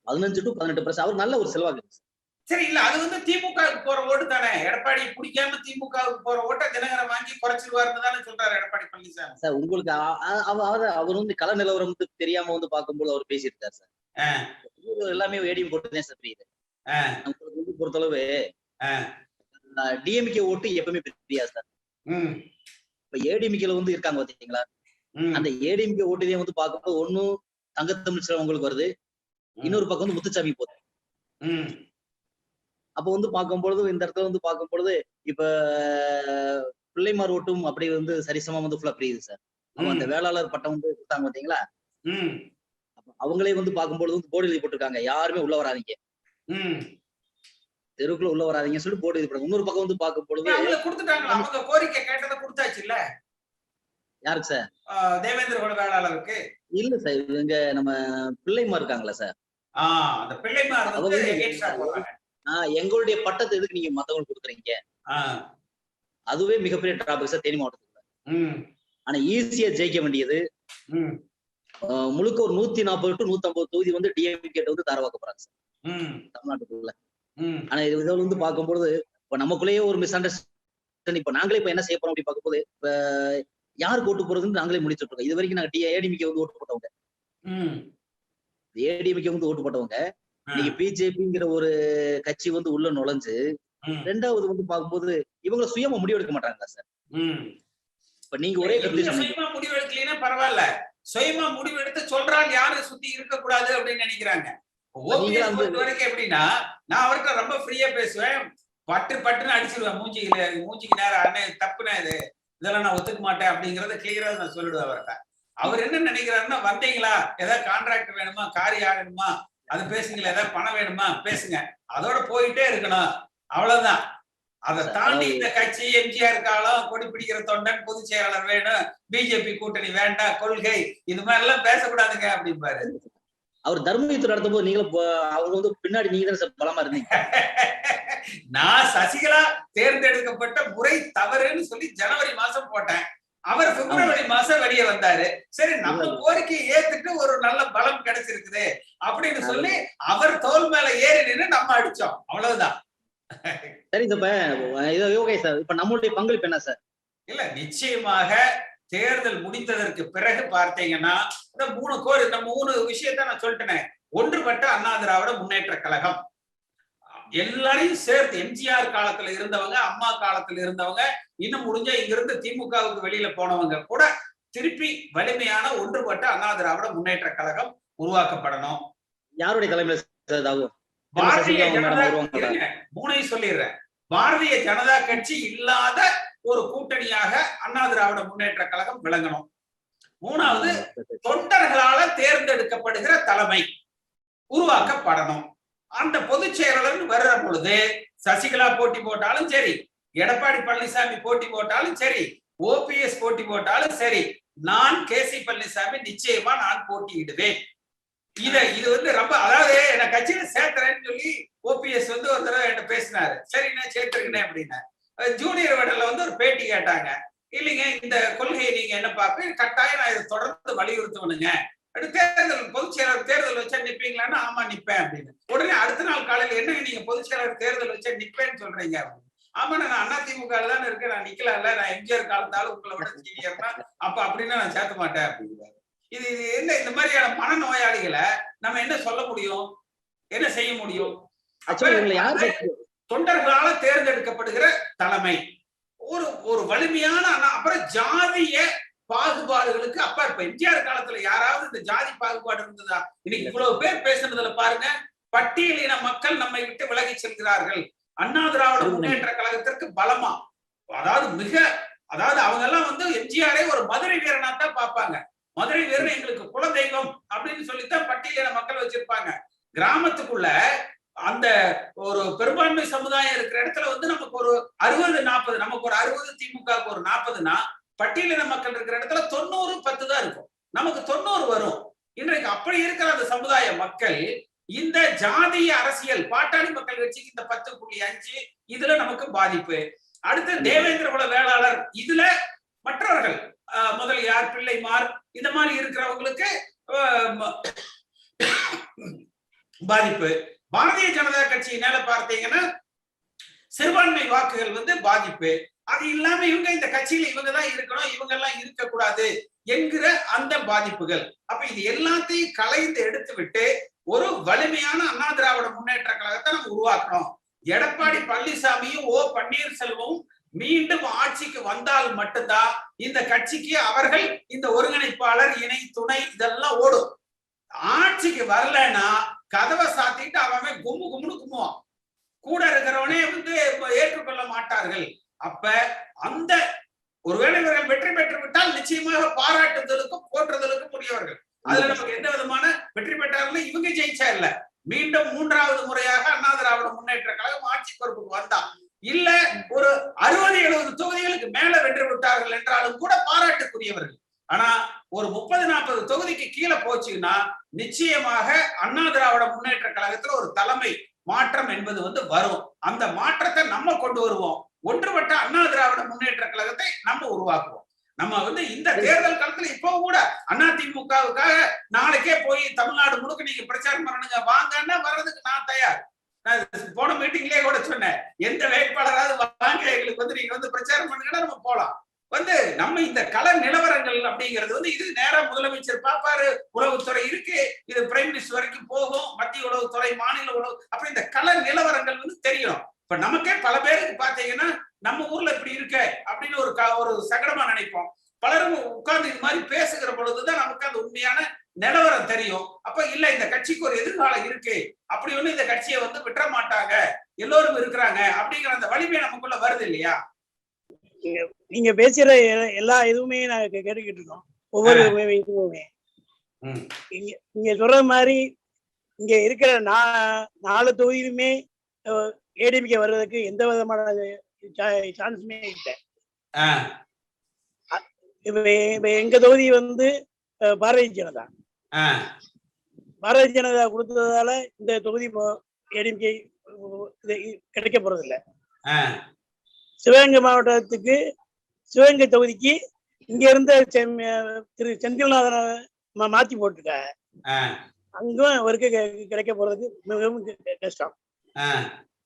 15 to 18%. அவர் நல்ல ஒரு செல்வாக்கு. சரி, இல்ல அது வந்து திமுகவுக்கு போற ஓட்டு தானே. எடப்பாடி பிடிக்காம திமுகவுக்கு போற ஓட்டை தினகரன் வாங்கி குறைச்சிருவாருன்னு தானே சொல்றாரு எடப்பாடி பழனிசாமி சார். உங்களுக்கு அவர் வந்து கள நிலவரம் வந்து தெரியாம வந்து பார்க்கும்போது அவர் பேசியிருக்காரு சார். எல்லாமே ஏடிஎம் போட்டுதான் சார் தெரியுது. நம்மளுக்கு வந்து பொறுத்தளவு டிஎம்கே ஓட்டு எப்பவுமே பிரியாது சார். இப்ப ஏடிஎம்கேல வந்து இருக்காங்க பாத்தீங்களா, அந்த ஏடிஎம்கே ஓட்டுதே வந்து பார்க்கும்போது ஒன்னும் தங்கத்தமிழ் செல்வன் உங்களுக்கு வருது, இன்னொரு பக்கம் வந்து முத்துச்சாமி போகுது. அப்ப வந்து பார்க்கும்பொழுது இந்த இடத்துல வந்து பார்க்கும்பொழுது இப்ப பிள்ளைமார் ஓட்டும் அப்படி வந்து சரிசமா வந்து ஃபுல்லா பிரியுது சார். அவங்க அந்த வேளாளர் பட்டம் வந்து கொடுத்தாங்க பாத்தீங்களா, அவங்களே வந்து பார்க்கும்பொழுது வந்து போர்டு எழுதி போட்டிருக்காங்க, யாருமே உள்ள வராதீங்க, தெருவுக்குள்ள உள்ள வராதீங்கன்னு சொல்லி போர்டு எழுதி போடுறாங்க. இன்னொரு பக்கம் வந்து பார்க்கும் பொழுது அவங்க கோரிக்கை கேட்டதை கொடுத்தாச்சு இல்ல யாருக்கு சார்? தேவேந்திர வேளாளருக்கு இல்ல சார், இவங்க நம்ம பிள்ளைமார் இருக்காங்களா சார், அந்த பிள்ளைமார் எங்களுடைய பட்டத்தை எதுக்கு நீங்க மத்தவங்களுக்கு கொடுக்குறீங்க, அதுவே மிகப்பெரிய டிராபிக் சார் தேனி மாவட்டத்துல. ஆனா ஈஸியா ஜெயிக்க வேண்டியது முழுக்க ஒரு 140 to 150 தொகுதி வந்து டிஎம்கே வந்து தாரவாக்க போறாங்க சார் தமிழ்நாட்டுக்குள்ள. ஆனா இதுல வந்து பார்க்கும்போது இப்ப நமக்குள்ளேயே ஒரு மிஸ் அண்டர்ஸ்டாண்டிங். இப்ப நாங்களே இப்ப என்ன செய்ய போறோம் அப்படி பார்க்கும்போது இப்ப யாருக்கு ஓட்டு போறதுன்னு நாங்களே முடிச்சுட்டு இருக்கோம். இது வரைக்கும் நாங்க ஏடிஎம்கே வந்து ஓட்டு போட்டவங்க, ஏடிஎம்கே வந்து ஓட்டு போட்டவங்க இன்னைக்கு பிஜேபிங்கிற ஒரு கட்சி வந்து உள்ள நுழைஞ்சு 2வது வந்து பார்க்கும்போது இவங்க சுயமா முடிவெடுக்க மாட்டாங்களா சார்? இப்ப நீங்க ஒரே சுயமா முடிவு எடுக்கலன்னா பரவாயில்ல, சுயமா முடிவு எடுத்து சொல்றாங்க யாரும் சுத்தி இருக்க கூடாது அப்படின்னு நினைக்கிறாங்க. வரைக்கும் எப்படின்னா நான் அவர்கிட்ட ரொம்ப ஃப்ரீயா பேசுவேன், பட்டுன்னு அடிச்சிருவேன் மூஞ்சிக்கு நேரம், அண்ணன் தப்புனா இதெல்லாம் நான் ஒத்துக்க மாட்டேன் அப்படிங்கறத கிளியரா நான் சொல்லிடுவேன் அவர்கிட்ட. அவர் என்ன நினைக்கிறாருன்னா, வந்தீங்களா ஏதாவது கான்ட்ராக்ட் வேணுமா, காரி ஆகணுமா அது பேசுங்களா, ஏதாவது பணம் வேணுமா பேசுங்க, அதோட போயிட்டே இருக்கணும், அவ்வளவுதான். அதை தாண்டி இந்த கட்சி எம்ஜிஆர் காலம், கொடி பிடிக்கிற தொண்டன், பொதுச் செயலாளர் வேணும், பிஜேபி கூட்டணி வேண்டாம், கொள்கை இது மாதிரி எல்லாம் பேசக்கூடாதுங்க அப்படிம்பாரு. அவர் தர்மயுத்தம் நடத்தும் போது நீங்களும் அவங்க வந்து பின்னாடி நீங்க தான் பலமா இருந்தீங்க. நான் சசிகலா தேர்ந்தெடுக்கப்பட்ட முறை தவறுன்னு சொல்லி ஜனவரி மாசம் போட்டேன். அவர் பிப்ரவரி மாசம் வெளியே வந்தாரு. சரி நம்ம கோரிக்கையை ஏத்துட்டு ஒரு நல்ல பலம் கிடைச்சிருக்குது அப்படின்னு சொல்லி அவர் தோல் மேல ஏறி நின்று நம்ம அடிச்சோம், அவ்வளவுதான். சரி சார், ஓகே சார். இப்ப நம்மளுடைய பங்களிப்பு என்ன சார்? இல்ல நிச்சயமாக தேர்தல் முடிந்ததற்கு பிறகு பார்த்தீங்கன்னா இந்த 3 விஷயத்த நான் சொல்லிட்டேன். ஒன்றுபட்ட அண்ணா திராவிட முன்னேற்ற கழகம், எல்லாரையும் சேர்த்து எம்ஜிஆர் காலத்துல இருந்தவங்க, அம்மா காலத்துல இருந்தவங்க, இன்னும் முடிஞ்ச இங்க இருந்து திமுகவுக்கு வெளியில போனவங்க கூட திருப்பி வலிமையான ஒன்றுபட்ட அண்ணா திராவிட முன்னேற்ற கழகம் உருவாக்கப்படணும். யாருடைய தலைமையில? பாரதிய ஜனதா, மூணையும் சொல்லிடுறேன். பாரதிய ஜனதா கட்சி இல்லாத ஒரு கூட்டணியாக அண்ணா திராவிட முன்னேற்ற கழகம் விளங்கணும். 3வது, தொண்டர்களால தேர்ந்தெடுக்கப்படுகிற தலைமை உருவாக்கப்படணும். அந்த பொதுச் செயலாளர் வர்ற பொழுது சசிகலா போட்டி போட்டாலும் சரி, எடப்பாடி பழனிசாமி போட்டி போட்டாலும் சரி, ஓபிஎஸ் போட்டி போட்டாலும் சரி, நான் கேசி பழனிசாமி நிச்சயமா நான் போட்டியிடுவேன். இது ரொம்ப, அதாவது என்ன கட்சியில சேர்த்துறேன்னு சொல்லி ஓபிஎஸ் ஒரு தடவை என்கிட்ட பேசினாரு. சரிண்ணே சேர்த்துருக்கேன் அப்படின்னா. ஜூனியர் விடல ஒரு பேட்டி கேட்டாங்க. இல்லைங்க இந்த கொள்கையை நீங்க என்ன பார்ப்பேன், கட்டாயம் நான் இதை தொடர்ந்து வலியுறுத்துவனுங்க. தேர்தல் பொதுச் செயலாளர் தேர்தல் வச்சா நிப்பீங்களான்னா ஆமா நிப்பேன் அப்படின்னு. உடனே அடுத்த நாள் காலையில என்னங்க நீங்க பொதுச் செயலாளர் தேர்தல் வச்சா நிப்பேன்னு சொல்றீங்க? ஆமா நான் அதிமுக தானே இருக்கேன், நான் நிக்கல, நான் எம்ஜிஆர் காலத்தாலும் உங்களை விட சீனியர்னா அப்ப அப்படின்னா நான் சேர்த்த மாட்டேன் அப்படிங்கிறாரு. இது என்ன, இந்த மாதிரியான மனநோயாளிகளை நம்ம என்ன சொல்ல முடியும், என்ன செய்ய முடியும்? தொண்டர்களால தேர்ந்தெடுக்கப்படுகிற தலைமை ஒரு வலிமையான, அப்புறம் ஜாதிய பாகுபாடுகளுக்கு இப்ப எம்ஜிஆர் காலத்துல யாராவது இந்த ஜாதி பாகுபாடு இருந்ததா? இன்னைக்கு இவ்வளவு பேர் பேசுனதுல பாருங்க, பட்டியலின மக்கள் நம்மை விட்டு விலகி செல்கிறார்கள். அண்ணா திராவிட முன்னேற்ற கழகத்திற்கு பலமா, அதாவது அவங்க எல்லாம் எம்ஜிஆரே ஒரு மதுரை வீரனா தான் பார்ப்பாங்க. மதுரை வீரன் எங்களுக்கு குலதெய்வம் அப்படின்னு சொல்லித்தான் பட்டியலின மக்கள் வச்சிருப்பாங்க. கிராமத்துக்குள்ள அந்த ஒரு பெரும்பான்மை சமுதாயம் இருக்கிற இடத்துல நமக்கு ஒரு 60-40, நமக்கு ஒரு 60, திமுகவுக்கு ஒரு 40னா, பட்டியலின மக்கள் இருக்கிற இடத்துல 90-10 தான் இருக்கும். நமக்கு 90 வரும். இன்றைக்கு அப்படி இருக்கிற அந்த சமுதாய மக்கள் இந்த ஜாதிய அரசியல், பாட்டாளி மக்கள் கட்சிக்கு இந்த 10.5 இதுல நமக்கு பாதிப்பு. அடுத்து தேவேந்திர குல வேளாளர், இதுல மற்றவர்கள் முதலியார், பிள்ளைமார், இந்த மாதிரி இருக்கிறவங்களுக்கு பாதிப்பு. பாரதிய ஜனதா கட்சியினால பார்த்தீங்கன்னா சிறுபான்மை வாக்குகள் பாதிப்பு. அது இல்லாம இவங்க இந்த கட்சியில இவங்கதான் இருக்கணும், இவங்க எல்லாம் இருக்கக்கூடாது என்கிற அந்த பாதிப்புகள். அப்ப இது எல்லாத்தையும் கலைந்து எடுத்து விட்டு ஒரு வலிமையான அண்ணா திராவிட முன்னேற்ற கழகத்தை நம்ம உருவாக்கணும். எடப்பாடி பழனிசாமியும் ஓ பன்னீர்செல்வமும் மீண்டும் ஆட்சிக்கு வந்தால் மட்டும்தான் இந்த கட்சிக்கு அவர்கள் இந்த ஒருங்கிணைப்பாளர், இணை, துணை இதெல்லாம் ஓடும். ஆட்சிக்கு வரலன்னா கதவை சாத்திட்டு அவன் கும்முன்னு கும்முவான். கூட இருக்கிறவனே ஏற்றுக்கொள்ள மாட்டார்கள். அப்ப அந்த ஒருவேளை இவர்கள் வெற்றி பெற்று விட்டால் நிச்சயமாக பாராட்டுதலுக்கும் போற்றுதலுக்கும் உரியவர்கள். அதுல நமக்கு எந்த விதமான வெற்றி பெற்றார்கள், இவங்க ஜெயிச்சா இல்ல, மீண்டும் 3வது முறையாக அண்ணா திராவிட முன்னேற்ற கழகம் ஆட்சி பொறுப்புக்கு வந்தா இல்ல ஒரு 60-70 தொகுதிகளுக்கு மேல வென்று விட்டார்கள் என்றாலும் கூட பாராட்டுக்குரியவர்கள். ஆனா ஒரு 30-40 தொகுதிக்கு கீழே போச்சுன்னா நிச்சயமாக அண்ணா திராவிட முன்னேற்ற கழகத்துல ஒரு தலைமை மாற்றம் என்பது வரும். அந்த மாற்றத்தை நம்ம கொண்டு வருவோம். ஒன்றுபட்ட அண்ணா திராவிட முன்னேற்ற கழகத்தை நம்ம உருவாக்குவோம். நம்ம இந்த தேர்தல் காலத்துல இப்போ கூட அதிமுகவுக்காக நாளைக்கே போய் தமிழ்நாடு முழுக்க நீங்க பிரச்சாரம் பண்ணணுங்க வாங்கன்னா வர்றதுக்கு நான் தயார். நான் போன மீட்டிங்லயே கூட சொன்னேன், எந்த வேட்பாளராவது வாங்க எங்களுக்கு நீங்க பிரச்சாரம் பண்ணுங்கன்னா நம்ம போலாம். நம்ம இந்த கள நிலவரங்கள் அப்படிங்கிறது இது நேரா முதலமைச்சர் பாப்பாரு, உளவுத்துறை இருக்கு, இது பிரைம் மினிஸ்டர் வரைக்கும் போகும், மத்திய உளவுத்துறை, மாநில உளவு, அப்படி இந்த கள நிலவரங்கள் தெரியணும். இப்ப நமக்கே பல பேருக்கு பாத்தீங்கன்னா நம்ம ஊர்ல இப்படி இருக்க அப்படின்னு ஒரு சங்கடமா நினைப்போம். பலரும் உட்கார்ந்து இது மாதிரி பேசுகிற பொழுதுதான் நமக்கு அந்த உண்மையான நிலவரம் தெரியும். அப்ப இல்ல இந்த கட்சிக்கு ஒரு எதிர்காலம் இருக்கு, அப்படி இந்த கட்சியை விட்டுற மாட்டாங்க, எல்லோரும் இருக்கிறாங்க அப்படிங்கிற அந்த வலிமை நமக்குள்ள வருது இல்லையா? நீங்க பேசுற எல்லா இதுவுமே நாங்க கேட்டுக்கிட்டு இருக்கோம். ஒவ்வொரு இதுவுமே நீங்க சொல்ற மாதிரி இங்க இருக்கிற 4 தொகுதியிலுமே ஏடிஎம்கே வர்றதுக்கு எந்த விதமான சான்ஸுமே இல்லை. இப்ப எங்க தொகுதி பாரதிய ஜனதா கொடுத்ததால இந்த தொகுதி ஏடிஎம்கே கிடைக்க போறது இல்லை. சிவகங்கை மாவட்டத்துக்கு, சிவகங்கை தொகுதிக்கு இங்க இருந்த திரு செந்தில்நாதனை மாத்தி போட்டுக்க, அங்கும் அவருக்கு கிடைக்க போறது மிகவும் கஷ்டம்.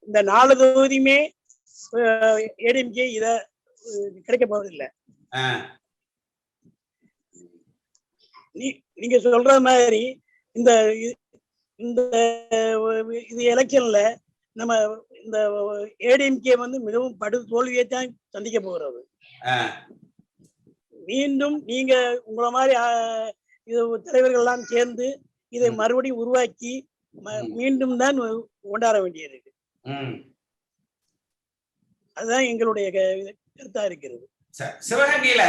இந்த 4 தொகுதியுமே ஏடிஎம்கே இத கிடைக்க போறதில்லை. நீங்க சொல்ற மாதிரி இந்த இந்த இது எலெக்ஷன்ல நம்ம இந்த ஏடிஎம்கே வந்து மிகவும் படு தோல்வியை தான் சந்திக்க போகிறது. மீண்டும் நீங்க உங்களை மாதிரி இது தலைவர்கள் எல்லாம் சேர்ந்து இதை மறுபடியும் உருவாக்கி மீண்டும் தான் கொண்டாட வேண்டியது. அதுதான் எங்களுடைய கருத்தா இருக்கிறது. சிவகங்கையில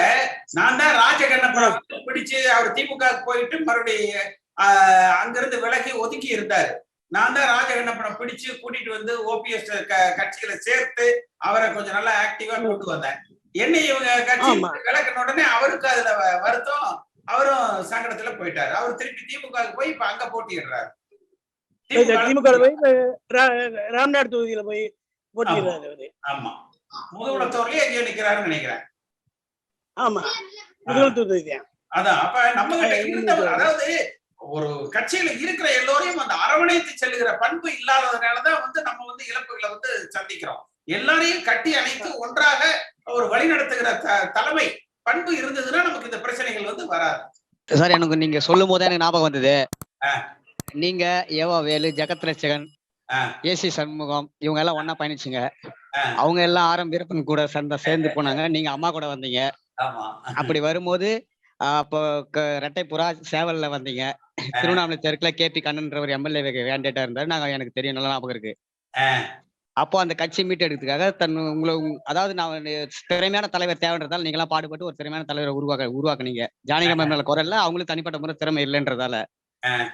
நான் தான் ராஜகண்ணபுரம் பிடிச்சு அவர் திமுக போயிட்டு மறுபடியும் அங்கிருந்து விலகி ஒதுக்கி இருந்தாரு. நான் தான் ராஜகண்ணபுரம் பிடிச்சு கூட்டிட்டு வந்து ஓபிஎஸ் கட்சிகளை சேர்த்து அவரை கொஞ்சம் நல்லா ஆக்டிவா கொண்டு வந்தேன். என்ன இவங்க கட்சி விலக்கின உடனே அவருக்கு அதுல வருத்தம், அவரும் சங்கடத்துல போயிட்டாரு. அவர் திருப்பி திமுக போய் இப்ப அங்க போட்டிடுறாரு. திமுக போய் ராம்நாத் தொகுதியில போய் போட்டிடுறாரு. ஆமா, முதுகுளத்தூர்லயே எங்கேயோ நிக்கிறாருன்னு நினைக்கிறேன். ஆமா, முதுகுளத்தூர் தான். அதான் அப்ப நம்ம கிட்ட இருந்தவர், அதாவது ஒரு கட்சியில இருக்கிற எல்லோரையும் அந்த அரவணைத்து செல்லுகிற பண்பு இல்லாததுனாலதான் வந்து நம்ம வந்து இழப்புகளை வந்து சந்திக்கிறோம். எல்லாரையும் கட்டி அணைத்து ஒன்றாக ஒரு வழி நடத்துகிற தலைமை பண்பு இருந்ததுன்னா நமக்கு இந்த பிரச்சனைகள் வந்து வராது. சார், எனக்கு நீங்க சொல்லும் போதே எனக்கு ஞாபகம் வந்தது. நீங்க ஏவா வேலு, ஜெகத் ரட்சகன், ஏசி சண்முகம் இவங்க எல்லாம் ஒன்னா பயணிச்சுங்க. அவங்க எல்லாம் ஆரம் வீரப்பன் கூட சேர்ந்து போனாங்க. நீங்க அம்மா கூட வந்தீங்க. அப்படி வரும்போது அப்போ ரெட்டைப்புறா சேவல்ல வந்தீங்க. திருவண்ணாமலை தெற்குல KP கண்ணன்றவர் எம்எல்ஏ கேண்டிடேட்டா இருந்தாரு. நாங்க எனக்கு தெரியும், நல்லா ஞாபகம் இருக்கு. அப்போ அந்த கட்சி மீட்டெடுக்கிறதுக்காக அதாவது நான் திறமையான தலைவர் தேவைன்றதால நீங்க எல்லாம் பாடுபட்டு ஒரு திறமையான தலைவரை உருவாக்குனீங்க. ஜானகி மேல குரல்ல அவங்களுக்கு தனிப்பட்ட முறை திறமை இல்லைன்றதால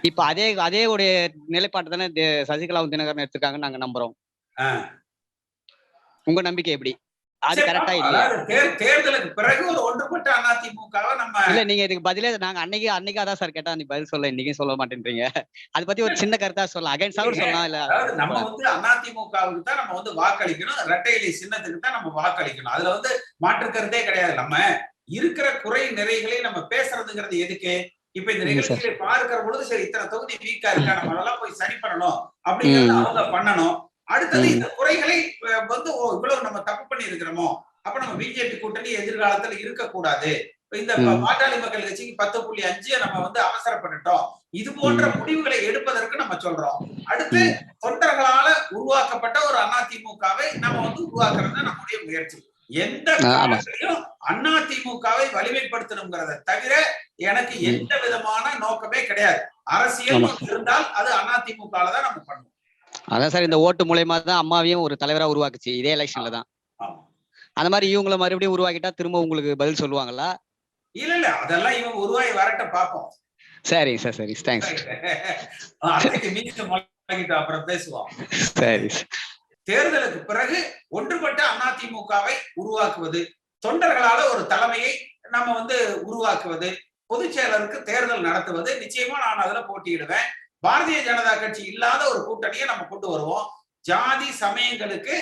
இப்ப அதே ஒரு நிலைப்பாட்டு தானே சசிகலாவும் தினகரன் எடுத்திருக்காங்கன்னு நாங்க நம்புறோம். உங்க நம்பிக்கை எப்படி? அது கரெக்டா இல்லையா? தேர்தலுக்கு பிறகு ஒரு ஒன்றுபட்ட அதிமுகவை நம்ம இல்ல, நீங்க இதுக்கு பதிலே நாங்க அன்னைக்கு அதான் சார் கேட்டா நீ பதில் சொல்ல, இன்னைக்கு சொல்ல மாட்டேன்றீங்க. அதை பத்தி ஒரு சின்ன கருத்தா சொல்லலாம், அகைன்ஸ்டாவும் சொல்லலாம். இல்ல, நம்ம வந்து அதிமுகவுக்கு தான் நம்ம வந்து வாக்களிக்கணும், இரட்டை இலை சின்னத்துக்கு தான் நம்ம வாக்களிக்கணும். அதுல வந்து மாற்று கருத்தே கிடையாது. நம்ம இருக்கிற குறை நிறைகளை நம்ம பேசுறதுங்கிறது எதுக்கு? இப்ப இந்த நிகழ்ச்சியை பார்க்கிற பொழுது சரி இத்தனை தொகுதி வீக்கா இருக்கா, நம்ம அதெல்லாம் போய் சரி பண்ணணும் அப்படிங்கறத அவங்க பண்ணணும். அடுத்தது இந்த குறைகளை வந்து இவ்வளவு நம்ம தப்பு பண்ணி இருக்கிறோமோ, அப்ப நம்ம பிஜேபி கூட்டணி எதிர்காலத்துல இருக்கக்கூடாது. இந்த பாட்டாளி மக்கள் கட்சிக்கு 10.5 நம்ம வந்து அவசரப்பட்டுட்டோம். இது போன்ற முடிவுகளை எடுப்பதற்கு நம்ம சொல்றோம். அடுத்து தொண்டர்களால உருவாக்கப்பட்ட ஒரு அதிமுகவை நம்ம வந்து உருவாக்குறது நம்முடைய முயற்சி. எந்த காலத்திலையும் அதிமுகவை வலிமைப்படுத்தணுங்கிறத தவிர எனக்கு எந்த விதமான நோக்கமே கிடையாது. அரசியல் இருந்தால் அது அதிமுகல தான் நம்ம பண்ணுவோம். அதான் சார், இந்த ஓட்டு மூலமா தான் அம்மாவையும் ஒரு தலைவரா உருவாக்குச்சு இதே எலெக்ஷன்ல தான். அந்த மாதிரி இவங்களை மறுபடியும் உருவாக்கிட்டா திரும்ப உங்களுக்கு பதில் சொல்லுவாங்களா? இல்ல, அதெல்லாம் இவங்க உருவாகி வரட்ட பாப்போம். சரி சார், சரி, தேங்க்ஸ். அப்புறம் பேசுவோம். சரி. தேர்தலுக்கு பிறகு ஒன்றுபட்ட அதிமுகவை உருவாக்குவது, தொண்டர்களால ஒரு தலைமையை நம்ம வந்து உருவாக்குவது, பொதுச் செயலருக்கு தேர்தல் நடத்துவது, நிச்சயமா நான் அதுல போட்டியிடுவேன். பாரதிய ஜனதா கட்சி இல்லாத ஒரு கூட்டணியை நம்ம கொண்டு வருவோம். ஜாதி சமயங்களுக்கு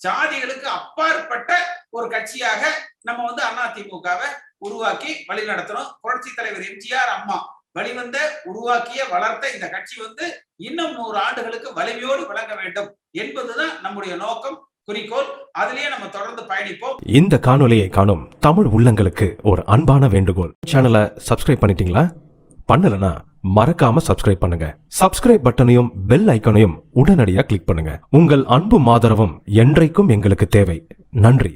ஜாதிகளுக்கு அப்பாற்பட்ட ஒரு கட்சியாக நம்ம வந்து அதிமுகவை உருவாக்கி வழி நடத்தணும். புரட்சி தலைவர் எம்ஜிஆர் அம்மா வழிவந்த உருவாக்கிய வளர்த்த இந்த கட்சி வந்து இன்னும் 100 ஆண்டுகளுக்கு வலிமையோடு விளங்க வேண்டும் என்பதுதான் நம்முடைய நோக்கம், குறிக்கோள். அதிலேயே நம்ம தொடர்ந்து பயணிப்போம். இந்த காணொலியை காணும் தமிழ் உள்ளங்களுக்கு ஒரு அன்பான வேண்டுகோள். சேனலை சப்ஸ்கிரைப் பண்ணிட்டீங்களா? பண்ணலனா மறக்காம சப்ஸ்கிரைப் பண்ணுங்க. சப்ஸ்கிரைப் பட்டனையும் பெல் ஐக்கனையும் உடனடியாக கிளிக் பண்ணுங்க. உங்கள் அன்பும் ஆதரவும் என்றைக்கும் எங்களுக்கு தேவை. நன்றி.